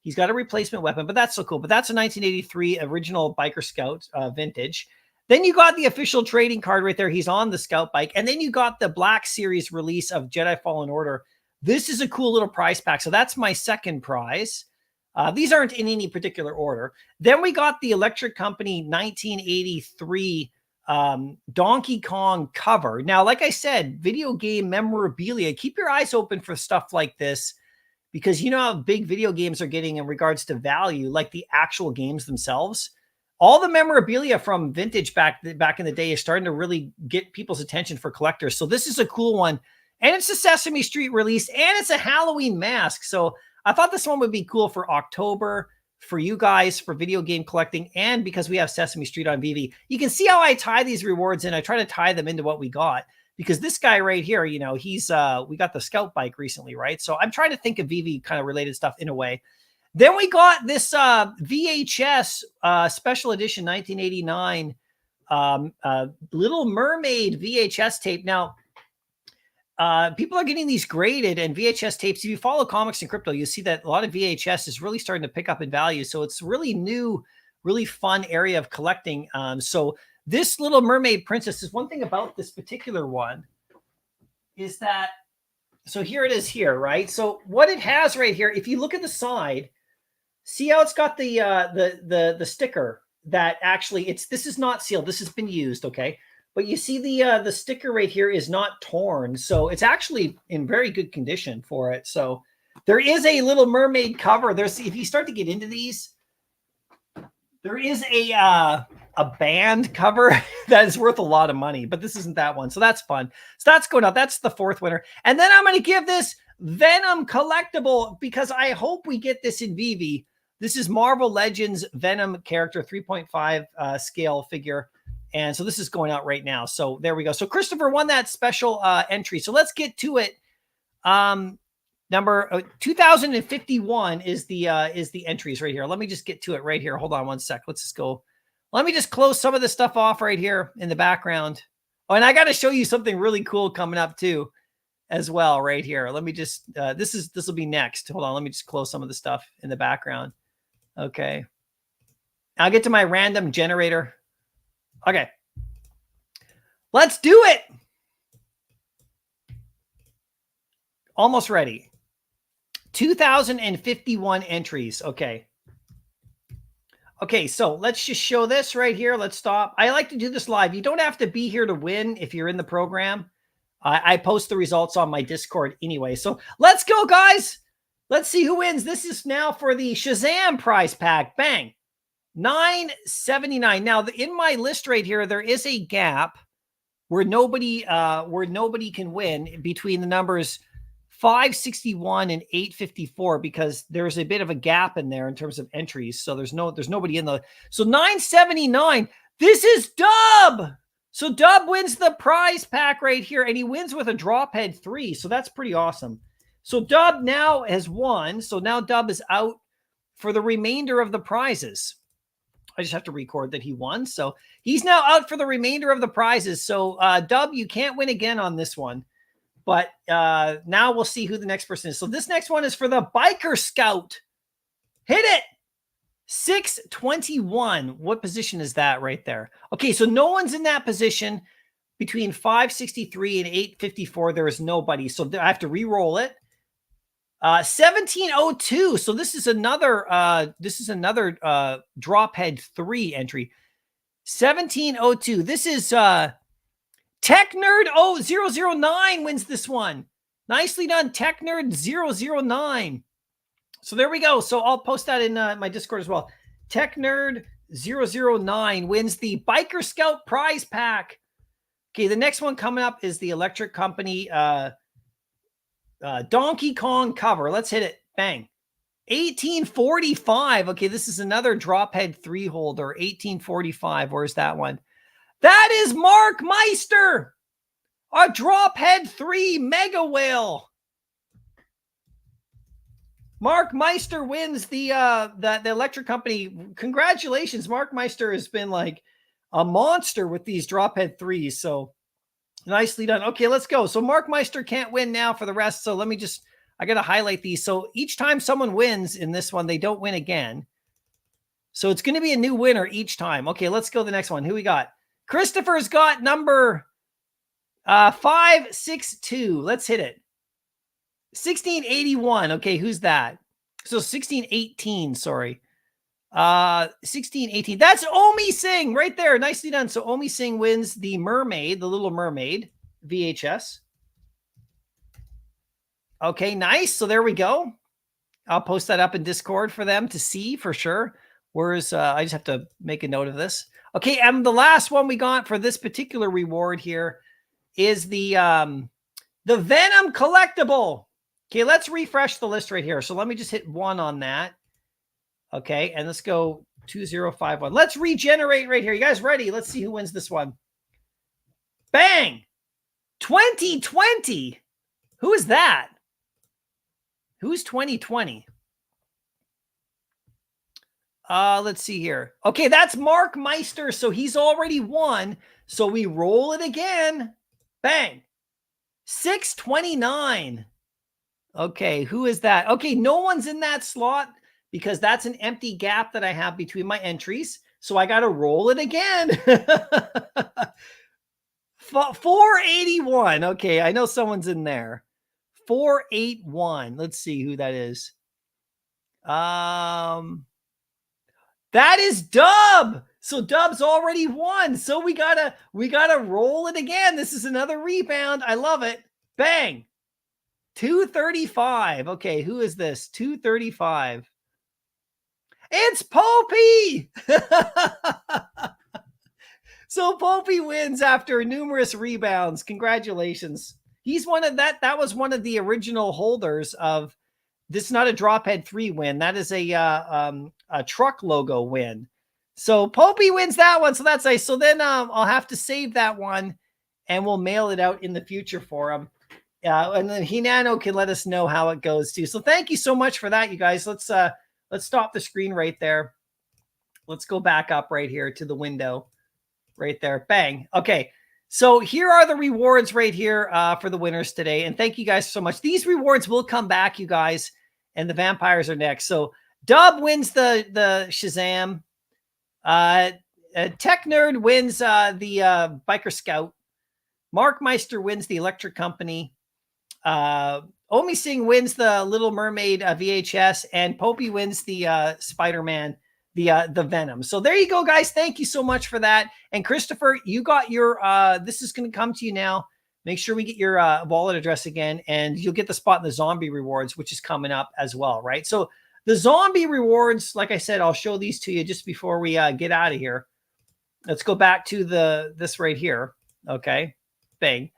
He's got a replacement weapon, but that's so cool. But that's a 1983 original Biker Scout vintage. Then you got the official trading card right there. He's on the Scout bike. And then you got the Black Series release of Jedi Fallen Order. This is a cool little prize pack. So that's my second prize. These aren't in any particular order. Then we got the Electric Company 1983 Donkey Kong cover. Now, like I said, video game memorabilia. Keep your eyes open for stuff like this, because you know how big video games are getting in regards to value, like the actual games themselves. All the memorabilia from vintage back in the day is starting to really get people's attention for collectors. So this is a cool one. And it's a Sesame Street release, and it's a Halloween mask. So I thought this one would be cool for October for you guys for video game collecting, and because we have Sesame Street on VV. You can see how I tie these rewards in. I try to tie them into what we got, because this guy right here, you know, he's we got the Scout bike recently, right? So I'm trying to think of VV kind of related stuff in a way. Then we got this VHS special edition 1989 Little Mermaid VHS tape. Now, people are getting these graded, and VHS tapes. If you follow comics and crypto, you see that a lot of VHS is really starting to pick up in value. So it's really new, really fun area of collecting. So this Little Mermaid Princess is one thing about this particular one is that So here it is here, right? So what it has right here, if you look at the side, see how it's got the sticker that actually this is not sealed. This has been used, okay? But you see the sticker right here is not torn. So it's actually in very good condition for it. So there is a Little Mermaid cover. There's, if you start to get into these, there is a band cover that is worth a lot of money, but this isn't that one. So that's fun. So that's going out. That's the fourth winner. And then I'm going to give this Venom collectible because I hope we get this in Vivi. This is Marvel Legends Venom character, 3.5 scale figure. And so this is going out right now. So there we go. So Christopher won that special entry. So let's get to it. Number 2051 is the entries right here. Let me just get to it right here. Hold on one sec. Let's just go. Let me just close some of the stuff off right here in the background. Oh, and I got to show you something really cool coming up too, as well, right here. Let me just, this will be next. Hold on. Let me just close some of the stuff in the background. Okay. I'll get to my random generator. Okay. Let's do it. Almost ready. 2051 entries. Okay. Okay, so let's just show this right here. Let's stop. I like to do this live. You don't have to be here to win if you're in the program. I post the results on my Discord anyway. So let's go, guys. Let's see who wins. This is now for the Shazam prize pack. Bang. $9.79. Now, in my list right here, there is a gap where nobody can win between the numbers 561 and 854 because there's a bit of a gap in there in terms of entries. So there's nobody in the, so 979. This is Dub. So Dub wins the prize pack right here, and he wins with a DropHead 3. So that's pretty awesome. So Dub now has won. So now Dub is out for the remainder of the prizes. I just have to record that he won. So he's now out for the remainder of the prizes. So Dub, you can't win again on this one. But now we'll see who the next person is. So this next one is for the Biker Scout. Hit it. 621. What position is that right there? Okay, so no one's in that position between 563 and 854. There is nobody. So I have to re-roll it. 1702. So this is another DropHead 3 entry. 1702. This is Tech Nerd 009 wins this one. Nicely done, Tech Nerd 009. So there we go. So I'll post that in my Discord as well. Tech Nerd 009 wins the Biker Scout prize pack. Okay, the next one coming up is the Electric Company Donkey Kong cover. Let's hit it. Bang. 1845. Okay, this is another DropHead 3 holder. 1845. Where's that one? That is Mark Meister, a DropHead 3 Mega Whale. Mark Meister wins the Electric Company. Congratulations, Mark Meister has been like a monster with these DropHead 3s. So nicely done. Okay, let's go. So Mark Meister can't win now for the rest. So let me just, I got to highlight these. So each time someone wins in this one, they don't win again. So it's going to be a new winner each time. Okay, let's go to the next one. Who we got? Christopher's got number 562. Let's hit it. 1681. Okay, who's that? So 1618, sorry. 1618. That's Omi Singh right there. Nicely done. So Omi Singh wins the Mermaid, the Little Mermaid VHS. Okay, nice. So there we go. I'll post that up in Discord for them to see for sure. Whereas I just have to make a note of this. Okay, and the last one we got for this particular reward here is the Venom collectible. Okay, let's refresh the list right here. So let me just hit 1 on that. Okay, and let's go 2051. Let's regenerate right here. You guys ready? Let's see who wins this one. Bang! 2020. Who is that? Who's 2020? Let's see here. Okay, that's Mark Meister. So he's already won. So we roll it again. Bang. 629. Okay, who is that? Okay, no one's in that slot because that's an empty gap that I have between my entries. So I got to roll it again. 481. Okay, I know someone's in there. 481. Let's see who that is. That is Dub. So Dub's already won. So we gotta roll it again. This is another rebound. I love it. Bang. 235. Okay, who is this? 235. It's Popey. So Popey wins after numerous rebounds. Congratulations. He's one of that was one of the original holders of this. Is not a DropHead 3 win. That is a truck logo win. So Popey wins that one. So that's nice. So then I'll have to save that one and we'll mail it out in the future for him. And then Hinano can let us know how it goes too. So thank you so much for that, you guys. Let's stop the screen right there. Let's go back up right here to the window right there. Bang. Okay. So here are the rewards right here for the winners today. And thank you guys so much. These rewards will come back, you guys. And the vampires are next. So Dub wins the Shazam. Tech Nerd wins the Biker Scout. Mark Meister wins the Electric Company. Omi Singh wins the Little Mermaid VHS. And Popey wins the Spider-Man, the Venom. So there you go, guys. Thank you so much for that. And Christopher, you got your this is going to come to you now. Make sure we get your wallet address again, and you'll get the spot in the zombie rewards, which is coming up as well, right? So the zombie rewards, like I said, I'll show these to you just before we get out of here. Let's go back to this right here. Okay, bang.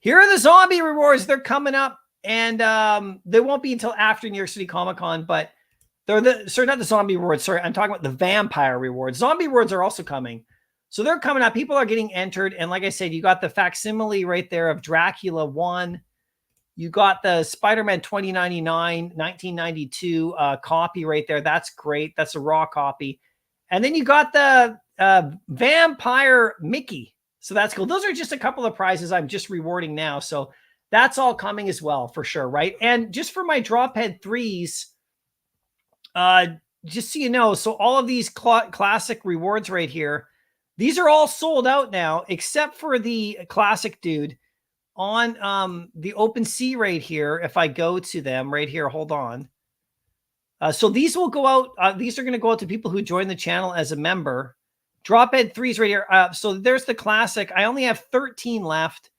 Here are the zombie rewards. They're coming up, and they won't be until after New York City Comic Con, but they're not the zombie rewards. Sorry, I'm talking about the vampire rewards. Zombie rewards are also coming. So they're coming up. People are getting entered. And like I said, you got the facsimile right there of Dracula 1. You got the Spider-Man 2099, 1992 copy right there. That's great. That's a raw copy. And then you got the Vampire Mickey. So that's cool. Those are just a couple of prizes I'm just rewarding now. So that's all coming as well for sure, right? And just for my DropHead 3s, just so you know, so all of these classic rewards right here, these are all sold out now, except for the classic dude on the OpenSea right here. If I go to them right here, hold on. So these will go out. These are going to go out to people who join the channel as a member. DropHead 3s right here. So there's the classic. I only have 13 left.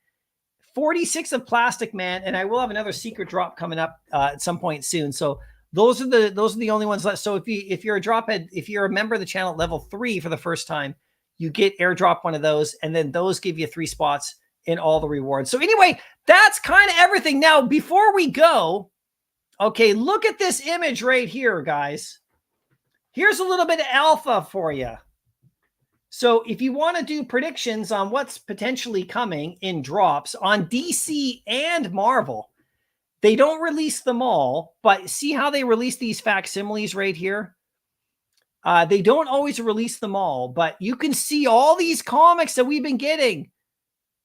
46 of Plastic Man, and I will have another secret drop coming up at some point soon. So those are the only ones left. So if you're a DropHead, if you're a member of the channel at level 3 for the first time, you get airdrop one of those, and then those give you 3 spots in all the rewards. So anyway, that's kind of everything. Now, before we go, okay, look at this image right here, guys. Here's a little bit of alpha for you. So if you want to do predictions on what's potentially coming in drops on DC and Marvel, they don't release them all, but see how they release these facsimiles right here? They don't always release them all, but you can see all these comics that we've been getting.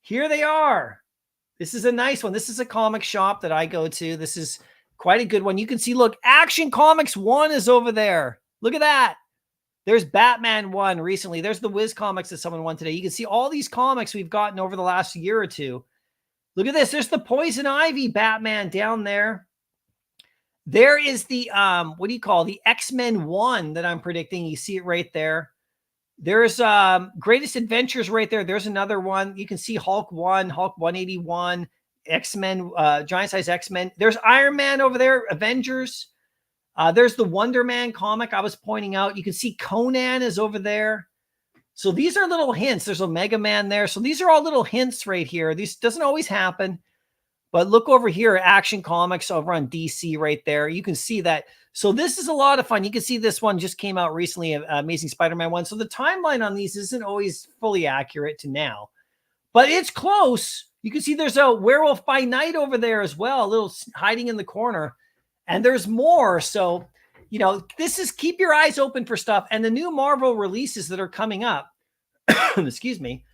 Here they are. This is a nice one. This is a comic shop that I go to. This is quite a good one. You can see, look, Action Comics 1 is over there. Look at that. There's Batman 1 recently. There's the Wiz Comics that someone won today. You can see all these comics we've gotten over the last year or two. Look at this. There's the Poison Ivy Batman down there. There is the, what do you call the X-Men 1 that I'm predicting. You see it right there. There's Greatest Adventures right there. There's another one. You can see Hulk 1, Hulk 181, X-Men, Giant Size X-Men. There's Iron Man over there, Avengers. There's the Wonder Man comic I was pointing out. You can see Conan is over there. So these are little hints. There's a Mega Man there. So these are all little hints right here. This doesn't always happen. But look over here, Action Comics over on DC right there. You can see that. So this is a lot of fun. You can see this one just came out recently, Amazing Spider-Man 1. So the timeline on these isn't always fully accurate to now. But it's close. You can see there's a Werewolf by Night over there as well, a little hiding in the corner. And there's more. So, you know, this is keep your eyes open for stuff. And the new Marvel releases that are coming up, excuse me,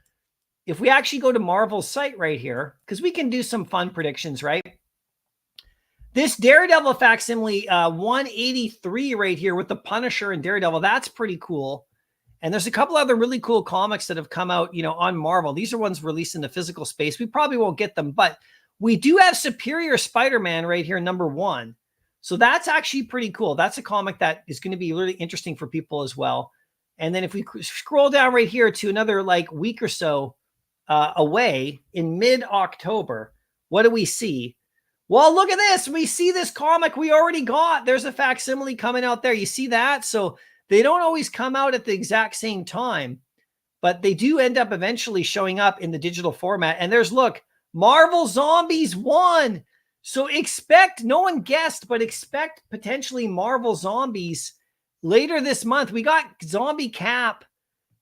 if we actually go to Marvel's site right here, because we can do some fun predictions, right? This Daredevil facsimile 183 right here with the Punisher and Daredevil, that's pretty cool. And there's a couple other really cool comics that have come out, you know, on Marvel. These are ones released in the physical space. We probably won't get them, but We do have Superior Spider-Man right here, #1. So that's actually pretty cool. That's a comic that is going to be really interesting for people as well. And then if we scroll down right here to another like week or so away in mid-October, what do we see? Well, look at this. We see this comic we already got. There's a facsimile coming out there. You see that? So they don't always come out at the exact same time, but they do end up eventually showing up in the digital format. And there's, look, Marvel Zombies 1. So expect, no one guessed, but expect potentially Marvel Zombies later this month. We got Zombie Cap.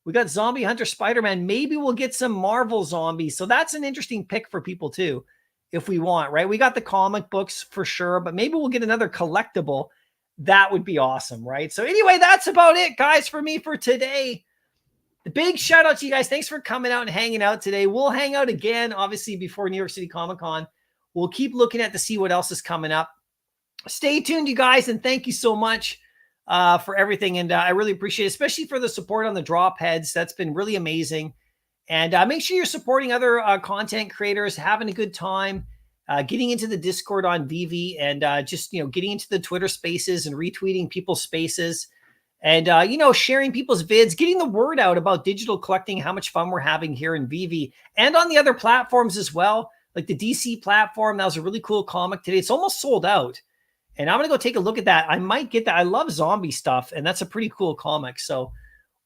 We got Zombie Hunter Spider-Man. Maybe we'll get some Marvel Zombies. So that's an interesting pick for people too, if we want, right? We got the comic books for sure, but maybe we'll get another collectible. That would be awesome, right? So anyway, that's about it, guys, for me for today. The big shout out to you guys. Thanks for coming out and hanging out today. We'll hang out again, obviously, before New York City Comic Con. We'll keep looking at to see what else is coming up. Stay tuned, you guys, and thank you so much for everything. And I really appreciate it, especially for the support on the drop heads. That's been really amazing. And make sure you're supporting other content creators, having a good time, getting into the Discord on VV, and just, getting into the Twitter spaces and retweeting people's spaces. And, sharing people's vids, getting the word out about digital collecting, how much fun we're having here in VV and on the other platforms as well. Like the DC platform, that was a really cool comic today. It's almost sold out. And I'm going to go take a look at that. I might get that. I love zombie stuff, and that's a pretty cool comic. So,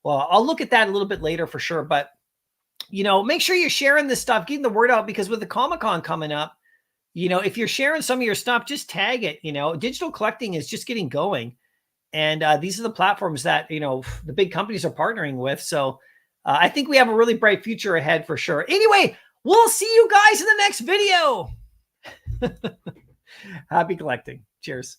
well, I'll look at that a little bit later for sure. But, make sure you're sharing this stuff, getting the word out, because with the Comic-Con coming up, if you're sharing some of your stuff, just tag it. Digital collecting is just getting going. And these are the platforms that, the big companies are partnering with. So I think we have a really bright future ahead for sure. Anyway, we'll see you guys in the next video. Happy collecting. Cheers.